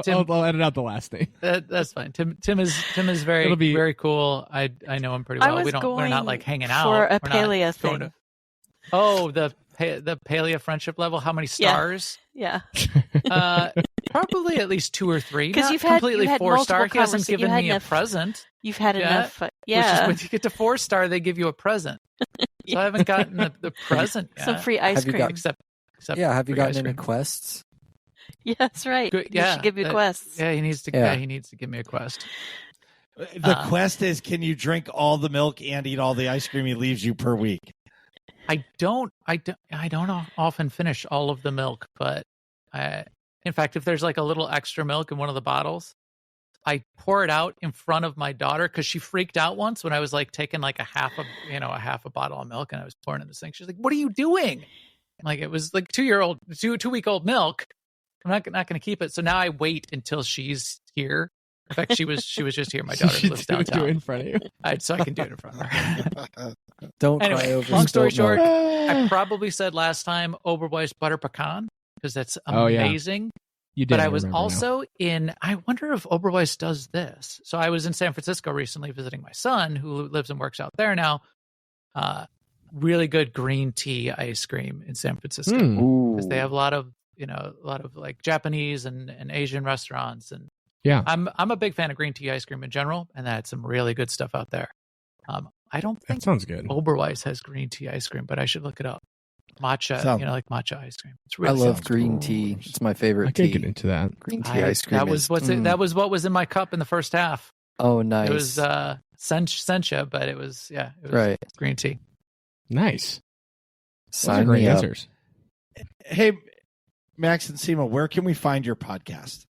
Tim, I'll edit out the last name. that's fine. Tim is very very cool. I know him pretty I well. was We're not like hanging out for a We're not palea going thing. The palea friendship level. How many stars? Yeah. Probably at least 2 or 3. 'Cause Not you've had- completely you had 4-star. multiple He hasn't you given had me a enough- present. You've had enough. Which Yeah. is when you get to 4-star, they give you a present. So I haven't gotten the present yet. Some free ice Have you cream. got- Except Yeah, have you free gotten ice any cream. quests? Yeah, that's right. Good- He yeah, should give you that- quests. Yeah, he needs to. Yeah. He needs to give me a quest. The quest is, can you drink all the milk and eat all the ice cream he leaves you per week? I don't often finish all of the milk, but in fact, if there's like a little extra milk in one of the bottles, I pour it out in front of my daughter because she freaked out once when I was like taking like a half a bottle of milk and I was pouring in this thing. She's like, "What are you doing?" Like it was like 2-week-old milk. I'm not going to keep it. So now I wait until she's here. In fact, she was just here. My daughter lives Do downtown, it in front of you. so I can do it in front of her. Don't Anyway, cry over long story spilt short, milk. I probably said last time Oberweis butter pecan because that's Oh, yeah. amazing. You did. But I was remember now. also I wonder if Oberweis does this. So I was in San Francisco recently visiting my son who lives and works out there now. Really good green tea ice cream in San Francisco because they have a lot of like Japanese and Asian restaurants. And Yeah. I'm a big fan of green tea ice cream in general, and they had some really good stuff out there. I don't That think sounds good. Oberweis has green tea ice cream, but I should look it up. Matcha, like matcha ice cream. It's I really love green tea. It's my favorite I can't tea. get into that. Green tea ice cream. That was that was what was in my cup in the first half. Oh, nice. It was sencha, but it was Right. green tea. Nice. Those are Sign great me up. answers. Hey, Max and Sema, where can we find your podcast?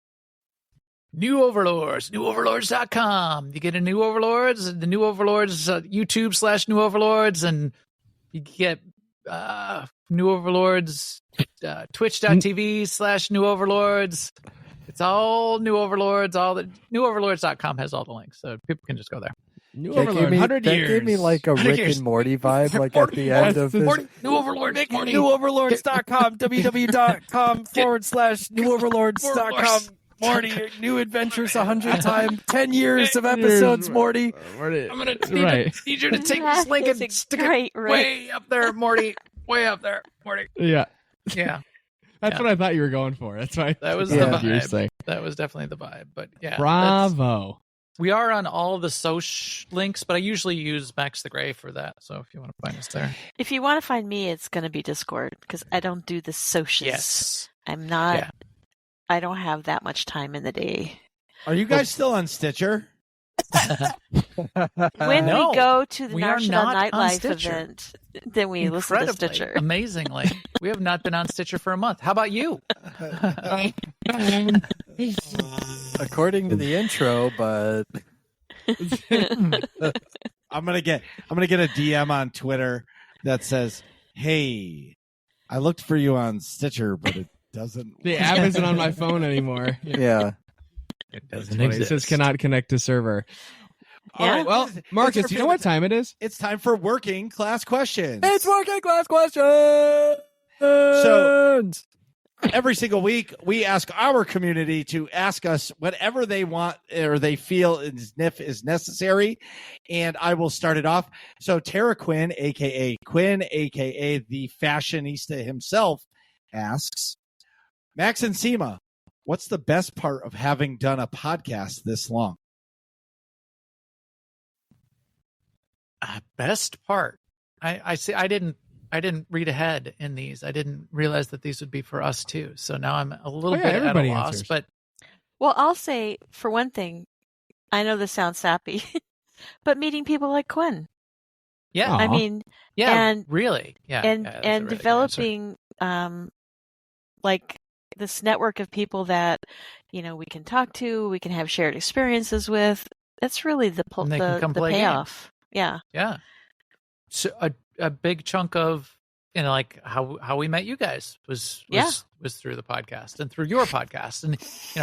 New Overlords, newoverlords.com. You get a New Overlords, the New Overlords, YouTube /New Overlords, and you get New Overlords, twitch.tv /New Overlords. It's all New Overlords. All the newoverlords.com has all the links, so people can just go there. New That Overlord, gave me, 100 that years. gave me like a 100 Rick years. and Morty vibe, like at the end of this. New Overlords, Morty. Newoverlords.com, www.com /newoverlords.com. Morty, new adventures 100 times, 10 years of episodes, Morty. I'm gonna Right. need you to take this link That's a and stick great it Rick. way up there, Morty. Way up there, Morty. Yeah. Yeah, That's Yeah. what I thought you were going for. That's why. that was Yeah. the What you were vibe. saying. That was definitely the vibe. But yeah, Bravo. we are on all the social links, but I usually use Max the Gray for that. So if you want to find us there, If you want to find me, it's going to be Discord because I don't do the socials. yes. I'm not. Yeah. I don't have that much time in the day. Are you guys still on Stitcher? When No, we go to the we are National not on Nightlife Stitcher. event, then we listen to Incredibly, Stitcher. amazingly, we have not been on Stitcher for a month. How about you? According to the intro, but I'm gonna get a DM on Twitter that says, "Hey, I looked for you on Stitcher, but it doesn't." The app isn't on my phone anymore. yeah. It That's funny. It says cannot connect to server. All Yeah. right, Well, Marcus, you know what time it is? It's time for working class questions. It's working class questions. Every single week, we ask our community to ask us whatever they want or they feel is necessary. And I will start it off. So Tara Quinn, a.k.a. the fashionista himself, asks, Max and Sema, what's the best part of having done a podcast this long? Best part. I see. I didn't read ahead in these. I didn't realize that these would be for us too. So now I'm a little bit at a loss. Answers. But Well, I'll say, for one thing, I know this sounds sappy, but meeting people like Quinn. yeah, I mean, yeah, and really, yeah, and yeah, that's a really good developing like this network of people that we can talk to, we can have shared experiences with. That's really the And they can come play payoff. Yeah. Yeah. So a big chunk of like how we met you guys was through the podcast and through your podcast, and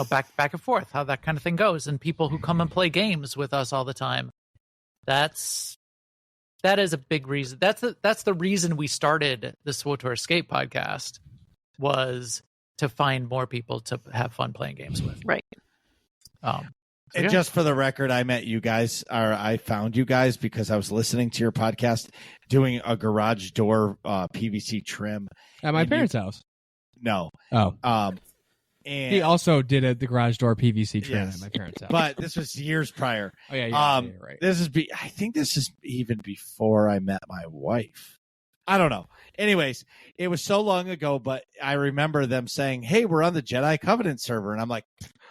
back and forth, how that kind of thing goes, and people who come and play games with us all the time. That is a big reason. That's the reason we started the SWTOR Escape podcast, was to find more people to have fun playing games with. Right. And just for the record, I met you guys, or I found you guys because I was listening to your podcast doing a garage door PVC trim At my parents' house. No. Oh. And He also did the garage door PVC trim Yes. at my parents' house. but this was years prior. Oh yeah, right. I think this is even before I met my wife. I don't know. Anyways, it was so long ago, but I remember them saying, "Hey, we're on the Jedi Covenant server," and I'm like,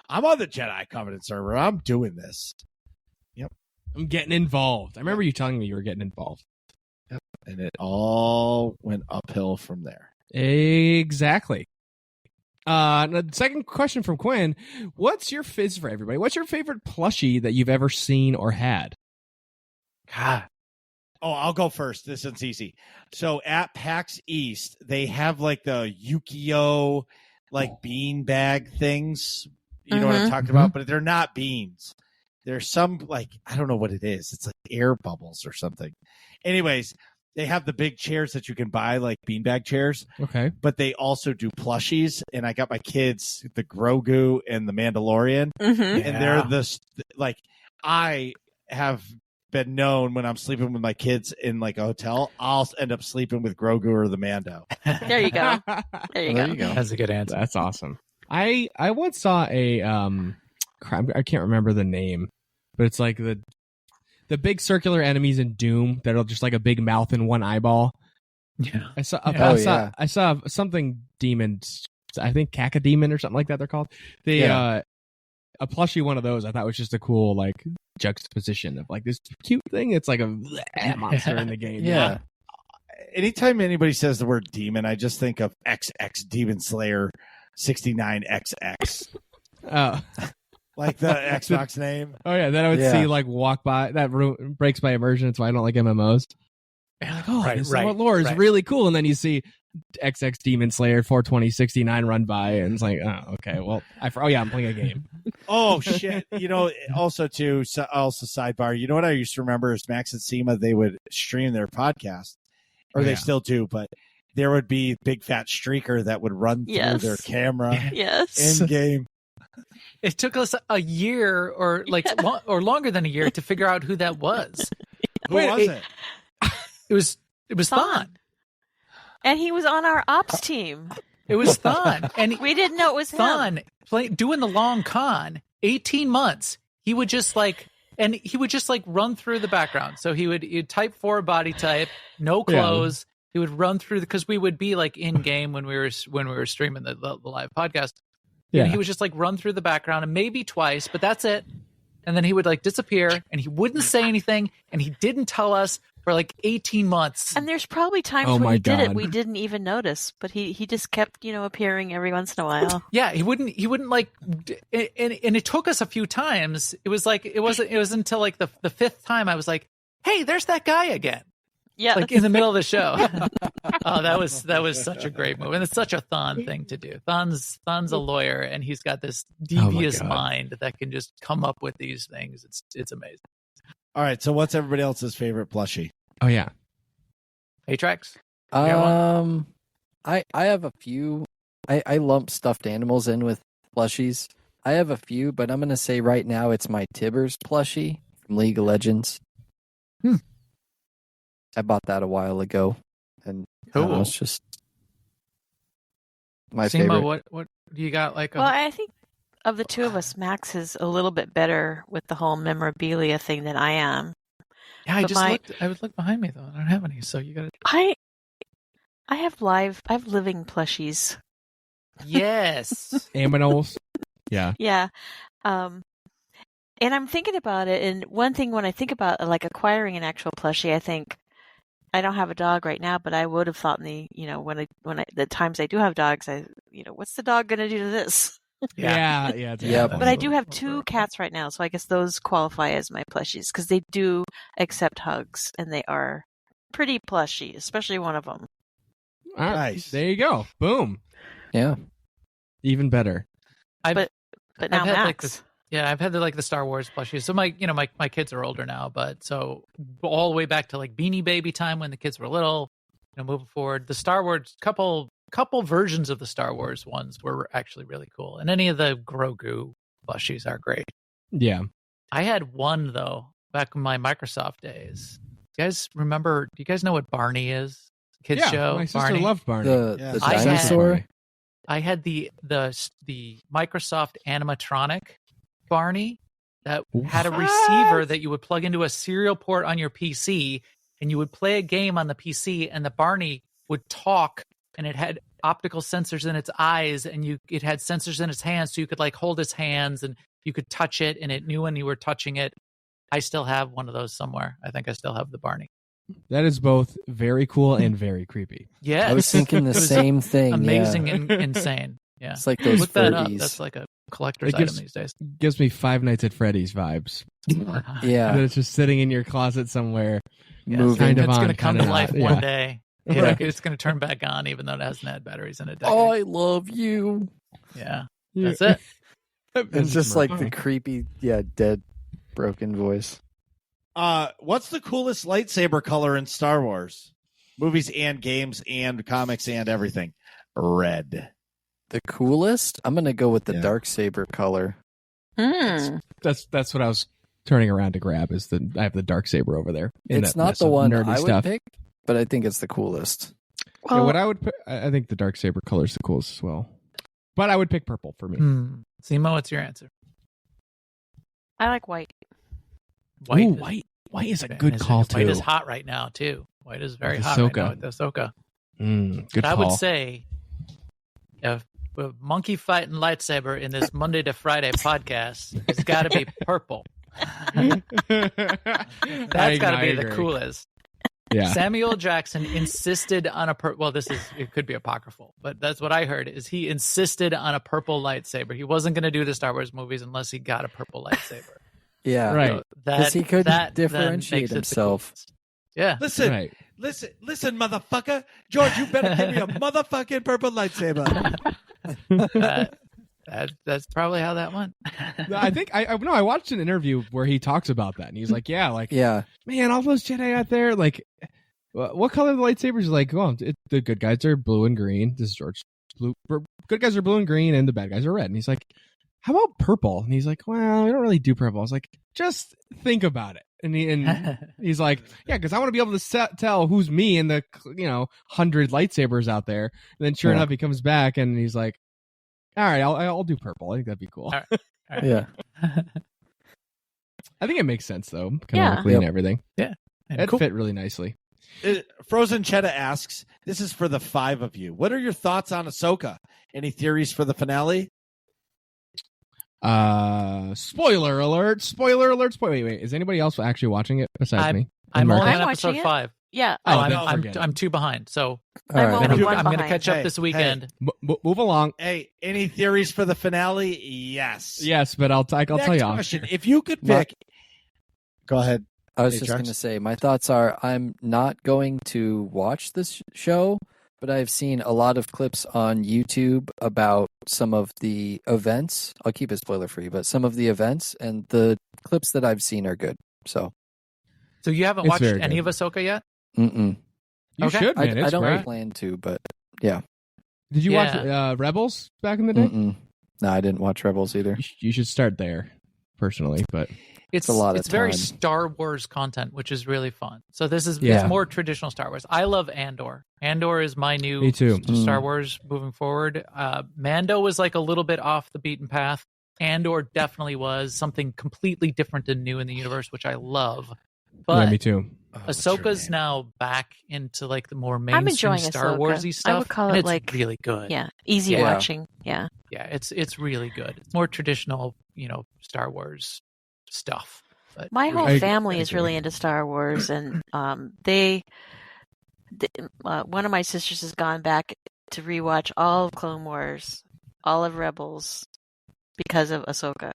"I'm on the Jedi Covenant server. I'm doing this." Yep. I'm getting involved. I remember you telling me you were getting involved. Yep. And it all went uphill from there. Exactly. The second question from Quinn: What's your fizz for everybody? What's your favorite plushie that you've ever seen or had? God. Oh, I'll go first. This one's easy. So at PAX East, they have like the Yukio, like bean bag things. You know what I'm talking about? But they're not beans. There's some like, I don't know what it is. It's like air bubbles or something. Anyways, they have the big chairs that you can buy, like beanbag chairs. Okay. But they also do plushies. And I got my kids the Grogu and the Mandalorian. Mm-hmm. And they're like, I have been known when I'm sleeping with my kids in like a hotel, I'll end up sleeping with Grogu or the Mando. There you go. There you go. That's a good answer. That's awesome. I once saw a I can't remember the name, but it's like the big circular enemies in Doom that are just like a big mouth and one eyeball. Yeah. I saw Yeah. I saw something demons. I think Cacodemon or something like that they're called. A plushie one of those I thought was just a cool like juxtaposition of like this cute thing. It's like a monster in the game. Yeah. Anytime anybody says the word demon, I just think of XX Demon Slayer 69XX. Oh. Like the Xbox name. Oh yeah, then I would see like walk by that breaks my immersion. That's why I don't like MMOs. Like, oh, this lore is really cool, and then you see XX Demon Slayer 42069 run by, and it's like, oh, okay, well, I'm playing a game. Oh shit! Also sidebar. You know what I used to remember is Max and Sema. They would stream their podcast, or they still do, but there would be big fat streaker that would run through their camera. Yes. In game. It took us a year or or longer than a year to figure out who that was. Who was it? It was Thon. And he was on our ops team. It was Thon. And we didn't know it was Thon him. Doing the long con, 18 months. He would just run through the background. So he'd type 4 body type, no clothes. Yeah. He would run through because we would be like in game when we were streaming the live podcast. Yeah. And he would just like run through the background and maybe twice, but that's it. And then he would like disappear and he wouldn't say anything and he didn't tell us for like 18 months. And there's probably times when he did it we didn't even notice, but he just kept, appearing every once in a while. Yeah, he wouldn't like and it took us a few times. It was like it was until like the 5th time I was like, "Hey, there's that guy again." Yeah. Like in the middle of the show. Oh, that was such a great move. And it's such a Thon thing to do. Thon's a lawyer and he's got this devious mind that can just come up with these things. It's amazing. All right, so what's everybody else's favorite plushie? Oh yeah. Atrax? I have a few. I lump stuffed animals in with plushies. I have a few, but I'm going to say right now it's my Tibbers plushie from League of Legends. I bought that a while ago, and I don't know, it's just my Sema, favorite. what do you got? Like, Well, I think of the two of us, Max is a little bit better with the whole memorabilia thing than I am. yeah, I but just my- looked. I was looking behind me though. I don't have any, so you got to. I have living plushies. Yes. Aminals. Yeah. Yeah. And I'm thinking about it, and one thing when I think about like acquiring an actual plushie, I think I don't have a dog right now, but I would have thought in the times I do have dogs, what's the dog going to do to this? Yeah. Yeah, But I do have 2 cats right now, so I guess those qualify as my plushies because they do accept hugs, and they are pretty plushy, especially one of them. Nice. There you go. Boom. Yeah. Even better. But now I've had, Max. I've had the Star Wars plushies. So my kids are older now, but so all the way back to like Beanie Baby time when the kids were little, moving forward, the Star Wars couple versions of the Star Wars ones were actually really cool. And any of the Grogu plushies are great. Yeah. I had one though back in my Microsoft days. Do you guys know what Barney is? Kids show. My sister Barney. loved Barney. The I had- dinosaur. I had the Microsoft animatronic Barney that had a receiver that you would plug into a serial port on your PC, and you would play a game on the PC, and the Barney would talk, and it had optical sensors in its eyes, and it had sensors in its hands, so you could like hold its hands and you could touch it, and it knew when you were touching it. I still have one of those somewhere. I think I still have the Barney. That is both very cool and very creepy. Yeah, I was thinking the same thing. amazing yeah. and insane. Yeah, It's like those look that up. Furbies. That's like a collector's It gives- item these days. Gives me Five Nights at Freddy's vibes. Yeah. That it's just sitting in your closet somewhere. Moving. Kind of It's going on, to come kind to of life not. one Yeah. day. Right. It's going to turn back on, even though it hasn't had batteries in it. I love you. Yeah, that's it. It's just like the creepy, dead, broken voice. What's the coolest lightsaber color in Star Wars? Movies and games and comics and everything. Red. The coolest? I'm going to go with the Yeah. dark saber color. That's what I was turning around to grab. I have the dark saber over there. in It's that not mess the of one nerdy I would stuff. pick, but I think it's the coolest. Yeah, what I would put, I think the dark saber color is the coolest as well. But I would pick purple for me. Simo, what's your answer? I like white. Ooh, white is a good call too. White is hot right now too. White is very With hot right Ahsoka. now with Ahsoka. Good But I call. would say a monkey fighting lightsaber in this Monday to Friday podcast has got to be purple. That's got to be the coolest. Yeah. Samuel Jackson insisted on a well, it could be apocryphal, but that's what I heard is he insisted on a purple lightsaber. He wasn't going to do the Star Wars movies unless he got a purple lightsaber. Yeah. Right. So Because he couldn't that then differentiate makes it the himself. coolest. Yeah. Listen, Right. listen, motherfucker. George, you better give me a motherfucking purple lightsaber. That's probably how that went. I think I watched an interview where he talks about that, and he's like, "Yeah, man, all those Jedi out there, like, what color are the lightsabers?" He's like, "Well, the good guys are blue and green. This is George. Good guys are blue and green, and the bad guys are red." And he's like, "How about purple?" And he's like, "Well, we don't really do purple." I was like, "Just think about it." And he's like, "Yeah, because I want to be able to tell who's me in the 100 lightsabers out there." And then sure enough, he comes back and he's like, "All right, I'll do purple. I think that'd be cool." All right. Yeah. I think it makes sense though, canonically and everything. Yeah, and it cool. fit really nicely. Frozen Cheddar asks, this is for the 5 of you. What are your thoughts on Ahsoka? Any theories for the finale? Spoiler alert! Wait, is anybody else actually watching it besides me? I'm only I'm on episode watching it. 5. Yeah. Oh, I'm 2 behind, so All I'm right. only I'm one going to behind. catch up this weekend. Move along. Hey, any theories for the finale? Yes. Yes, but I'll tell Next you. question. If you could Mark- pick. Go ahead. I was Hey, just Trax. going to say, my thoughts are I'm not going to watch this show, but I've seen a lot of clips on YouTube about some of the events. I'll keep it spoiler free, but some of the events and the clips that I've seen are good. So, So you haven't It's watched very any good. of Ahsoka yet? mm-mm. You Okay. should, man. I It's don't great. plan to, but yeah. Did you watch Rebels back in the day? Mm-mm. No, I didn't watch Rebels either. You should start there, personally. But It's a lot of It's very time. Star Wars content, which is really fun. So this is Yeah. it's more traditional Star Wars. I love Andor. Andor is my new Me too. Star Wars moving forward. Mando was like a little bit off the beaten path. Andor definitely was something completely different and new in the universe, which I love. But yeah, me too. Ahsoka's now back into like the more I'm mainstream enjoying Star Ahsoka. Warsy stuff. I would call and it it's like really good. Yeah, easy Yeah. watching. Yeah. Yeah, it's really good. It's more traditional, Star Wars stuff. But My whole I family is agree. really into Star Wars, and one of my sisters has gone back to rewatch all of Clone Wars, all of Rebels, because of Ahsoka.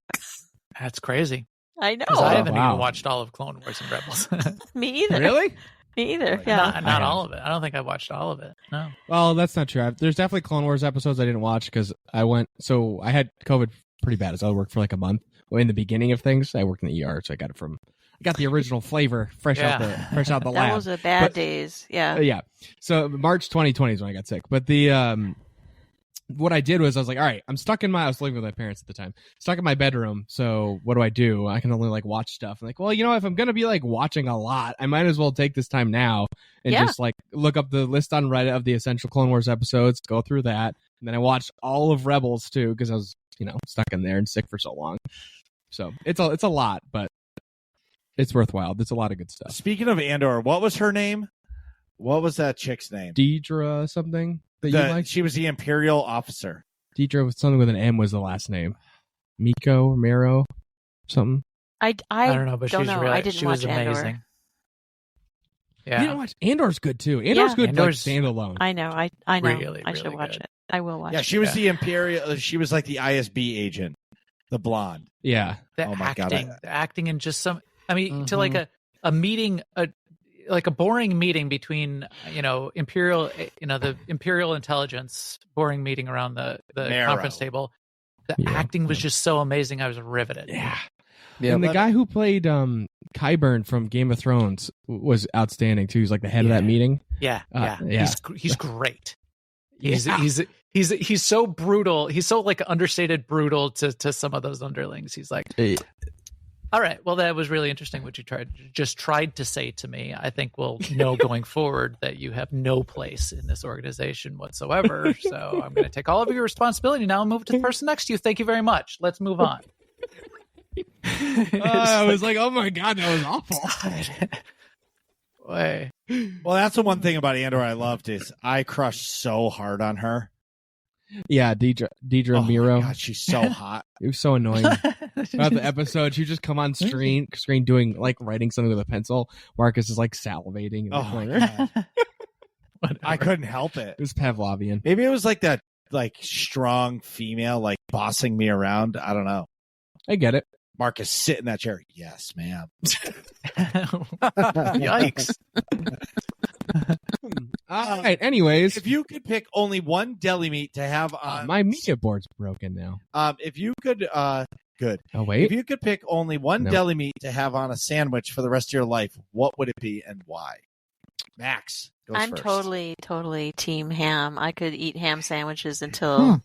that's crazy. I know. Because I haven't wow. even watched all of Clone Wars and Rebels. Me either. Really? Me either. Yeah. Not all of it. I don't think I watched all of it. No. Well, that's not true. There's definitely Clone Wars episodes I didn't watch because I had COVID pretty bad. So I worked for like a month. Well, in the beginning of things, I worked in the ER, so I got the original flavor fresh out the That lab. was a bad But- days. Yeah. Yeah. So March 2020 is when I got sick. But what I did was I was like, all right, I was living with my parents at the time, stuck in my bedroom. So what do? I can only like watch stuff. I'm like, well, if I'm going to be like watching a lot, I might as well take this time now and Yeah. just like look up the list on Reddit of the essential Clone Wars episodes, go through that. And then I watched all of Rebels too, because I was, stuck in there and sick for so long. So it's a lot, but it's worthwhile. It's a lot of good stuff. Speaking of Andor, what was her name? What was that chick's name? Deidre something that you like? She was the Imperial officer. Deidre with something with an M was the last name. Miko or Mero, something. I don't know, but don't she's know. really, I didn't she was watch Andor. amazing. You Yeah. didn't watch Andor's good too. Andor's good Andor's- like standalone. I know. I know. Really, I should really watch good. it. I will watch Yeah, it. she was the Imperial. She was like the ISB agent, the blonde. Yeah. The Oh my God, acting and just some, to Mm-hmm. like a meeting, like a boring meeting between, Imperial, the Imperial intelligence boring meeting around the Marrow. conference table. The Yeah. acting was just so amazing. I was riveted. Yeah. Yeah, And the guy who played Qyburn from Game of Thrones was outstanding too. He's like the head of that meeting. Yeah. Yeah. He's great. He's so brutal. He's so like understated brutal to some of those underlings. He's like, all right, well, that was really interesting what you tried to say to me. I think we'll know going forward that you have no place in this organization whatsoever. So I'm going to take all of your responsibility now and move it to the person next to you. Thank you very much. Let's move on. I was like, oh my God, that was awful. Way. Well, that's the one thing about Andor I loved is I crushed so hard on her. Yeah, Deidre Mero. My God, she's so hot. It was so annoying. About the episode, she would just come on screen doing like writing something with a pencil. Marcus is like salivating in the Oh my corner. God. I couldn't help it. It was Pavlovian. Maybe it was like that, like strong female, like bossing me around. I don't know. I get it. Marcus, sit in that chair. Yes, ma'am. Yikes. All right. Anyways, If you could pick only one deli meat to have on, my media board's broken now. if you could, good. Oh If wait. you could pick only one No. deli meat to have on a sandwich for the rest of your life, what would it be and why? Max, goes I'm first. totally team ham. I could eat ham sandwiches until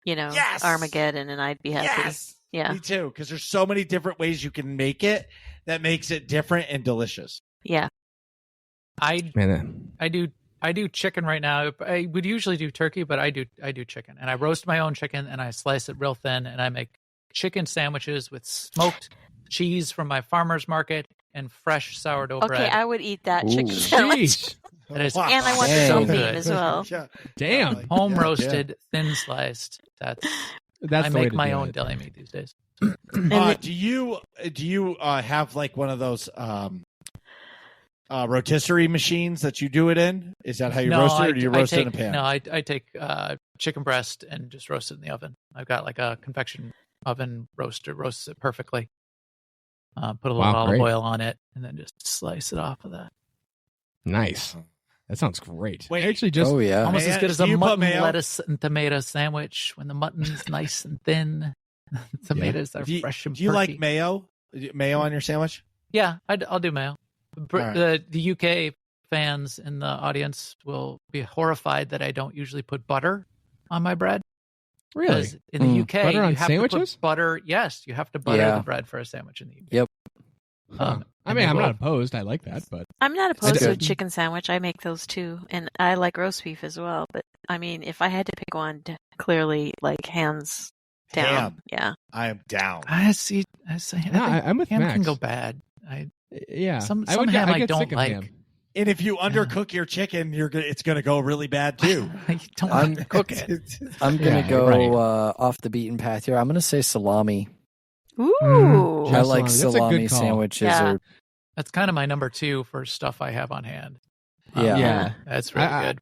Yes! Armageddon, and I'd be happy. Yes, Yeah, me too. Because there's so many different ways you can make it that makes it different and delicious. yeah. Man, I do chicken right now. I would usually do turkey, but I do chicken, and I roast my own chicken and I slice it real thin, and I make chicken sandwiches with smoked cheese from my farmer's market and fresh sourdough Okay, bread. I would eat that Ooh. chicken sandwich, Jeez. That is Wow. and I want the Dang. sunbeam good. as well. Yeah. Damn. Home Yeah, roasted, thin sliced. That's That's I the way make to my do own it. deli meat these days. Do you have like one of those rotisserie machines that you do it in? Is that how you roast it, or do you roast it in a pan? No, I take chicken breast and just roast it in the oven. I've got like a convection oven roaster, roasts it perfectly. Put a little Wow, olive great. oil on it, and then just slice it off of that. Nice. That sounds great. Wait. I actually just Oh yeah. Almost as good as do a you put mutton, mayo? lettuce, and tomato sandwich when the mutton's nice and thin. Tomatoes are fresh and Do you like perky. mayo? Mayo on your sandwich? Yeah, I'll do mayo. All right. The UK fans in the audience will be horrified that I don't usually put butter on my bread. Really? Because in the UK, butter on you have sandwiches? to put butter. Yes, you have to butter Yeah. the bread for a sandwich in the UK. Yep. I mean, I'm not opposed. I like that, but I'm not opposed to a good. chicken sandwich. I make those too, and I like roast beef as well. But I mean, if I had to pick one, clearly, like hands down. Ham. Yeah. I am down. I see. I think I'm with ham Max. can go bad. Yeah, Some I would ham I I get don't sick of like. ham. And if you undercook your chicken, it's going to go really bad too. I don't I'm- like to cook it. I'm gonna Yeah, go right. off the beaten path here. I'm gonna say salami. Ooh. Yeah, I like salami. That's a good salami call. sandwiches. Yeah. That's kind of my number 2 for stuff I have on hand. Yeah. Yeah. That's really good.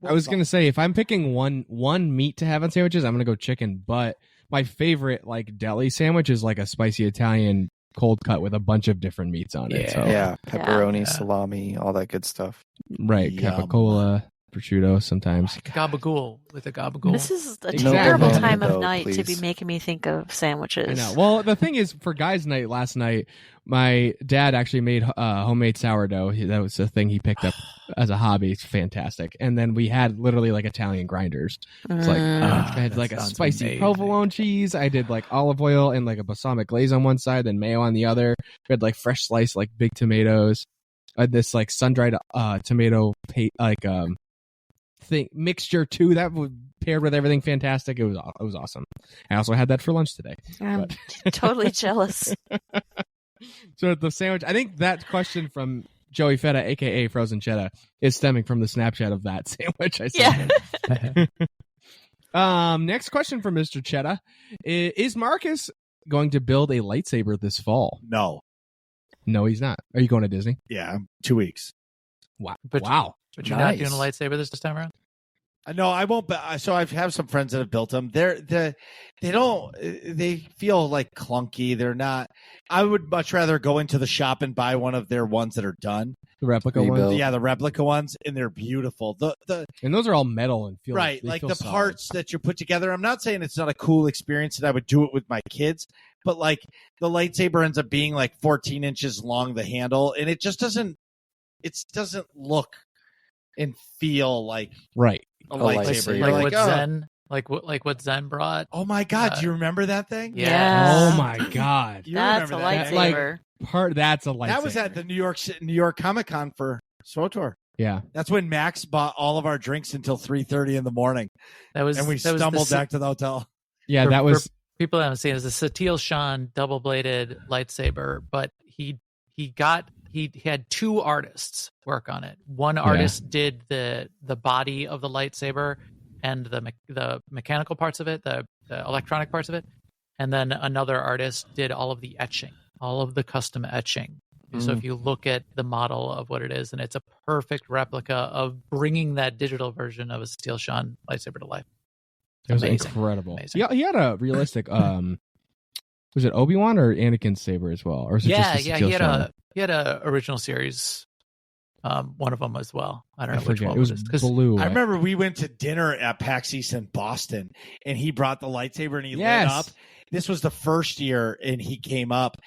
I was gonna say if I'm picking one meat to have on sandwiches, I'm gonna go chicken. But my favorite like deli sandwich is like a spicy Italian cold cut with a bunch of different meats on it. Yeah. So Yeah, pepperoni, Yeah. salami, all that good stuff. right, Yum. capicola, prosciutto sometimes. Gabagool with a gabagool. This is a Exactly. terrible No time of though, night to be please. making me think of sandwiches. I know. Well, the thing is, for guys' night last night, my dad actually made homemade sourdough. That was the thing he picked up as a hobby. It's fantastic. And then we had literally like Italian grinders. It's like I had that like a sounds spicy amazing. provolone cheese. I did like olive oil and like a balsamic glaze on one side, then mayo on the other. We had like fresh sliced like big tomatoes. I had this like sun dried tomato thing mixture too that was paired with everything fantastic. It was awesome. I also had that for lunch today. I'm totally jealous. So the sandwich, I think that question from Joey Feta, aka Frozen Cheddar, is stemming from the Snapchat of that sandwich I sent Yeah. him. Next question from Mr. Cheddar. Is Marcus going to build a lightsaber this fall? No. No, he's not. Are you going to Disney? Yeah, 2 weeks. Wow. But- wow. But you're Nice. not doing a lightsaber this time around? No, I won't. So I have some friends that have built them. They feel like clunky. They're not. I would much rather go into the shop and buy one of their ones that are done. The replica Rebuild. ones. Yeah, the replica ones, and they're beautiful. The And those are all metal and feel right, they like feel the solid. parts that you put together. I'm not saying it's not a cool experience, and I would do it with my kids. But like the lightsaber ends up being like 14 inches long, the handle, and it just doesn't. It doesn't look and feel like Right. a lightsaber. lightsaber. Like You're what oh, Zen, like what Zen brought. oh my god, do you remember that thing? Yeah. Oh my God. You That's a remember that thing? lightsaber. That's a lightsaber. That was at the New York Comic Con for SWTOR. Yeah. That's when Max bought all of our drinks until 3:30 in the morning, That was and we that was the stumbled back to the hotel. Yeah, For- that was people that haven't seen it, is a Satil Shan double bladed lightsaber, but he had 2 artists work on it. One artist did the body of the lightsaber and the mechanical parts of it, the electronic parts of it, and then another artist did all of the etching, all of the custom etching. So if you look at the model of what it is, and it's a perfect replica of bringing that digital version of a Steel Shan lightsaber to life. It was Amazing. incredible. Amazing. Yeah, he had a realistic. Was it Obi-Wan or Anakin's saber as well, or is it just a Steel Shan? He had a original series, one of them as well. I don't I know which forget. one It was it is, 'cause blue. I remember we went to dinner at PAX East in Boston, and he brought the lightsaber and he Yes. lit up. This was the first year, and he came up,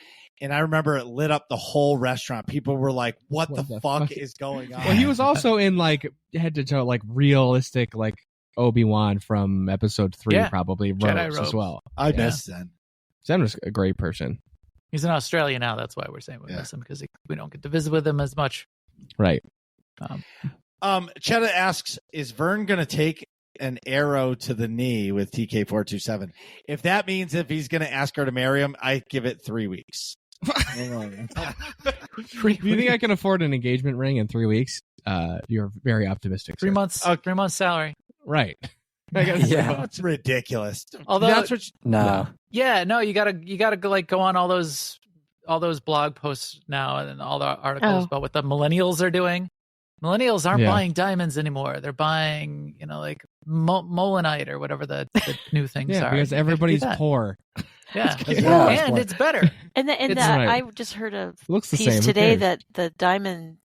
and I remember it lit up the whole restaurant. People were like, "What the fuck is going on?" Well, he was also in like head to toe, like realistic, like Obi-Wan from Episode 3, Yeah. probably Jedi robes as robes. well. I Yeah. missed then. Zen was a great person, He's in Australia now. That's why we're saying we miss him, because we don't get to visit with him as much. right? Chetta asks, "Is Vern going to take an arrow to the knee with TK427? If that means if he's going to ask her to marry him, I give it 3 weeks." Do you think I can afford an engagement ring in 3 weeks? You're very optimistic. 3 sir. months, 3 months salary. Right? I gotta say, Yeah. That's ridiculous. Although- that's what Nah. Yeah, no, you gotta like go on all those blog posts now and all the articles about what the millennials are doing. Millennials aren't Yeah. buying diamonds anymore. They're buying, like molinite or whatever the new things yeah, are. because You have to do everybody's that. poor. Yeah, Yeah. and it's better. And It's right. I just heard a Looks the piece same. Who today cares? that the diamond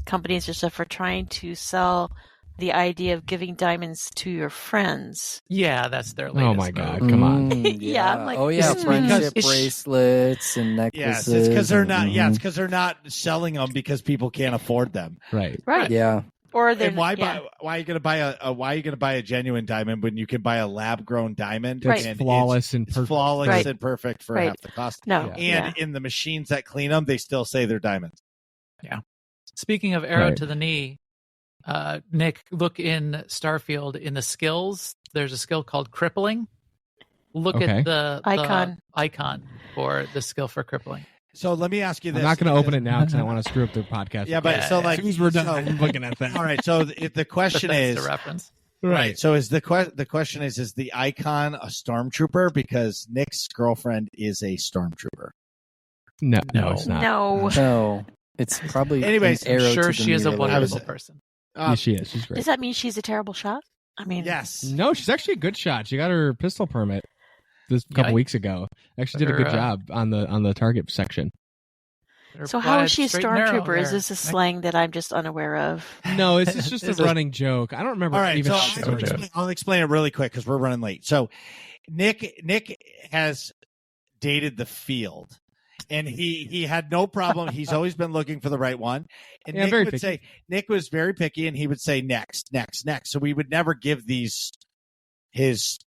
companies and stuff are trying to sell the idea of giving diamonds to your friends. Yeah, that's their latest. Oh my God, move. come on. Yeah, I'm like, oh yeah, friendship Because- bracelets and necklaces. Yes, it's because they're and- not. Yeah, it's because they're not selling them because people can't afford them. Right. right. Yeah. Or they're And why yeah. buy? Why are you going to buy why are you going to buy a genuine diamond when you can buy a lab grown diamond? Right. And Flawless and it's perfect. flawless Right. and perfect for Right. half the cost. No. Yeah. Yeah. And in the machines that clean them, they still say they're diamonds. Speaking of arrow Right. to the knee, Nick, look in Starfield in the skills. There's a skill called crippling. Look Okay. at the Icon. icon for the skill for crippling. So let me ask you this. I'm not going to open it now because I don't want to screw up their podcast. Yeah, but Yeah. so as like soon as we're done, I'm looking at that. all right. So the question That's is the reference. right. So is the question is the icon a stormtrooper? Because Nick's girlfriend is a stormtrooper. No, No. it's not. No. No, it's probably Anyways, an arrow I'm sure to the she is a knee wonderful related. person. Yeah, she is. She's great. Does that mean she's a terrible shot? I mean, Yes. No, she's actually a good shot. She got her pistol permit this couple Yikes. weeks ago. Actually did a good Her, job on the target section. so how is she a Straight and narrow stormtrooper? Is there. this a slang that I'm just unaware of? No, it's just It's a a- running joke. I don't remember All right. even. So how I'll explain it really quick because we're running late. So Nick has dated the field. And he had no problem. He's always been looking for the right one. And Yeah, Nick very would picky. say Nick was very picky, and he would say next. So we would never give his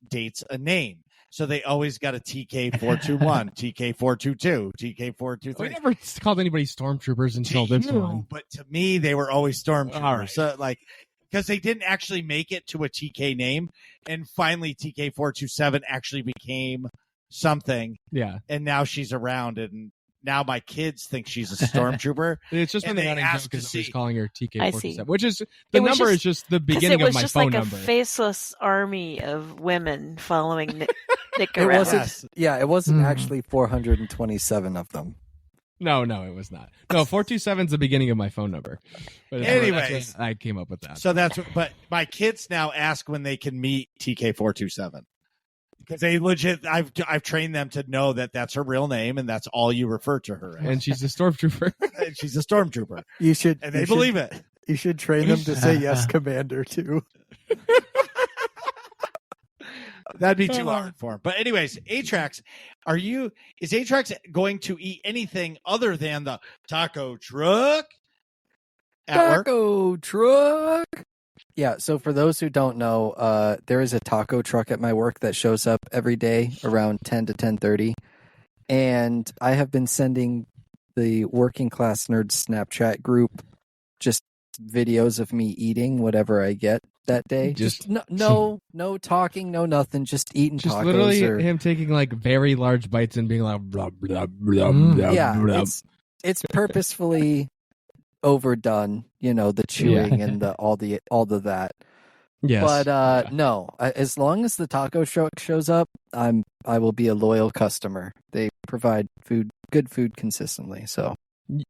dates a name. So they always got a TK421, TK422, we TK423. never called anybody stormtroopers until this one. But to me, they were always stormtroopers. All right. So like, because they didn't actually make it to a TK name, and finally TK427 actually became something, Yeah, and now she's around, and now my kids think she's a stormtrooper. it's just been And a they running asked joke to because always see. calling her I see. TK47, which is It the was number just- is just the Because beginning it was of my just phone like number. a faceless army of women following Nick It around. wasn't. Yes. Yeah, it wasn't Hmm. actually 427 of them. No, it was not. No, 427 is the beginning of my phone number. But Anyways. that's what I came up with that. So but my kids now ask when they can meet TK427. Because they legit, I've trained them to know that that's her real name and that's all you refer to her as. And she's a stormtrooper. And she's a stormtrooper, You should. and they believe it. You should train them to say yes, Commander, too. That'd be too hard for him. But anyways, Atrax, is Atrax going to eat anything other than the taco truck at work? Taco truck. Yeah, so for those who don't know, there is a taco truck at my work that shows up every day around 10 to 10:30, and I have been sending the Working Class Nerds Snapchat group just videos of me eating whatever I get that day. Just- no talking, no nothing, just eating Just tacos. literally or, him taking like very large bites and being like, blah, blah, blah, blah, yeah, blah. it's purposefully overdone, the chewing and all of that. Yes. But no, as long as the taco truck shows up, I will be a loyal customer. They provide good food consistently. So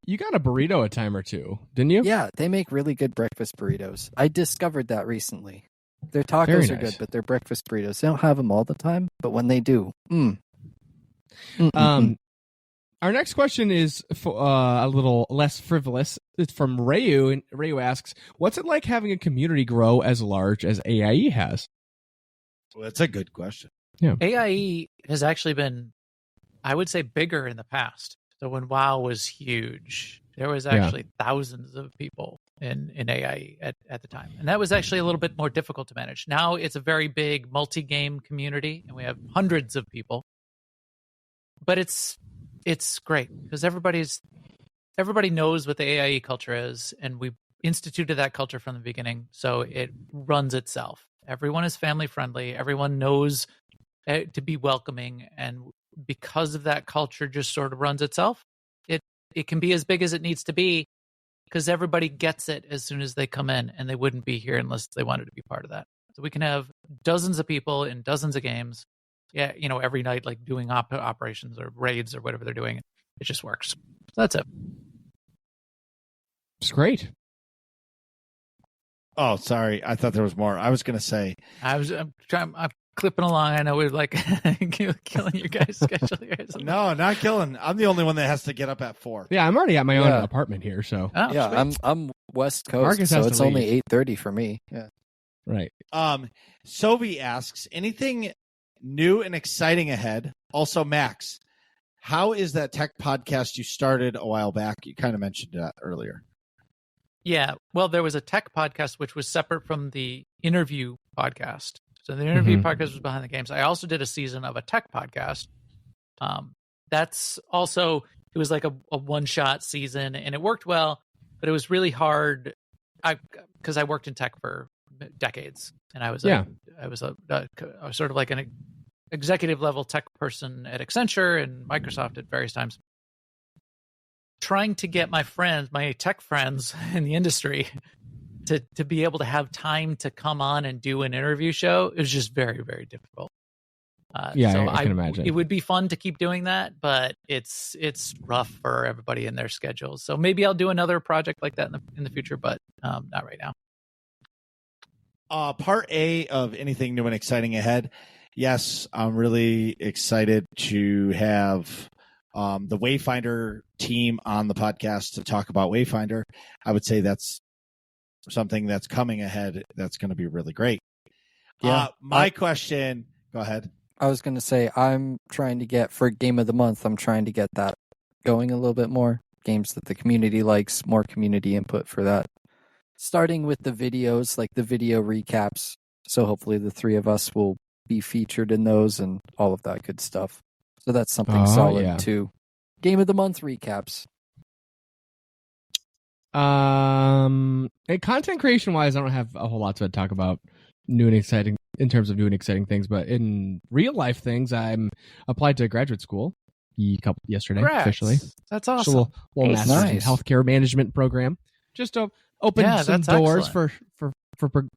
You got a burrito a time or two, didn't you? yeah, they make really good breakfast burritos. I discovered that recently. Their tacos Very are nice. good, but their breakfast burritos, they don't have them all the time. But when they do, Our next question is a little less frivolous. It's from Rayu, and Rayu asks, "What's it like having a community grow as large as AIE has?" Well, that's a good question. AIE has actually been, I would say, bigger in the past. So when WoW was huge, there was actually thousands of people in AIE at the time. And that was actually a little bit more difficult to manage. Now it's a very big multi-game community, and we have hundreds of people. But it's great because everybody knows what the AIE culture is, and we instituted that culture from the beginning, so it runs itself. Everyone is family friendly. Everyone knows to be welcoming, and because of that culture just sort of runs itself. It can be as big as it needs to be because everybody gets it as soon as they come in, and they wouldn't be here unless they wanted to be part of that. So we can have dozens of people in dozens of games. Yeah, every night, like doing operations or raids or whatever they're doing. It just works. So that's it. It's great. Oh, sorry. I thought there was more. I was going to say, I'm clipping along. I know we're like killing your guys' schedule here. no, not killing. I'm the only one that has to get up at 4. Yeah, I'm already at my own Yeah. apartment here, so Oh, yeah, sweet. I'm West Coast, Marcus so has to it's only leave. 8:30 for me. Yeah. Right. Sovi asks, anything new and exciting ahead? Also, Max, how is that tech podcast you started a while back? You kind of mentioned that earlier. Yeah, well, there was a tech podcast which was separate from the interview podcast. So the interview podcast was behind the games. I also did a season of a tech podcast. That's also, it was like a one-shot season, and it worked well, but it was really hard because I worked in tech for decades, and I was sort of like an executive level tech person at Accenture and Microsoft at various times. Trying to get my tech friends in the industry to be able to have time to come on and do an interview show, it was just very, very difficult. I can imagine. It would be fun to keep doing that, but it's rough for everybody in their schedules. So maybe I'll do another project like that in the future, but not right now. Part A of anything new and exciting ahead. Yes, I'm really excited to have the Wayfinder team on the podcast to talk about Wayfinder. I would say that's something that's coming ahead that's going to be really great. Yeah. My question, go ahead. I was going to say, I'm trying to get, for Game of the Month, I'm trying to get that going a little bit more. Games that the community likes, more community input for that. Starting with the videos, like the video recaps. So hopefully the three of us will be featured in those and all of that good stuff. So that's something solid too. Game of the Month recaps. Content creation wise, I don't have a whole lot to talk about new and exciting in terms of new and exciting things, but in real life things, I'm applied to graduate school yesterday. Congrats. Officially. That's awesome. So little Nice. master's in healthcare management program. Just to open some doors for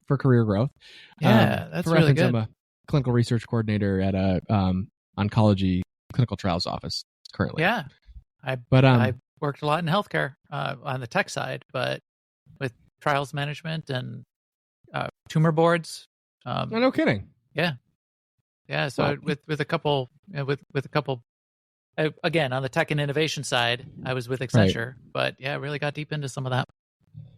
career growth. Yeah, that's for really reference, good. I'm a clinical research coordinator at a oncology clinical trials office currently. Yeah, I worked a lot in healthcare on the tech side, but with trials management and tumor boards. No kidding. Yeah. So with a couple again on the tech and innovation side, I was with Accenture, but yeah, really got deep into some of that.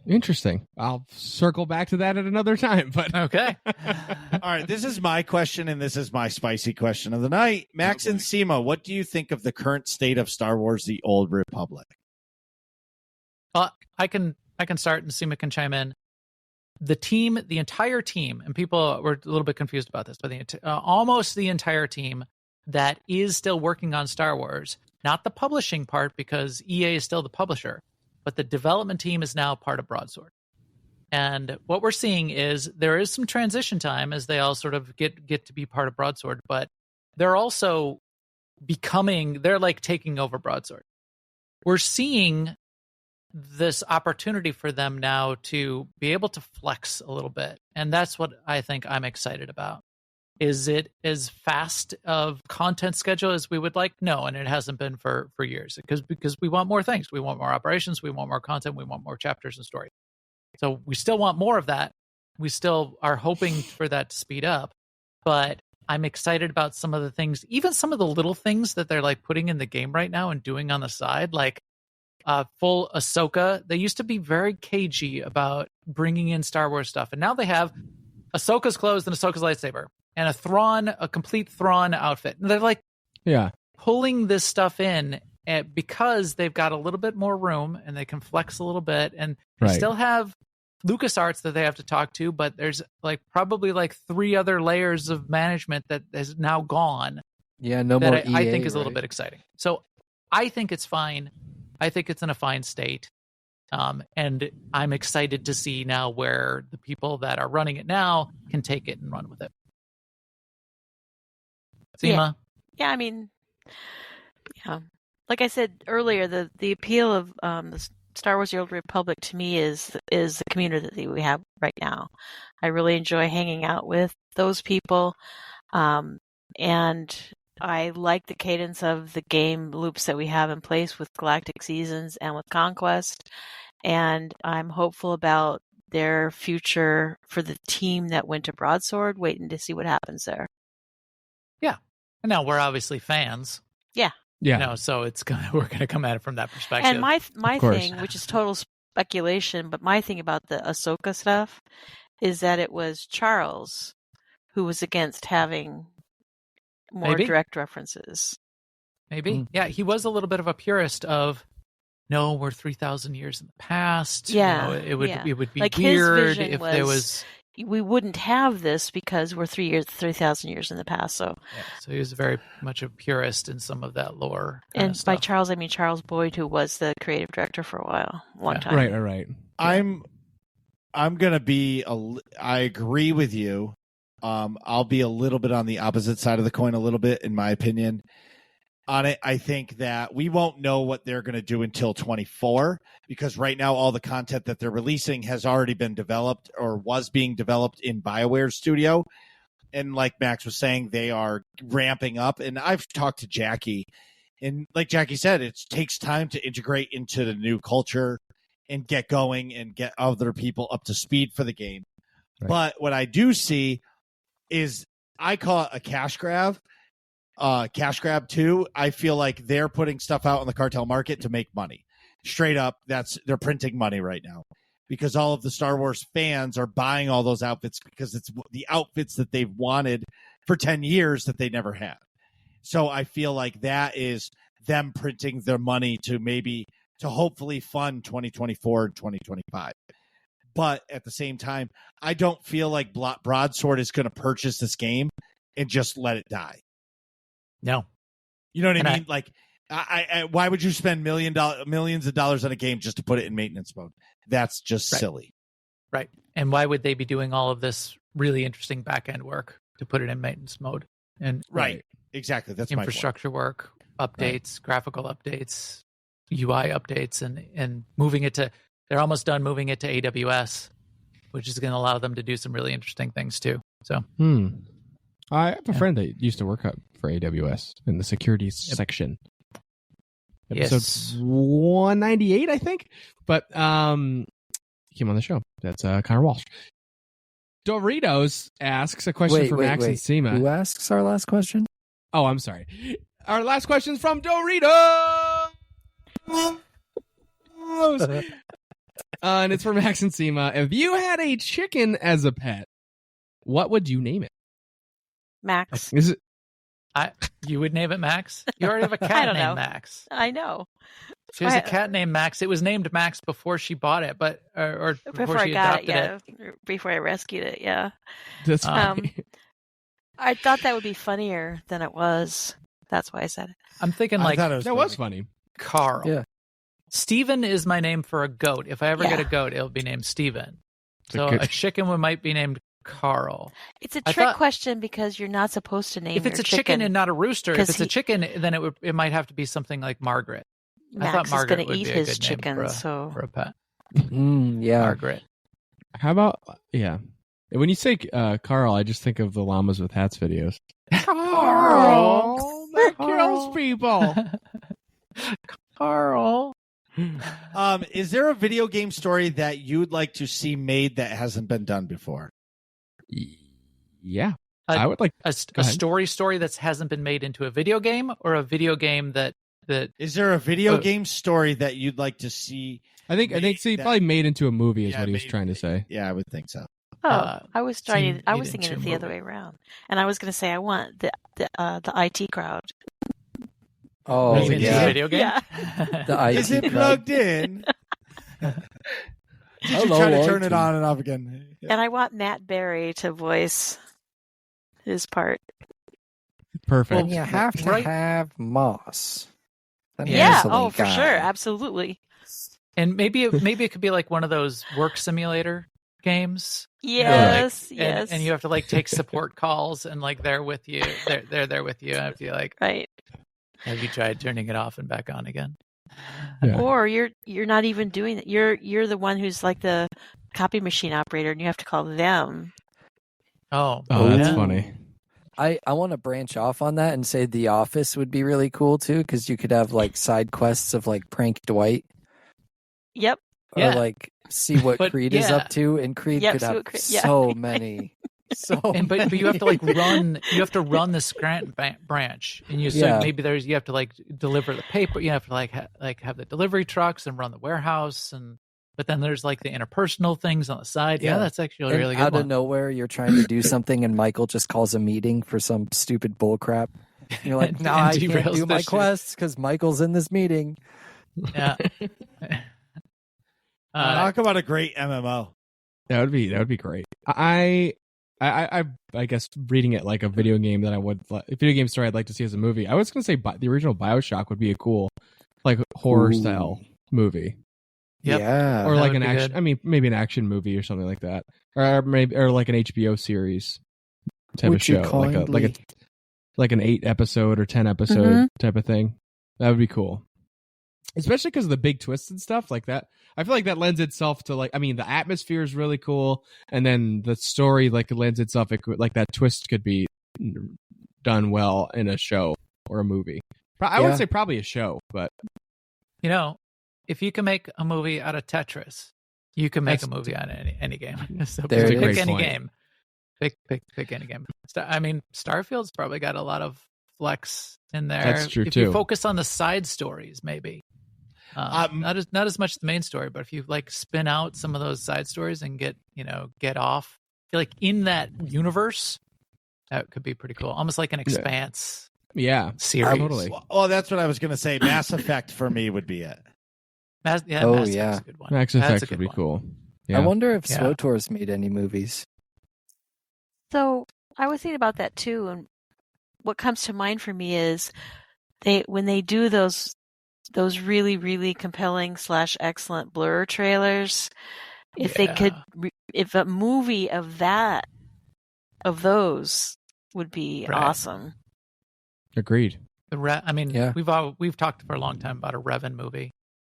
Interesting. I'll circle back to that at another time. But okay. All right, this is my question, and this is my spicy question of the night. Max and Sema, what do you think of the current state of Star Wars: The Old Republic? I can start, and Sema can chime in. The entire team, and people were a little bit confused about this, but almost the entire team that is still working on Star Wars, not the publishing part because EA is still the publisher, but the development team is now part of Broadsword. And what we're seeing is there is some transition time as they all sort of get to be part of Broadsword, but they're also they're like taking over Broadsword. We're seeing this opportunity for them now to be able to flex a little bit. And that's what I think I'm excited about. Is it as fast of content schedule as we would like? No, and it hasn't been for years because we want more things. We want more operations. We want more content. We want more chapters and story. So we still want more of that. We still are hoping for that to speed up. But I'm excited about some of the things, even some of the little things that they're like putting in the game right now and doing on the side, like full Ahsoka. They used to be very cagey about bringing in Star Wars stuff, and now they have Ahsoka's clothes and Ahsoka's lightsaber and a complete Thrawn outfit. And they're like, pulling this stuff in because they've got a little bit more room and they can flex a little bit, and they still have LucasArts that they have to talk to, but there's probably 3 other layers of management that is now gone. Yeah, no more. I think is a little bit exciting. So I think it's fine. I think it's in a fine state. And I'm excited to see now where the people that are running it now can take it and run with it. Sema? Yeah, I mean, like I said earlier, the appeal of the Star Wars: The Old Republic to me is the community that we have right now. I really enjoy hanging out with those people, and I like the cadence of the game loops that we have in place with Galactic Seasons and with Conquest, and I'm hopeful about their future for the team that went to Broadsword, waiting to see what happens there. Yeah. And now we're obviously fans. Yeah. Yeah. So we're gonna come at it from that perspective. And my thing, which is total speculation, but my thing about the Ahsoka stuff is that it was Charles who was against having more Maybe. direct references. Maybe. Yeah, he was a little bit of a purist of, no, we're 3,000 years in the past. Yeah, it would be like, his weird vision if there was. We wouldn't have this because we're 3,000 years in the past. So, Yeah, so he was very much a purist in some of that lore. and of by stuff. Charles, I mean Charles Boyd, who was the creative director for a while, long time. Right. I'm gonna be. I agree with you. I'll be a little bit on the opposite side of the coin, a little bit, in my opinion. On it, I think that we won't know what they're going to do until 24, because right now all the content that they're releasing has already been developed or was being developed in BioWare's studio. And like Max was saying, they are ramping up. And I've talked to Jackie, and like Jackie said, it takes time to integrate into the new culture and get going and get other people up to speed for the game. Right. But what I do see is, I call it a cash grab. Cash grab too. I feel like they're putting stuff out on the cartel market to make money. Straight up, they're printing money right now, because all of the Star Wars fans are buying all those outfits because it's the outfits that they've wanted for 10 years that they never had. So I feel like that is them printing their money to hopefully fund 2024 and 2025. But at the same time, I don't feel like Broadsword is going to purchase this game and just let it die. No. You know what I mean? Like, why would you spend millions of dollars on a game just to put it in maintenance mode? That's just silly. Right. And why would they be doing all of this really interesting back-end work to put it in maintenance mode? And right. Exactly. That's infrastructure work, updates, graphical updates, UI updates, and moving it to, they're almost done moving it to AWS, which is going to allow them to do some really interesting things too. So, I have a friend that used to work for AWS in the security section. Episode 198, I think. But he came on the show. That's Connor Walsh. Doritos asks a question for Max and Sema. Who asks our last question? Oh, I'm sorry. Our last question is from Doritos. And it's for Max and Sema. If you had a chicken as a pet, what would you name it? Max. Is it? You would name it Max? You already have a cat named Max. I know. She has a cat named Max. It was named Max before she bought it, but or before she adopted it. Before I rescued it, yeah. That's funny. I thought that would be funnier than it was. That's why I said it. I'm thinking that was funny. Carl. Yeah. Steven is my name for a goat. If I ever get a goat, it'll be named Steven. So a chicken might be named Carl. It's a trick question because you're not supposed to name if it's your a chicken and not a rooster. If it's a chicken, then it might have to be something like Margaret. Max I thought Margaret is going to eat his chicken, for a pet. Yeah, Margaret. How about when you say Carl, I just think of the Llamas with Hats videos. Carl, that kills people. Carl. Is there a video game story that you'd like to see made that hasn't been done before? Yeah, I would like a story that hasn't been made into a video game, or a video game that is there a video game story that you'd like to see? I think probably made into a movie is what he was trying to say. Yeah, I would think so. I was thinking it the other way around, and I was going to say I want the IT crowd. Oh, yeah. Video game? Yeah. The IT is it plugged in? Did you try to turn it on and off again? And I want Matt Berry to voice his part. Perfect. Well, you have to have Moss. Yeah. Oh, for sure. Absolutely. And maybe it could be like one of those work simulator games. Yes. Yes. And you have to take support calls, and they're with you. They're there with you. And have you right. Have you tried turning it off and back on again? Yeah. Or you're not even doing that. You're the one who's like the copy machine operator, and you have to call them. Oh, that's funny. I want to branch off on that and say The Office would be really cool too, because you could have side quests of prank Dwight. Yep. Or see what Creed is up to, and Creed could have so many. But you have to run. You have to run this grant branch, and maybe you have to deliver the paper. You have to have the delivery trucks and run the warehouse, and But then there's like the interpersonal things on the side. Yeah, that's actually a And really good out one. of nowhere, you're trying to do something, and Michael just calls a meeting for some stupid bullcrap. You're like, And- no, and I can't derails do the my shit. quests because Michael's in this meeting. Yeah. Talk about a great MMO. That would be great. I guess reading it like a video game that I would a video game story I'd like to see as a movie. I was going to say the original BioShock would be a cool like horror style movie. Yep. Yeah. Or that like would an be action. good. I mean, maybe an action movie or something like that, or maybe like an HBO series type Would of you show, kindly- like an 8 episode or 10 episode type of thing. That would be cool, especially because of the big twists and stuff like that. I feel like that lends itself to like. I mean, the atmosphere is really cool, and then the story like lends itself. Like that twist could be done well in a show or a movie. I would say probably a show, but You know, if you can make a movie out of Tetris, you can make a movie out of any game. So There it pick is. any Great point. game. Pick any game. I mean, Starfield's probably got a lot of flex in there. That's true, if too. you focus on the side stories, maybe. Not as much the main story, but if you like spin out some of those side stories and get off, feel like in that universe, that could be pretty cool. Almost like an Expanse yeah, series. totally. Well, that's what I was going to say. Mass Effect for me would be it. Mass Oh, Effect's yeah. a good one. Max That's a Effect good would be one. cool. I Yeah. wonder if Yeah. SWTOR's made any movies. So I was thinking about that too, and what comes to mind for me is when they do those really, really compelling / excellent Blur trailers. If they could, if a movie of those would be Right. awesome. Agreed. Yeah. We've talked for a long time about a Revan movie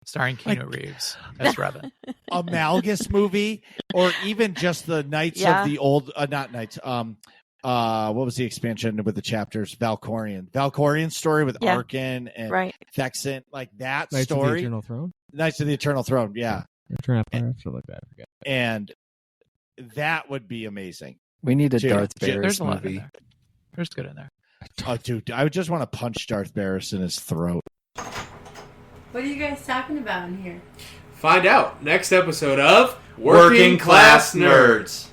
starring Keanu Reeves as Revan. A Malgus movie, or even just the Knights Yeah. of the Old, not Knights. What was the expansion with the chapters? Valkorian story with Yeah. Arkin and Right. Thexan, like that Knights of the story. Eternal Throne. Knights of the Eternal Throne, yeah, Return of Fire, something like that. I forget. and that would be amazing. We need a Dude, Darth J- Barris There's a lot in movie. there. There's good in there. Oh, dude, I would just want to punch Darth Barris in his throat. What are you guys talking about in here? Find out next episode of Working Class Nerds.